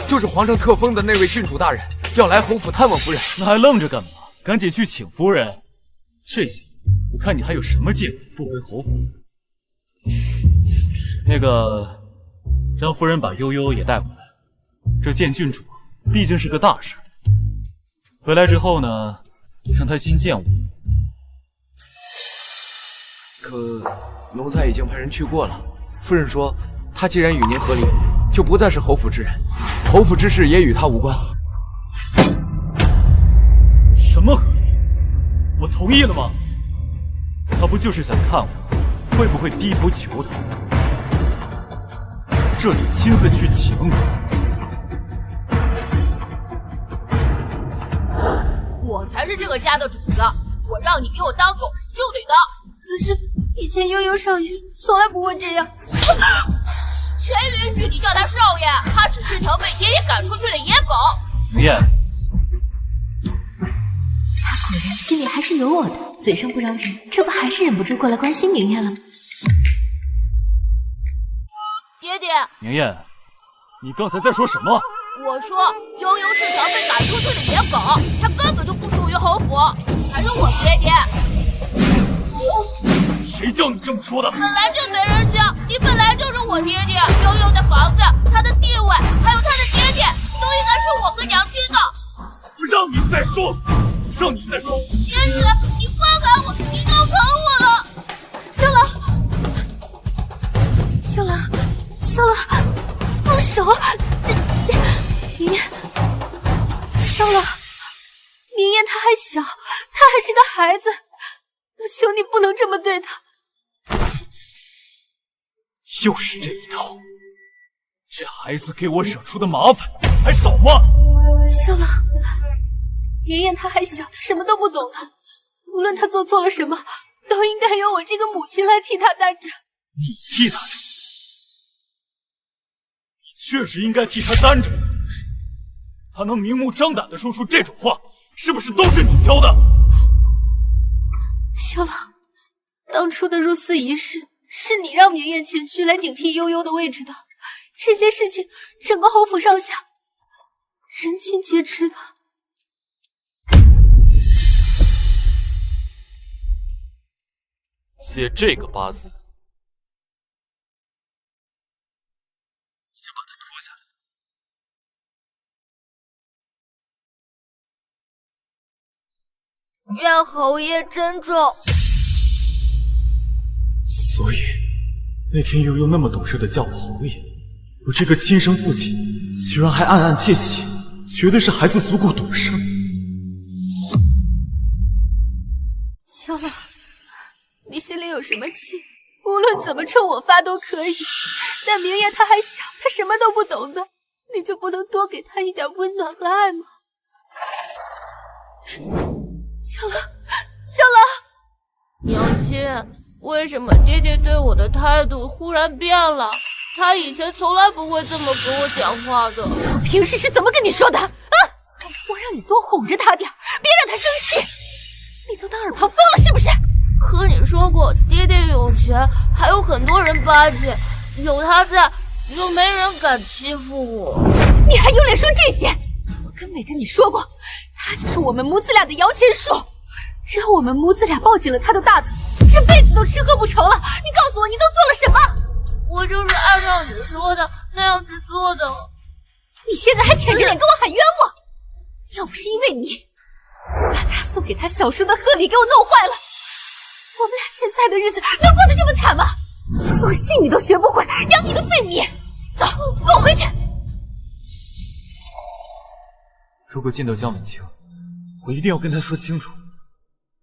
就是皇上特封的那位郡主大人，要来侯府探望夫人。
那还愣着干嘛？赶紧去请夫人！这些，我看你还有什么借口不回侯府？那个，让夫人把悠悠也带回来。这见郡主毕竟是个大事。回来之后呢，让她先见我。
可奴才已经派人去过了，夫人说，他既然与您和离，就不再是侯府之人，侯府之事也与他无关。
什么和离？我同意了吗？他不就是想看我会不会低头求他？这就亲自去请我。
我才是这个家的主子，我让你给我当狗就得当。
可是以前悠悠少爷从来不会这样。
谁允许你叫他少爷？他只是条被爹爹赶出去的野狗。
明艳，
他果然心里还是有我的，嘴上不饶人，这不还是忍不住过来关心明艳了吗？
爹爹，
明艳，你刚才在说什么？
我说悠悠是条被赶出去的野狗，它根本就不属于侯府，还是我爹爹。
谁叫你这么说的？
本来就没人教，你本来就是我爹爹。悠悠的房子、他的地位，还有他的爹爹，都应该是我和娘亲的。
我让你再说，让你再说。
爹爹，你放开我，你闹疼我了。
萧郎，萧郎，萧郎，放手！明艳，萧郎，明艳她还小，她还是个孩子，我求你不能这么对她。
又是这一套，这孩子给我惹出的麻烦还少吗？
萧郎，明艳她还小，她什么都不懂的，无论她做错了什么，都应该由我这个母亲来替她担着。
你替她担着？你确实应该替她担着。她能明目张胆地说出这种话，是不是都是你教的？
萧郎，当初的入寺仪式是你让明艳前去来顶替悠悠的位置的，这些事情整个侯府上下人尽皆知的。
写这个八字，你就把它脱下
来。愿侯爷珍重。
所以那天悠悠那么懂事的叫我侯爷，我这个亲生父亲居然还暗暗窃喜，觉得是孩子足够懂事。
萧郎，你心里有什么气，无论怎么冲我发都可以，但明艳她还小，她什么都不懂的，你就不能多给她一点温暖和爱吗？萧郎，萧郎，
娘亲，为什么爹爹对我的态度忽然变了？他以前从来不会这么跟我讲话的。
我平时是怎么跟你说的啊？我让你多哄着他点，别让他生气。你都当耳旁风了是不是？
可你说过爹爹有钱，还有很多人巴结，有他在就没人敢欺负我。
你还有脸说这些？我跟没跟你说过，他就是我们母子俩的摇钱树，让我们母子俩抱紧了他的大腿，这辈子都吃喝不愁了。你告诉我，你都做了什么？
我就是按照你说的那样去做的。
你现在还舔着脸跟我喊冤枉？要不是因为你把他送给他小叔的贺礼给我弄坏了，我们俩现在的日子能过得这么惨吗？做戏你都学不会，养你的废米！走，跟我回去。
如果见到江晚清，我一定要跟他说清楚，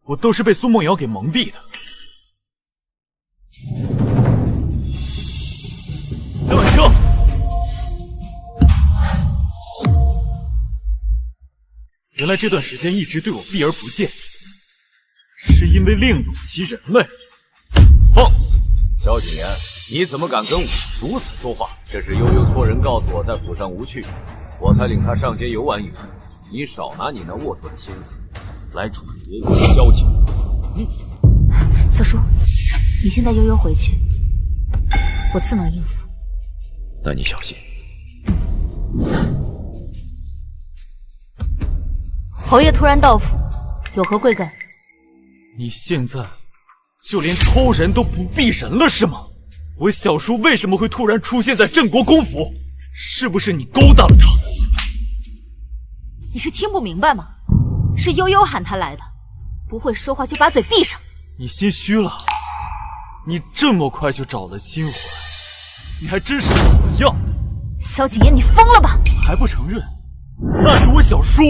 我都是被苏梦瑶给蒙蔽的。江晚清，原来这段时间一直对我避而不见，是因为另有其人嘞。
萧景言，你怎么敢跟我如此说话？这是悠悠托人告诉我在府上无趣，我才领他上街游玩一番。你少拿你那龌龊的心思来揣度我的交情。
小叔，你先带悠悠回去，我自能应付。
那你小心。
侯爷突然到府，有何贵干？
你现在就连偷人都不避人了是吗？我小叔为什么会突然出现在镇国公府？是不是你勾搭了他？
你是听不明白吗？是悠悠喊他来的，不会说话就把嘴闭上。
你心虚了，你这么快就找了新欢，你还真是土样的。
萧景琰，你疯了吧？
还不承认？那是我小叔，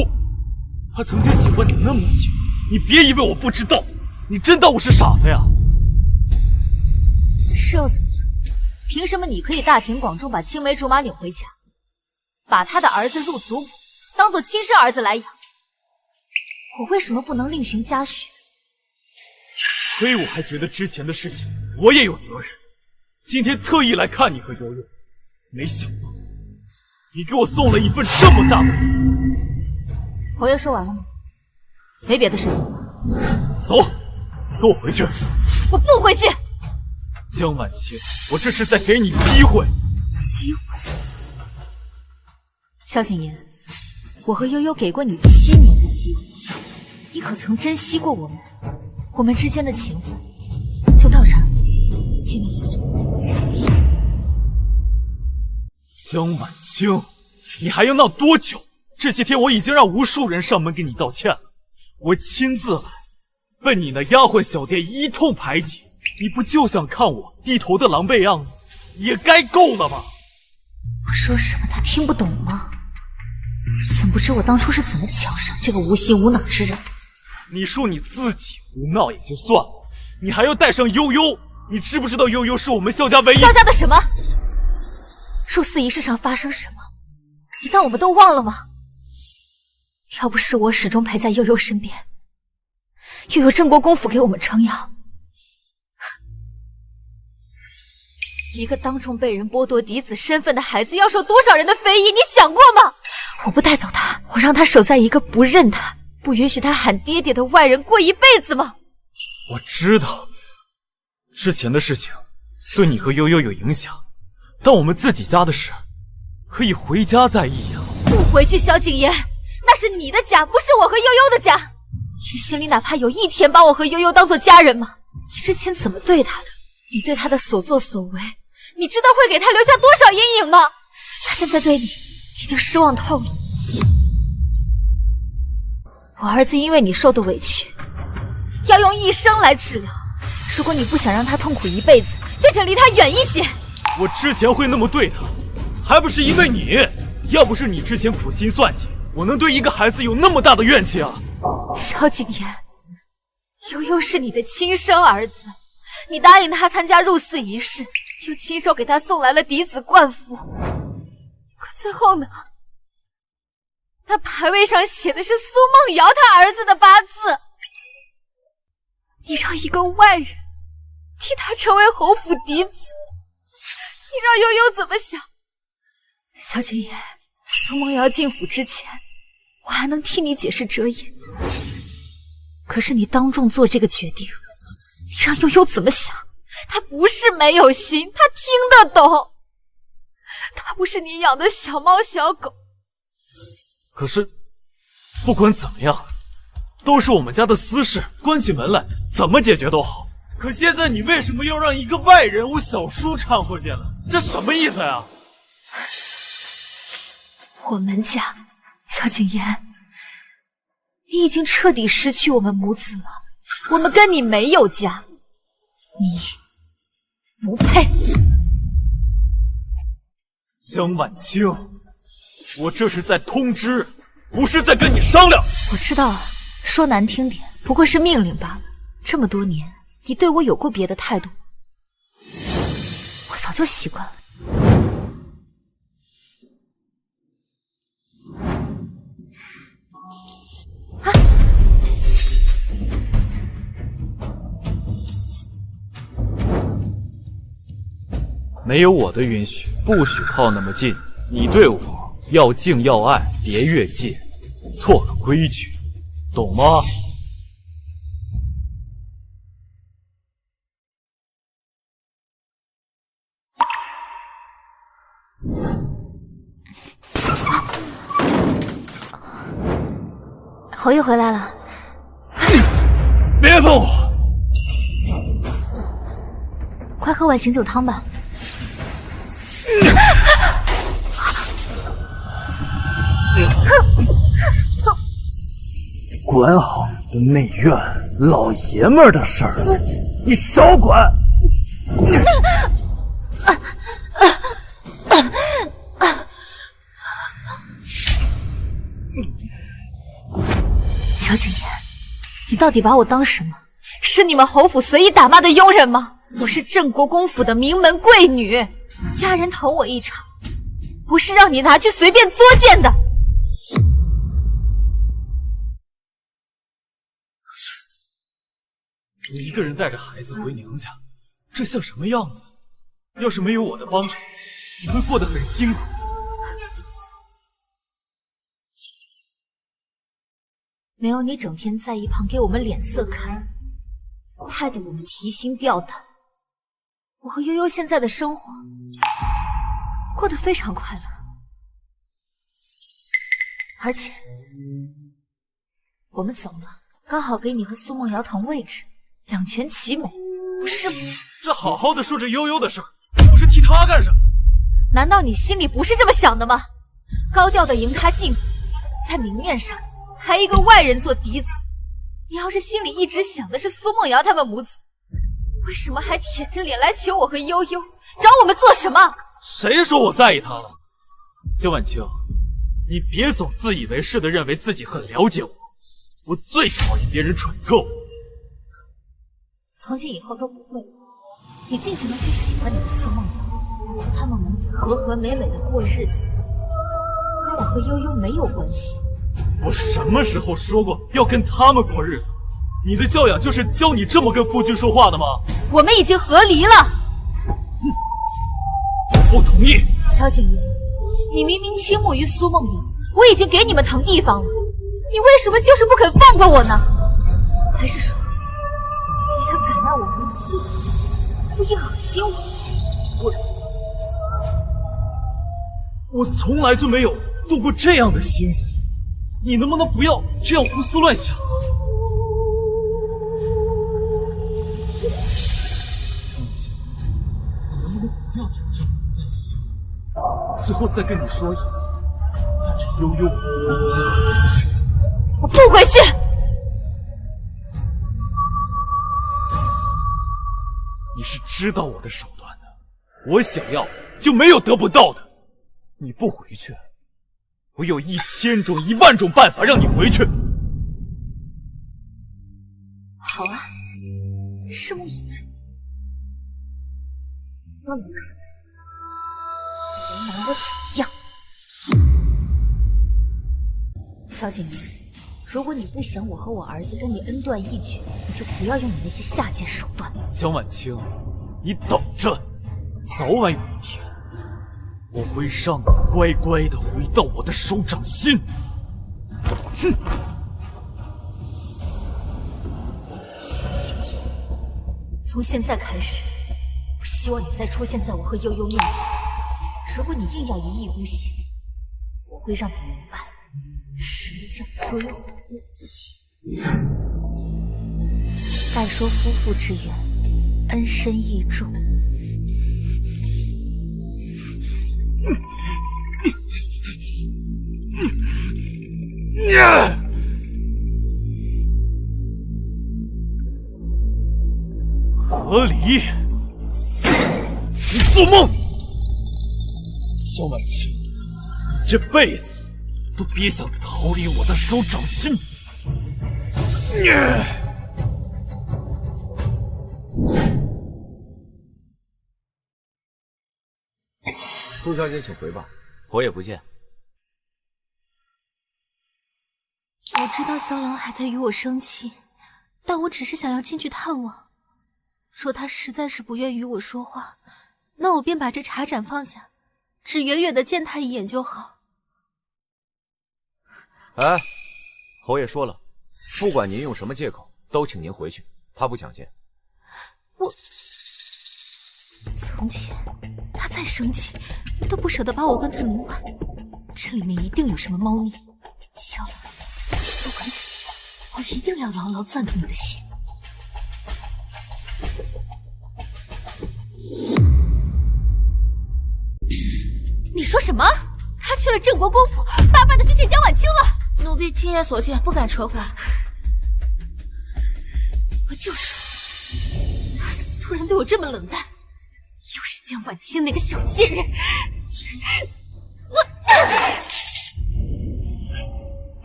他曾经喜欢你那么久，你别以为我不知道，你真当我是傻子呀？
是又怎么样？凭什么你可以大庭广众把青梅竹马领回家，把他的儿子入族谱，当做亲生儿子来养？我为什么不能另寻家婿？
亏我还觉得之前的事情我也有责任，今天特意来看你和悠悠，没想到你给我送了一份这么大的礼。
侯爷说完了吗？没别的事情了吧？
走，跟我回去。
我不回去。
江晚清，我这是在给你机会。
机会？萧景琰，我和悠悠给过你7年的机会，你可曾珍惜过我们？我们之间的情分就到这儿，请你自重。
江晚清，你还要闹多久？这些天我已经让无数人上门给你道歉了，我亲自来，被你那丫鬟小店一通排挤，你不就想看我低头的狼狈样子？也该够了吧？
我说什么他听不懂吗？怎不知我当初是怎么瞧上这个无心无脑之人？
你说你自己胡闹也就算了，你还要带上悠悠，你知不知道悠悠是我们萧家唯一？
萧家的什么？入祀仪式上发生什么，你当我们都忘了吗？要不是我始终陪在悠悠身边，又有镇国公府给我们撑腰，一个当众被人剥夺嫡子身份的孩子要受多少人的非议，你想过吗？我不带走他，我让他守在一个不认他、不允许他喊爹爹的外人过一辈子吗？
我知道之前的事情对你和悠悠有影响，但我们自己家的事可以回家再议啊。
不回去，萧景琰，那是你的家，不是我和悠悠的家。你心里哪怕有一天把我和悠悠当做家人吗？你之前怎么对他的？你对他的所作所为，你知道会给他留下多少阴影吗？他现在对你已经失望透了。我儿子因为你受的委屈，要用一生来治疗。如果你不想让他痛苦一辈子，就请离他远一些。
我之前会那么对他，还不是因为你？要不是你之前苦心算计，我能对一个孩子有那么大的怨气啊？
萧景琰，悠悠是你的亲生儿子，你答应他参加入祀仪式，又亲手给他送来了嫡子冠服，可最后呢？那牌位上写的是苏梦瑶他儿子的八字，你让一个外人替他成为侯府嫡子，你让悠悠怎么想？萧景琰，苏梦瑶进府之前，我还能替你解释遮掩，可是你当众做这个决定，你让悠悠怎么想？他不是没有心，他听得懂，他不是你养的小猫小狗。
可是不管怎么样，都是我们家的私事，关起门来怎么解决都好。可现在你为什么要让一个外人我小叔掺和进来？这什么意思呀？
我们家，萧景琰，你已经彻底失去我们母子了。我们跟你没有家，你不配。
江晚清，我这是在通知，不是在跟你商量。
我知道，说难听点，不过是命令罢了。这么多年，你对我有过别的态度，我早就习惯了。
没有我的允许，不许靠那么近。你对我要敬要爱，别越界，错了规矩，懂吗？
侯爷回来了，
别碰我！
快喝碗醒酒汤吧。
管好你的内院，老爷们儿的事儿，你少管。
萧景言，你到底把我当什么？是你们侯府随意打骂的佣人吗？我是镇国公府的名门贵女，家人投我一场，不是让你拿去随便作践的。
你一个人带着孩子回娘家，这像什么样子？要是没有我的帮衬，你会过得很辛苦。
没有你整天在一旁给我们脸色看，害得我们提心吊胆。我和悠悠现在的生活过得非常快乐，而且我们走了，刚好给你和苏梦瑶腾位置，两全其美，不是吗？
这好好的说着悠悠的事儿，不是替她干什么？
难道你心里不是这么想的吗？高调的迎她进府，在明面上还一个外人做嫡子，你要是心里一直想的是苏梦瑶他们母子，为什么还舔着脸来求我和悠悠，找我们做什么？
谁说我在意她了？江晚清，你别总自以为是的认为自己很了解我，我最讨厌别人揣测我。
从今以后都不会了，你尽情的去喜欢你的苏梦瑶，和他们母子和和美美的过日子，跟我和悠悠没有关系。
我什么时候说过要跟他们过日子？你的教养就是教你这么跟夫君说话的吗？
我们已经和离了。
我不同意。
萧景言，你明明倾慕于苏梦瑶，我已经给你们腾地方了，你为什么就是不肯放过我呢？还是说你想赶纳我为妻，故意恶心我？
我从来就没有动过这样的心思，你能不能不要这样胡思乱想啊？江文清，你能不能不要挑战我的耐心？最后再跟你说一次，带着悠悠回家。
我不回去。
你是知道我的手段的，我想要的就没有得不到的。你不回去，我有1000种10000种办法让你回去。
好啊，拭目以待。都能看看，为难我怎么样？萧景言，如果你不想我和我儿子跟你恩断义绝，你就不要用你那些下贱手段。
江晚清，你等着，早晚有一天，我会让你乖乖的回到我的手掌心。哼！萧景言，从现在开始，我不希望你再出现在我和悠悠面前。如果你硬要一意孤行，我会让你明白什么叫追悔莫及。再说夫妇之缘，恩深义重。何离，你做梦！萧晚清，你这辈子都别想逃离我的手掌心！
苏小姐，请回吧，侯爷不见。
我知道萧郎还在与我生气，但我只是想要进去探望。若他实在是不愿与我说话，那我便把这茶盏放下，只远远的见他一眼就好。
哎，侯爷说了，不管您用什么借口，都请您回去，他不想见。
我从前他再生气，都不舍得把我关在门外，这里面一定有什么猫腻。小兰，不管怎样，我一定要牢牢攥住你的心。你说什么？他去了郑国公府，巴巴的去见江婉清了。
奴婢亲眼所见，不敢扯谎。
我就说，他怎么突然对我这么冷淡？又是江婉清那个小贱人！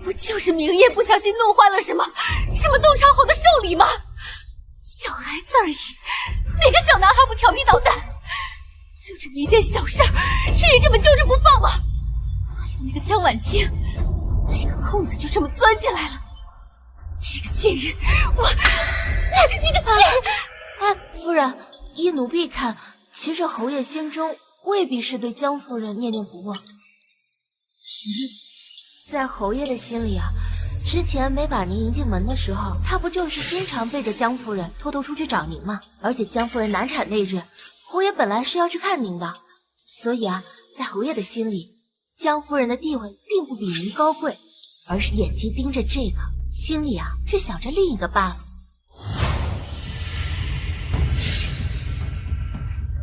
我就是明夜不小心弄坏了什么东昌侯的寿礼吗？小孩子而已，哪个小男孩不调皮捣蛋？就这么一件小事儿，至于这么揪着不放吗？还有那个江婉清，那个空子就这么钻进来了。这个贱人，那个贱人！
夫人，依奴婢看，其实侯爷心中未必是对江夫人念念不忘。在侯爷的心里啊，之前没把您迎进门的时候，他不就是经常背着江夫人偷偷出去找您吗？而且江夫人难产那日，侯爷本来是要去看您的，所以啊，在侯爷的心里，江夫人的地位并不比您高贵，而是眼睛盯着这个，心里啊却想着另一个罢了。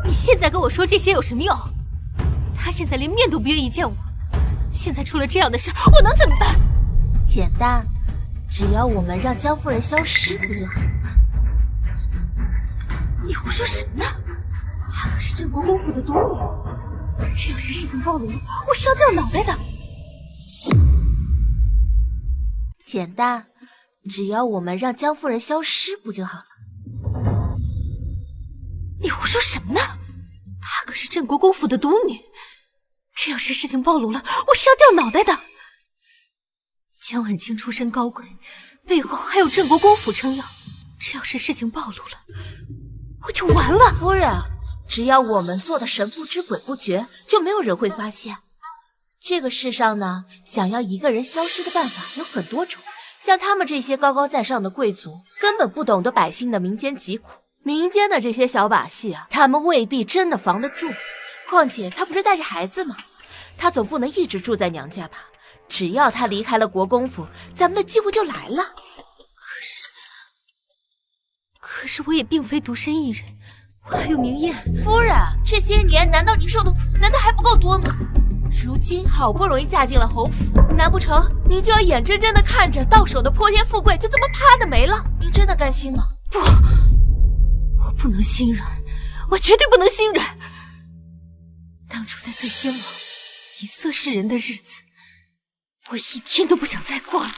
你现在跟我说这些有什么用？他现在连面都不愿意见我，现在出了这样的事，我能怎么办？
简单，只要我们让江夫人消失不就好？
你胡说什么呢？她可是郑国公府的独女，这要是事情暴露了，我是要掉脑袋的。
简单，只要我们让江夫人消失不就好了？
你胡说什么呢？她可是郑国公府的独女，这要是事情暴露了，我是要掉脑袋的。江婉清出身高贵，背后还有郑国公府撑腰，这要是事情暴露了，我就完了。
夫人，只要我们做的神不知鬼不觉，就没有人会发现。这个世上呢，想要一个人消失的办法有很多种，像他们这些高高在上的贵族，根本不懂得百姓的民间疾苦。民间的这些小把戏啊，他们未必真的防得住。况且他不是带着孩子吗？他总不能一直住在娘家吧？只要他离开了国公府，咱们的机会就来了。
可是我也并非独身一人，我还有明艳。
夫人，这些年难道您受的苦难道还不够多吗？如今好不容易嫁进了侯府，难不成您就要眼睁睁的看着到手的泼天富贵就这么啪的没了？您真的甘心吗？
不，我不能心软，我绝对不能心软。当初在醉仙楼以色侍人的日子，我一天都不想再过了。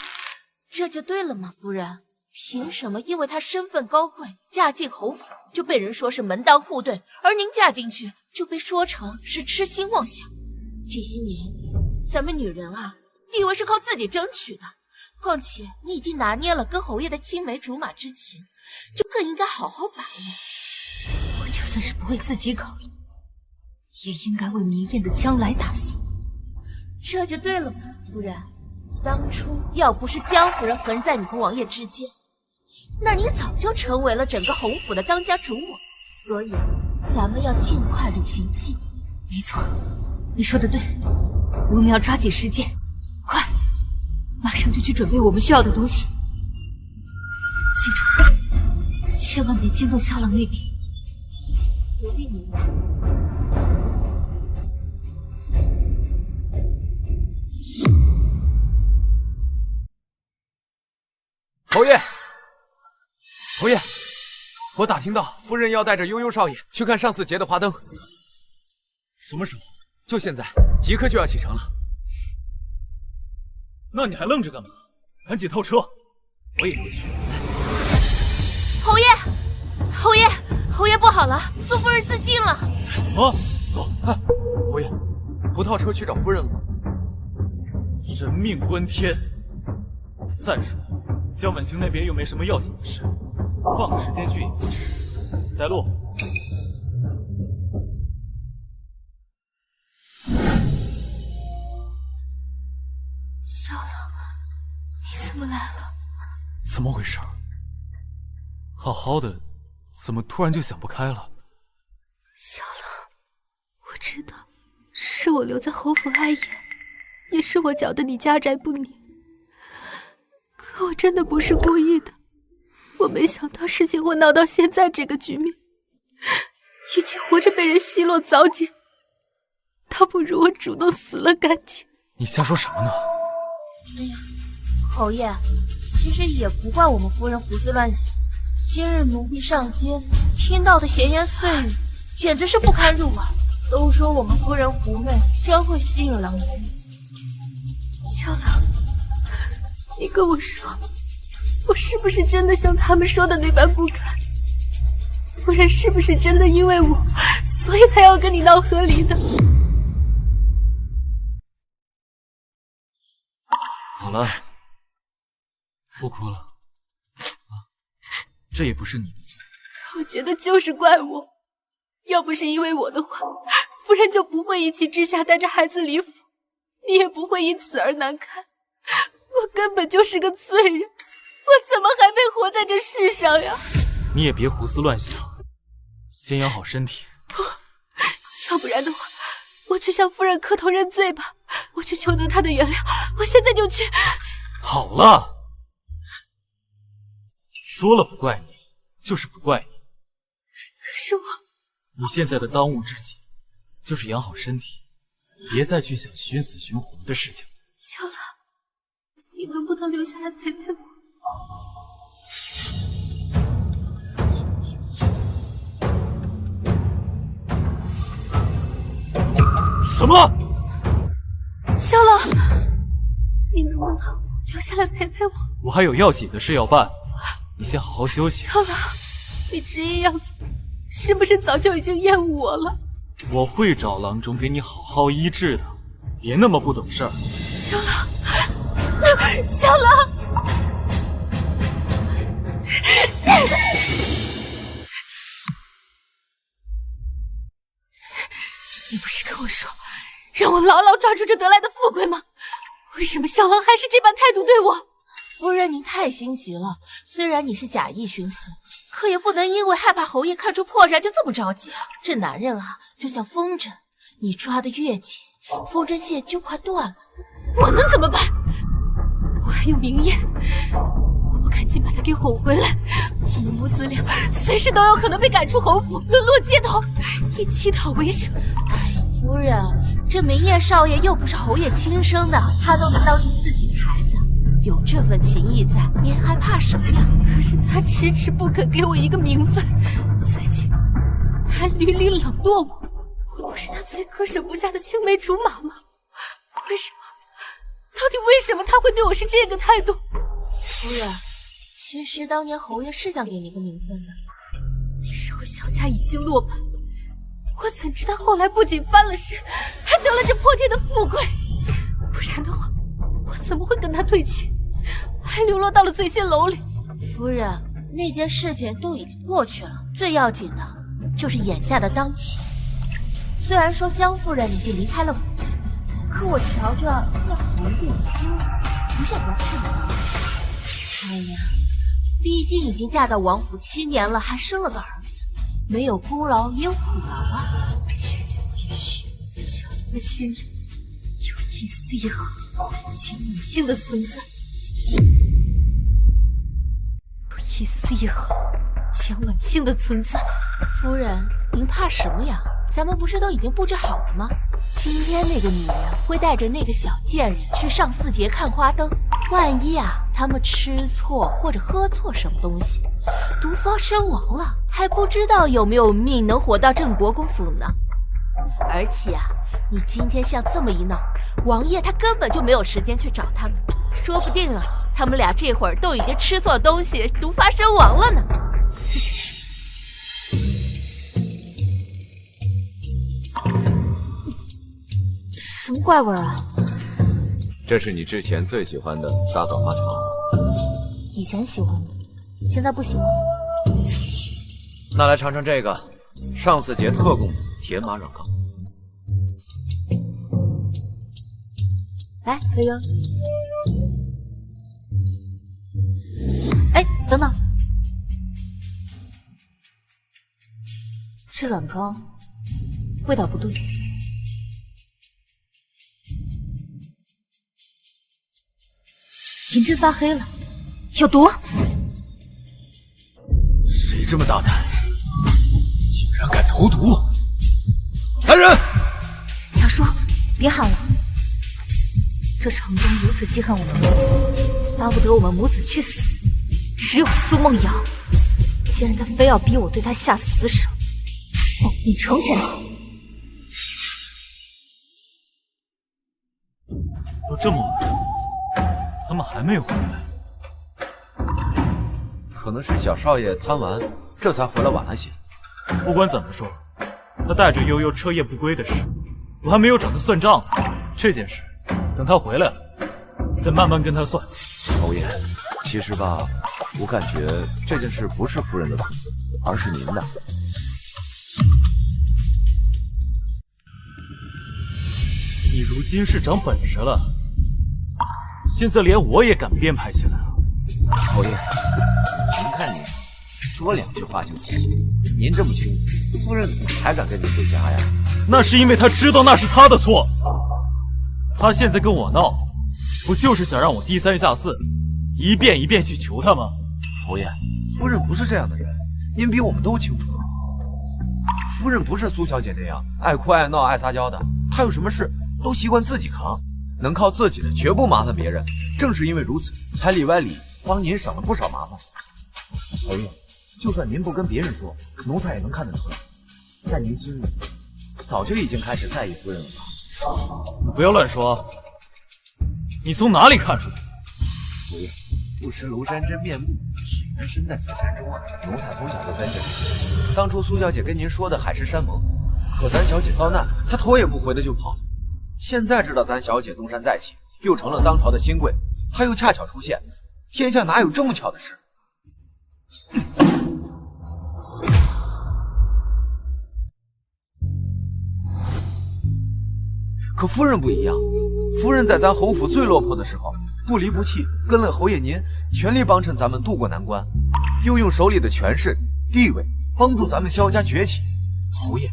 这就对了嘛，夫人。凭什么因为她身份高贵，嫁进侯府就被人说是门当户对，而您嫁进去就被说成是痴心妄想？这些年，咱们女人啊，地位是靠自己争取的。况且你已经拿捏了跟侯爷的青梅竹马之情，就更应该好好把握。
我就算是不为自己考虑，也应该为明艳的将来打算。
这就对了嘛，夫人。当初要不是江夫人横在你和王爷之间，那你早就成为了整个侯府的当家主母。所以，咱们要尽快履行计划。
没错，你说的对，我们要抓紧时间，快，马上就去准备我们需要的东西。记住，千万别惊动萧朗那边。
不必明白。
侯爷，侯爷，我打听到夫人要带着悠悠少爷去看上巳节的花灯。
什么时候？
就现在，即刻就要启程了。
那你还愣着干嘛？赶紧套车，我也要去。
侯爷，侯爷，侯爷不好了，苏夫人自尽了。
什么？走。
啊，侯爷，不套车去找夫人了吗？
人命关天。再说，江婉清那边又没什么要紧的事，换个时间去也不迟。带路。
了。
怎么回事？好好的，怎么突然就想不开了？
小狼，我知道是我留在侯府碍眼，也是我搅得你家宅不宁，可我真的不是故意的。我没想到事情会闹到现在这个局面，与其活着被人奚落糟践，倒不如我主动死了干净。
你瞎说什么呢？
侯爷，其实也不怪我们夫人胡思乱想。今日奴婢上街听到的闲言碎语，简直是不堪入耳。都说我们夫人狐媚，专会吸引郎君。
小狼，你跟我说，我是不是真的像他们说的那般不堪？夫人是不是真的因为我，所以才要跟你闹和离的？
好了，不哭了。这也不是你的错。
我觉得就是怪我，要不是因为我的话，夫人就不会一气之下带着孩子离府，你也不会因此而难堪。我根本就是个罪人，我怎么还配活在这世上呀？
你也别胡思乱想，先养好身体。
不，要不然的话，我去向夫人磕头认罪吧，我去求得她的原谅，我现在就去。
好了，说了不怪你，就是不怪你。
可是我，
你现在的当务之急就是养好身体，别再去想寻死寻活的事情。
小狼，你能不能留下来陪陪我？
什么？
小狼，你能不能留下来陪陪我？
我还有要紧的事要办，你先好好休息。
小狼，你这样子是不是早就已经厌恶我了？
我会找郎中给你好好医治的，别那么不懂事儿。
小狼，小狼，你不是跟我说让我牢牢抓住这得来的富贵吗？为什么小狼还是这般态度对我？
夫人，您太心急了。虽然你是假意寻死，可也不能因为害怕侯爷看出破绽就这么着急。这男人啊，就像风筝，你抓得越紧，风筝线就快断了。
我能怎么办？我还有明夜，我不赶紧把他给哄回来，我们母子俩随时都有可能被赶出侯府，沦落街头，以乞讨为生。
哎呀，夫人，这明夜少爷又不是侯爷亲生的，他都能当成自己的孩子，有这份情谊在，您还怕什么呀？
可是他迟迟不肯给我一个名分，最近还屡屡冷落我，我不是他最割舍不下的青梅竹马吗？为什么？到底为什么他会对我是这个态度？
夫人，其实当年侯爷是想给你个名分的，
那时候萧家已经落败，我怎知道后来不仅翻了身，还得了这破天的富贵？不然的话，我怎么会跟他退亲，还流落到了醉仙楼里？
夫人，那件事情都已经过去了，最要紧的就是眼下的当前。虽然说江夫人已经离开了府，可我瞧着那侯爷的心不像不去哪里。哎呀，毕竟已经嫁到王府7年了，还生了个儿子，没有功劳也有苦劳啊！
绝对不允许小兰的心里有一丝一毫江婉清的存在，有一丝一毫江婉清的存在。
夫人，您怕什么呀？咱们不是都已经布置好了吗？今天那个女人会带着那个小贱人去上4节看花灯，万一啊，他们吃错或者喝错什么东西，毒发身亡了，还不知道有没有命能活到镇国公府呢。而且啊，你今天像这么一闹，王爷他根本就没有时间去找他们，说不定啊，他们俩这会儿都已经吃错东西，毒发身亡了呢。
什么怪味啊？
这是你之前最喜欢的大枣花茶。
以前喜欢的，现在不喜欢了。
那来尝尝这个上4节特供的甜马软膏。
来，悠悠。这软膏味道不对。银针发黑了，有毒！
谁这么大胆，竟然敢投毒？来人！
小叔，别喊了。这城中如此记恨我们母子，巴不得我们母子去死。只有苏梦瑶，既然他非要逼我对他下死手，我必成全他。
都这么晚，他们还没回来。
可能是小少爷贪玩，这才回来晚了些。
不管怎么说，他带着悠悠彻夜不归的事，我还没有找他算账呢。这件事，等他回来了，再慢慢跟他算。
侯爷，其实吧，我感觉这件事不是夫人的错，而是您的。
你如今是长本事了，现在连我也敢编排起来了。
侯爷，您看您说两句话就急，您这么凶，夫人还敢跟您对家呀？
那是因为他知道那是他的错。他现在跟我闹，不就是想让我低三下四，一遍一遍去求他吗？
侯爷，夫人不是这样的人，您比我们都清楚。夫人不是苏小姐那样爱哭爱闹爱撒娇的，她有什么事都习惯自己扛，能靠自己的绝不麻烦别人。正是因为如此，才里外里帮您省了不少麻烦。侯爷，就算您不跟别人说，奴才也能看得出来，在您心里早就已经开始在意夫人了吧？
你不要乱说，你从哪里看出来？
侯爷，不识庐山真面目，只缘身在此山中啊！奴才从小就跟着你。当初苏小姐跟您说的海誓山盟，可咱小姐遭难，她头也不回的就跑了。现在知道咱小姐东山再起，又成了当朝的新贵，她又恰巧出现，天下哪有这么巧的事？可夫人不一样，夫人在咱侯府最落魄的时候不离不弃，跟了侯爷您，全力帮衬咱们渡过难关，又用手里的权势地位帮助咱们萧家崛起。侯爷，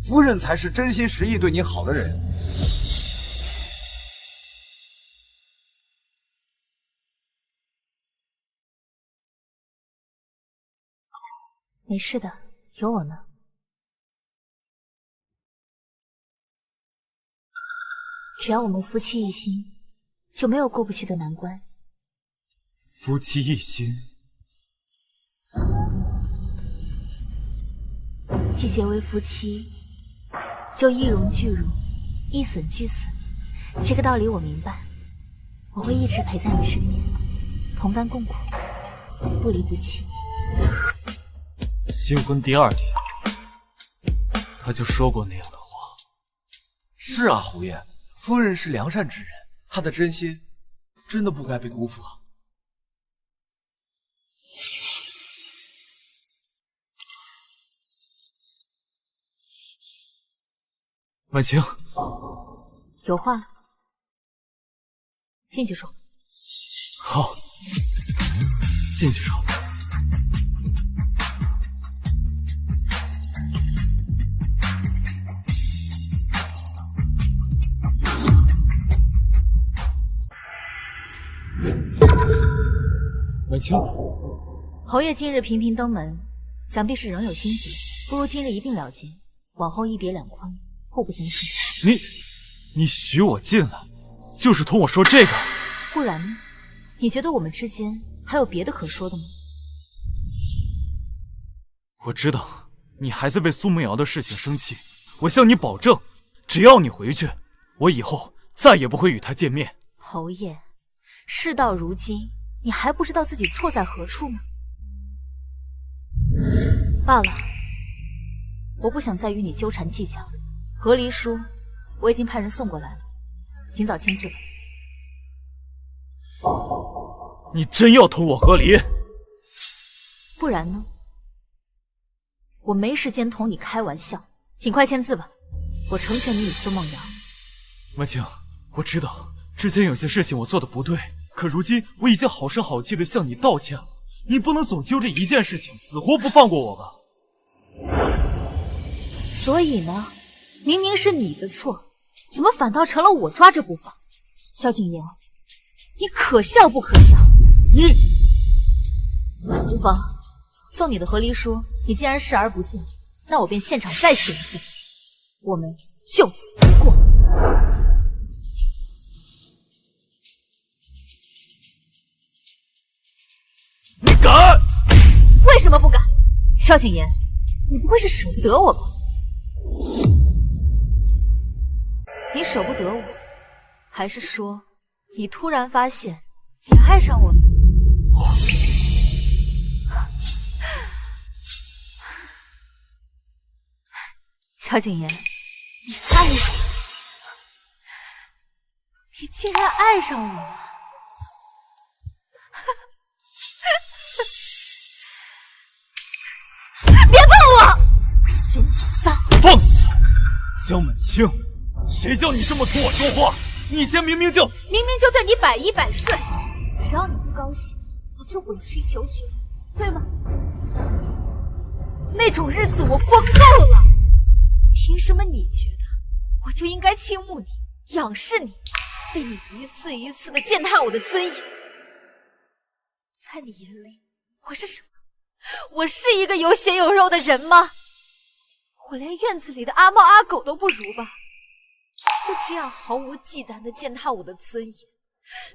夫人才是真心实意对您好的人。
没事的，有我呢。只要我们夫妻一心，就没有过不去的难关。
夫妻一心，
既结为夫妻，就一荣俱荣，一损俱损。这个道理我明白，我会一直陪在你身边，同甘共苦，不离不弃。
新婚第2天，他就说过那样的话。
是啊，侯爷，夫人是良善之人，她的真心真的不该被辜负啊。
婉晴，
有话进去说。
好，进去说。婉晴，
侯爷今日频频登门，想必是仍有心结，不如今日一并了结，往后一别两宽，互不相欠。
你许我进来，就是同我说这个？
不然呢？你觉得我们之间还有别的可说的吗？
我知道你还在为苏梦瑶的事情生气，我向你保证，只要你回去，我以后再也不会与她见面。
侯爷，事到如今，你还不知道自己错在何处吗？罢了，我不想再与你纠缠计较。和离书我已经派人送过来了，尽早签字吧。
你真要同我和离？
不然呢？我没时间同你开玩笑，尽快签字吧。我成全你与苏梦瑶。
婉晴，我知道之前有些事情我做的不对，可如今我已经好声好气的向你道歉了，你不能总揪着一件事情死活不放过我吧？
所以呢，明明是你的错，怎么反倒成了我抓着不放？萧景琰，你可笑不可笑？
你
无妨，送你的和离书，你既然视而不见，那我便现场再写一份，我们就此一过。
你敢？
为什么不敢？萧景琰，你不会是舍不得我吧？你舍不得我，还是说你突然发现你爱上我了？萧景琰，你爱我？你竟然爱上我了！别碰我！嫌你脏！
放肆！江晚清，谁叫你这么同我说话？你以前明明就
对你百依百顺，只要你不高兴，我就委曲求全，对吗？萧景琰，那种日子我过够了。凭什么你觉得我就应该倾慕你、仰视你，被你一次一次的践踏我的尊严？在你眼里，我是什么？我是一个有血有肉的人吗？我连院子里的阿猫阿狗都不如吧？就这样毫无忌惮的践踏我的尊严，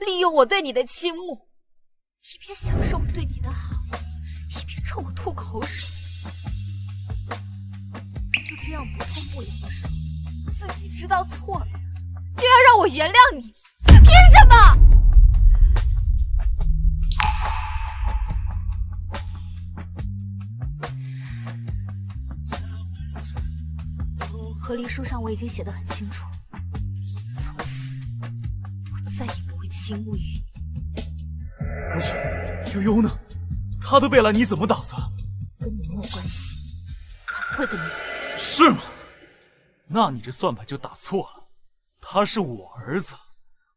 利用我对你的倾慕，一边享受我对你的好，一边冲我吐口水。就这样不痛不痒的说自己知道错了，就要让我原谅你，凭什么？和离书上我已经写得很清楚，从此我再也不会倾慕于你。
可是悠悠呢？他的未来你怎么打算？
跟你没有关系，他不会跟你走。
是吗？那你这算盘就打错了。他是我儿子，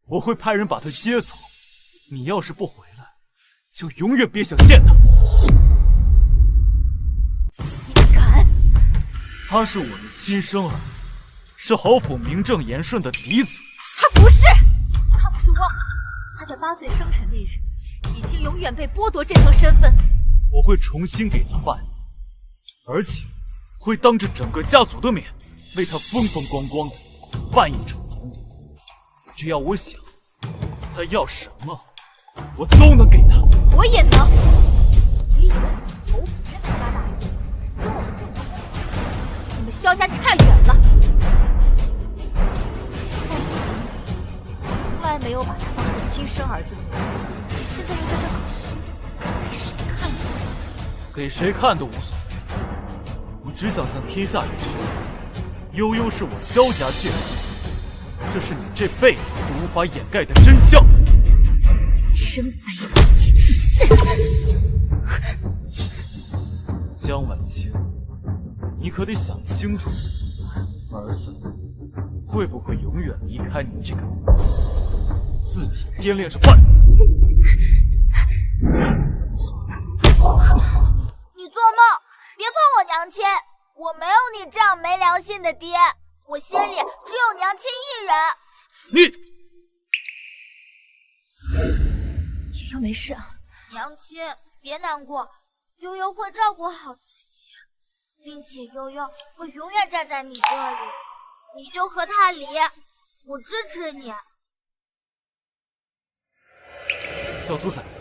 我会派人把他接走。你要是不回来，就永远别想见他。
你敢？
他是我的亲生儿子，是侯府名正言顺的嫡子。
他不是，他不是忘了，他在8岁生辰那日，已经永远被剥夺这层身份。
我会重新给他办，而且会当着整个家族的面，为他风风光光的办一场典礼。只要我想，他要什么，我都能给他。
我也能。你以为你们侯府真的家大业大，跟我们郑国公府，你们萧家差远了。在你心里，从来没有把他当做亲生儿子对待，你现在又在这搞虚，给谁看的？
给谁看都无所谓。我只想向天下人说，悠悠是我萧家血脉，这是你这辈子都无法掩盖的真相。
真卑鄙！
江晚清，你可得想清楚，儿子会不会永远离开你这个自己掂量着办。
你做梦！别碰我娘亲！我没有你这样没良心的爹，我心里只有娘亲一人。
你
悠悠没事啊？
娘亲，别难过，悠悠会照顾好自己，并且悠悠会永远站在你这里，你就和他离，我支持你。
小兔崽子，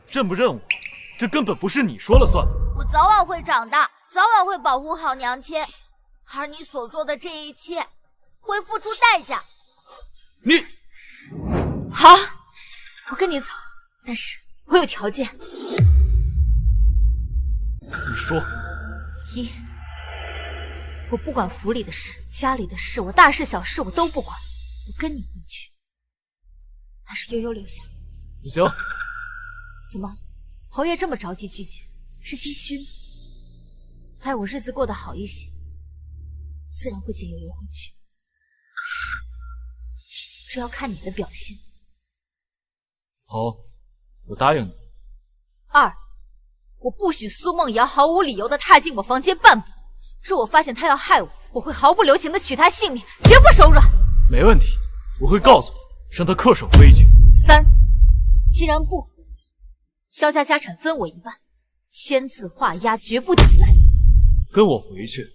认不认我，这根本不是你说了算。
我早晚会长大，早晚会保护好娘亲，而你所做的这一切会付出代价。
你
好，我跟你走，但是我有条件。
你说。
一，我不管府里的事、家里的事，我大事小事我都不管，我跟你回去，但是悠悠留下。
不行。
怎么，侯爷这么着急拒绝，是心虚吗？待我日子过得好一些，我自然会接悠悠回去。可是，这要看你的表现。
好，我答应你。
二，我不许苏梦瑶毫无理由的踏进我房间半步，若我发现他要害我，我会毫不留情的取他性命，绝不手软。
没问题，我会告诉你，让他恪守规矩。
3，既然不合，萧家家产分我1半，签字画押绝不抵赖。
跟我回去，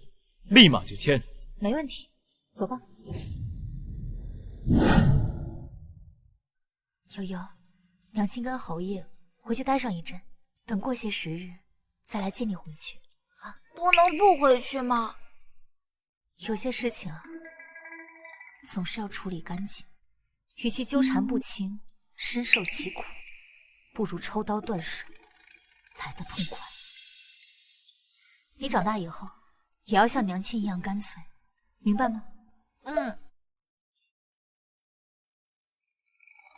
立马就签。
没问题，走吧。悠悠，娘亲跟侯爷回去待上一阵，等过些时日再来接你回去。
不能不回去吗？
有些事情啊，总是要处理干净。与其纠缠不清，深受其苦，不如抽刀断水，来得痛快。你长大以后，也要像娘亲一样干脆，明白吗？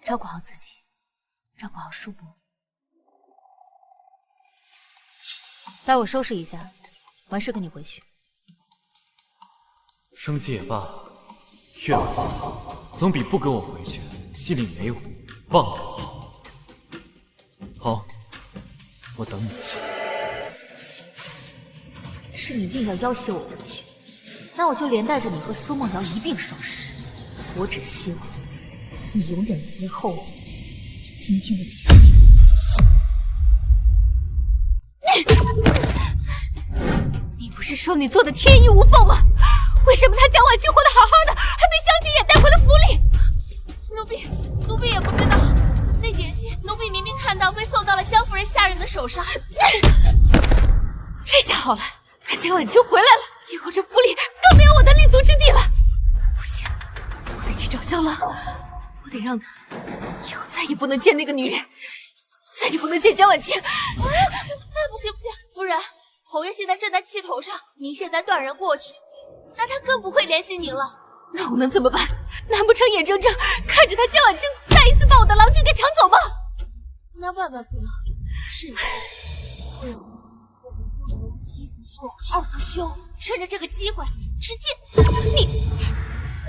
照顾好自己，照顾好叔伯。待我收拾一下，完事跟你回去。
生气也罢，怨我总比不跟我回去，心里没我，忘了我好。好，我等你。
小姐，是你硬要要挟我回去，那我就连带着你和苏梦瑶一并收拾。我只希望你永远不会后悔今天的决定。
你不是说你做的天衣无缝吗？为什么他蒋婉清活得好好的，还被萧景琰带回了府里？
奴婢也不知道，那点心奴婢明明看到被送到了江夫人下人的手上。
这下好了，他蒋婉清回来了，以后这府里更没有我的立足之地了。不行，我得去找萧郎，我得让他以后再也不能见那个女人，再也不能见蒋婉清。
不行，夫人，侯爷现在正在气头上，您现在断然过去，那他更不会联系您了。
那我能怎么办？难不成眼睁睁看着他蒋婉清再一次把我的郎君给抢走吗？
那万万不能！是呀，夫人，我们不如一不做二不休，趁着这个机会直接……
你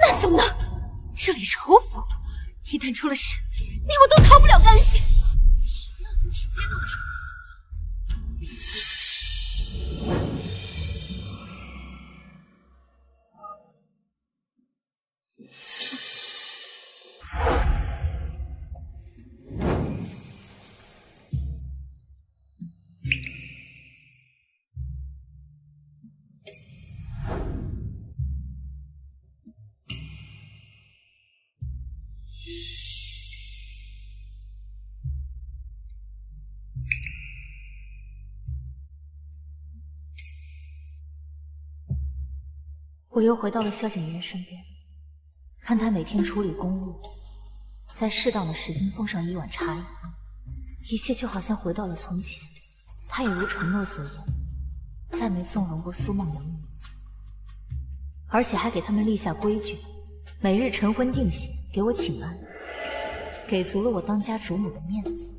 那怎么能？这里是侯府，一旦出了事，你我都逃不了干系。
谁让你直接动手？
我又回到了萧景琰身边，看他每天处理公务，在适当的时间奉上一碗茶饮，一切就好像回到了从前。他也如承诺所言，再没纵容过苏梦瑶母子，而且还给他们立下规矩，每日晨昏定省，给我请安，给足了我当家主母的面子。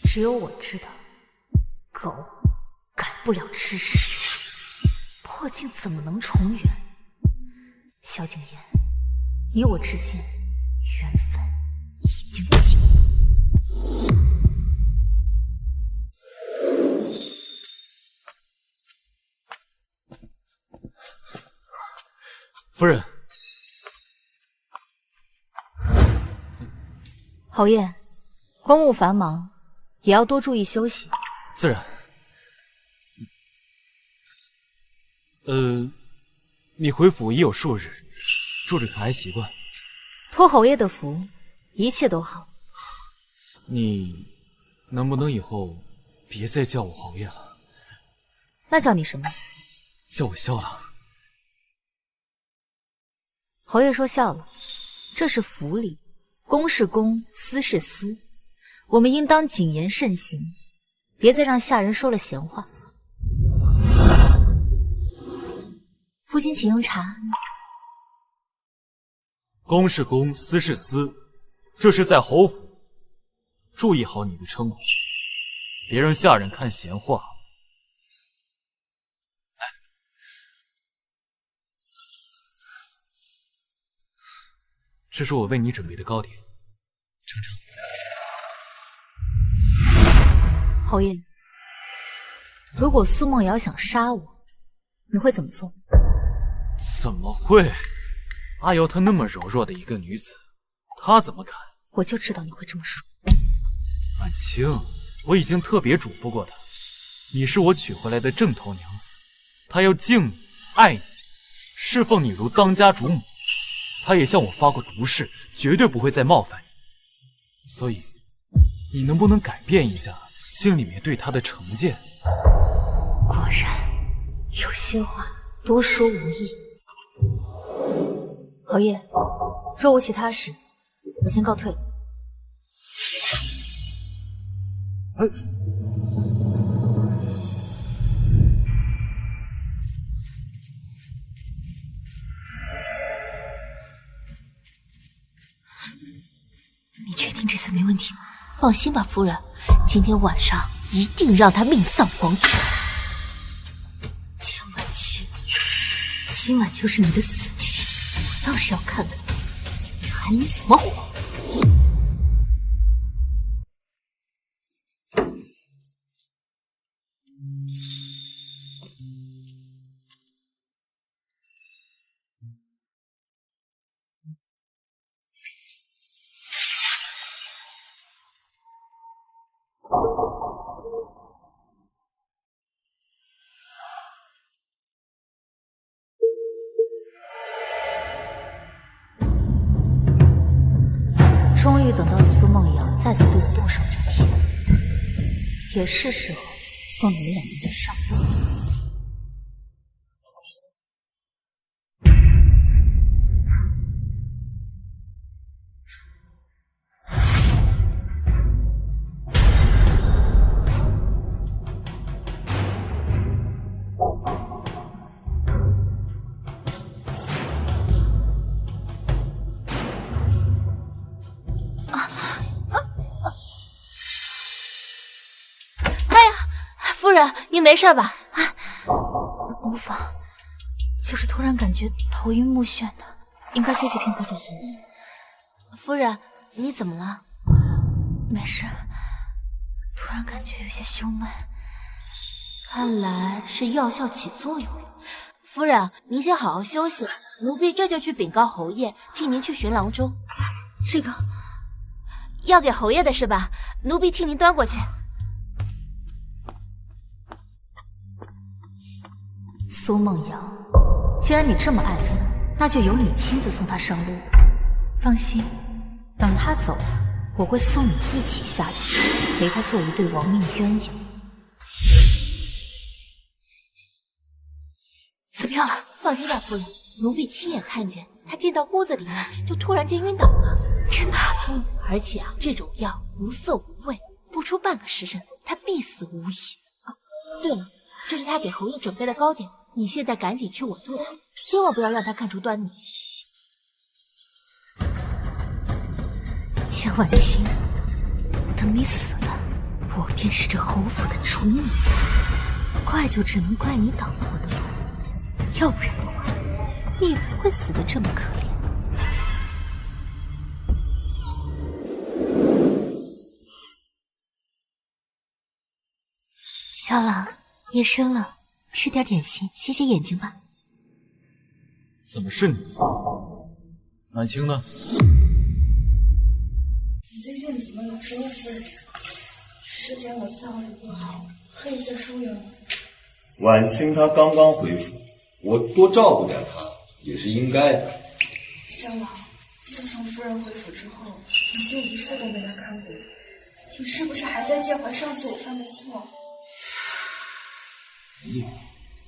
只有我知道，狗改不了吃屎，破镜怎么能重圆？萧景琰，你我之间缘分已经尽。
夫人，
侯爷，公务繁忙，也要多注意休息。
自然。你回府已有数日，住着可还习惯？
托侯爷的福，一切都好。
你能不能以后别再叫我侯爷了？
那叫你什么？
叫我萧郎。
侯爷说笑了，这是府里，公是公，私是私，我们应当谨言慎行，别再让下人说了闲话。夫君请用茶。
公是公，私是私，这是在侯府，注意好你的称呼，别让下人看闲话。这是我为你准备的糕点，程程。
侯爷，如果苏梦瑶想杀我，你会怎么做？
怎么会？阿瑶她那么柔弱的一个女子，她怎么敢？
我就知道你会这么说。
婉清，我已经特别嘱咐过她，你是我娶回来的正头娘子，她要敬你、爱你，侍奉你如当家主母。她也向我发过毒誓，绝对不会再冒犯你。所以，你能不能改变一下心里面对她的成见？
果然，有些话多说无益。侯爷，若无其他事，我先告退了。
你确定这次没问题吗？
放心吧，夫人，今天晚上一定让他命丧黄泉。
江婉清，今晚就是你的死期，我倒是要看看你还能怎么活。
终于等到苏梦瑶再次对我动手这天，也是时候送你们两人的上路。
夫人，您没事吧？
无妨，就是突然感觉头晕目眩的，应该休息片刻就好。
夫人，你怎么了？
没事，突然感觉有些胸闷，
看来是药效起作用了。夫人，您先好好休息，奴婢这就去禀告侯爷，替您去寻郎中。
这个
要给侯爷的是吧？奴婢替您端过去。
苏梦瑶，既然你这么爱人，那就由你亲自送她上路吧。放心，等她走了，我会送你一起下去，陪她做一对亡命鸳鸯。
怎么样了？
放心吧，夫人，奴婢亲眼看见她进到屋子里面就突然间晕倒了。
真的？
而且啊，这种药无色无味，不出半个时辰，她必死无疑。对了，这是她给侯爷准备的糕点。你现在赶紧去稳住他，千万不要让他看出端倪。
江婉清，等你死了，我便是这侯府的主母，怪就只能怪你挡了我的路，要不然的话，你也不会死得这么可怜。小朗，夜深了。吃点点心，洗洗眼睛吧。
怎么是你？婉清呢？
你最近怎么老说我夫人？之前我伺候的不好，可以再疏远我。
婉清她刚刚回府，我多照顾点她也是应该的。
萧朗，自从夫人回府之后，你就一次都没来看过我，你是不是还在介怀上次我犯的错？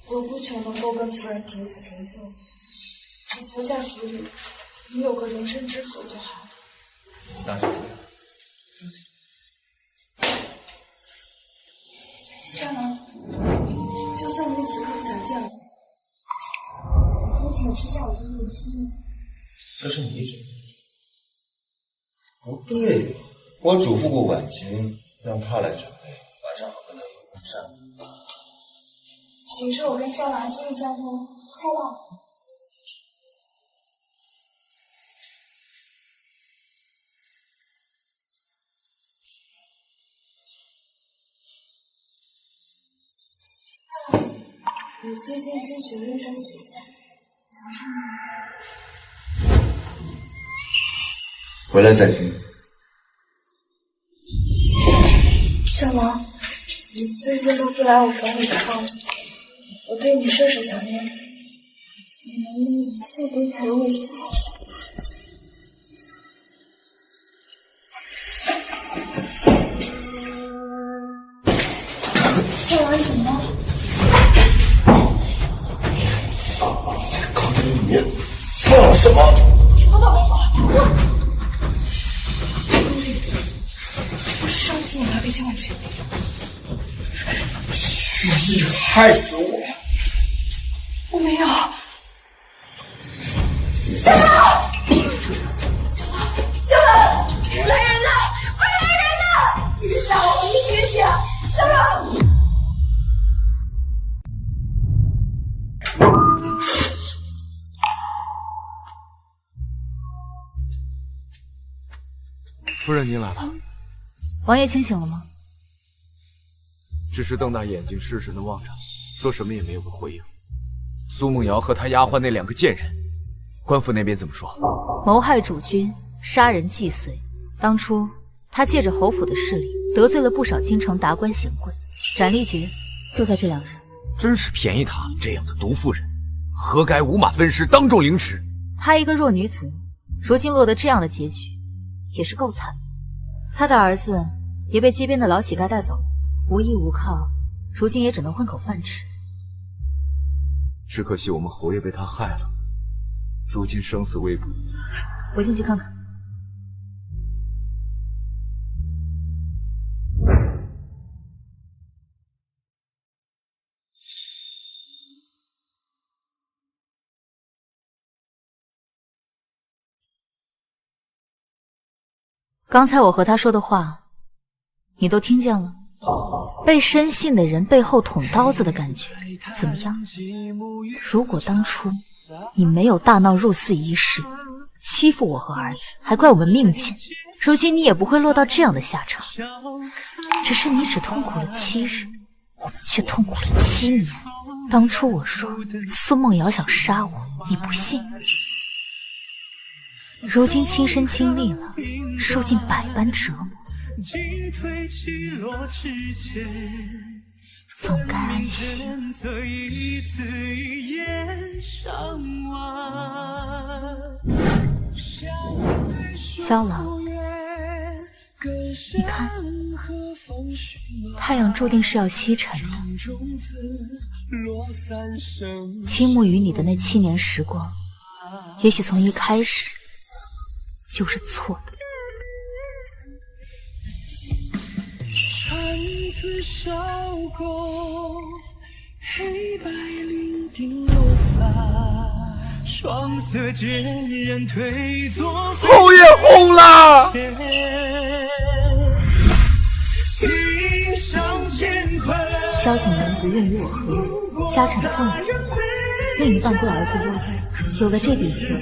我不求能够跟夫人平起平坐，只求在府里你有个容身之所就好。
大师姐，
住下。夏兰，就算你此刻不想见我，我想吃下我这一点心。
这是你准备的？不对，我嘱咐过婉清，让她来准备，晚上好跟她一块上。
许是我跟萧朗心意相通，猜到了。我最近新学了一首曲子，想唱。
回来再听。
小王，你最近都不来我房里看我对你甚是想念，你能不能再多陪我一天？小王，怎么了？
在考卷里面放了什么？
什么都没放。这不是上次我拿给江婉晴。
蓄意害死我！
我没有。小王，小王，来人呐！快来人呐！小王，你醒醒！小王。
夫人，您来了。
王爷清醒了吗？
只是瞪大眼睛，失神的望着，说什么也没有个回应。苏梦瑶和他丫鬟那2个贱人，官府那边怎么说？
谋害主君，杀人既遂。当初他借着侯府的势力，得罪了不少京城达官显贵，斩立决就在这2人。
真是便宜他了，这样的毒妇人，何该五马分尸，当众凌迟？
她一个弱女子，如今落得这样的结局，也是够惨的。他的儿子也被街边的老乞丐带走了，无依无靠，如今也只能混口饭吃。
只可惜我们侯爷被他害了，如今生死未卜。
我进去看看。刚才我和他说的话，你都听见了？被深信的人背后捅刀子的感觉怎么样？如果当初你没有大闹入寺一事，欺负我和儿子，还怪我们命贱，如今你也不会落到这样的下场。只是你只痛苦了7日，我们却痛苦了7年。当初我说苏梦瑶想杀我，你不信。如今亲身经历了，受尽百般折磨，总该安息。萧郎，你看，太阳注定是要西沉的。倾慕于你的那7年时光，也许从一开始就是错的。
船子烧过，黑白伶仃落洒，双色渐染褪作
侯爷红了！
萧景琰不愿与我和离，家产赠与，另一半过儿子悠悠，有了这笔钱，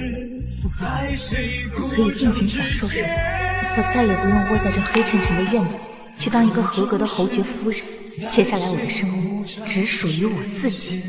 可以尽情享受生活。我再也不用窝在这黑沉沉的院子里，去当一个合格的侯爵夫人。接下来我的生活只属于我自己。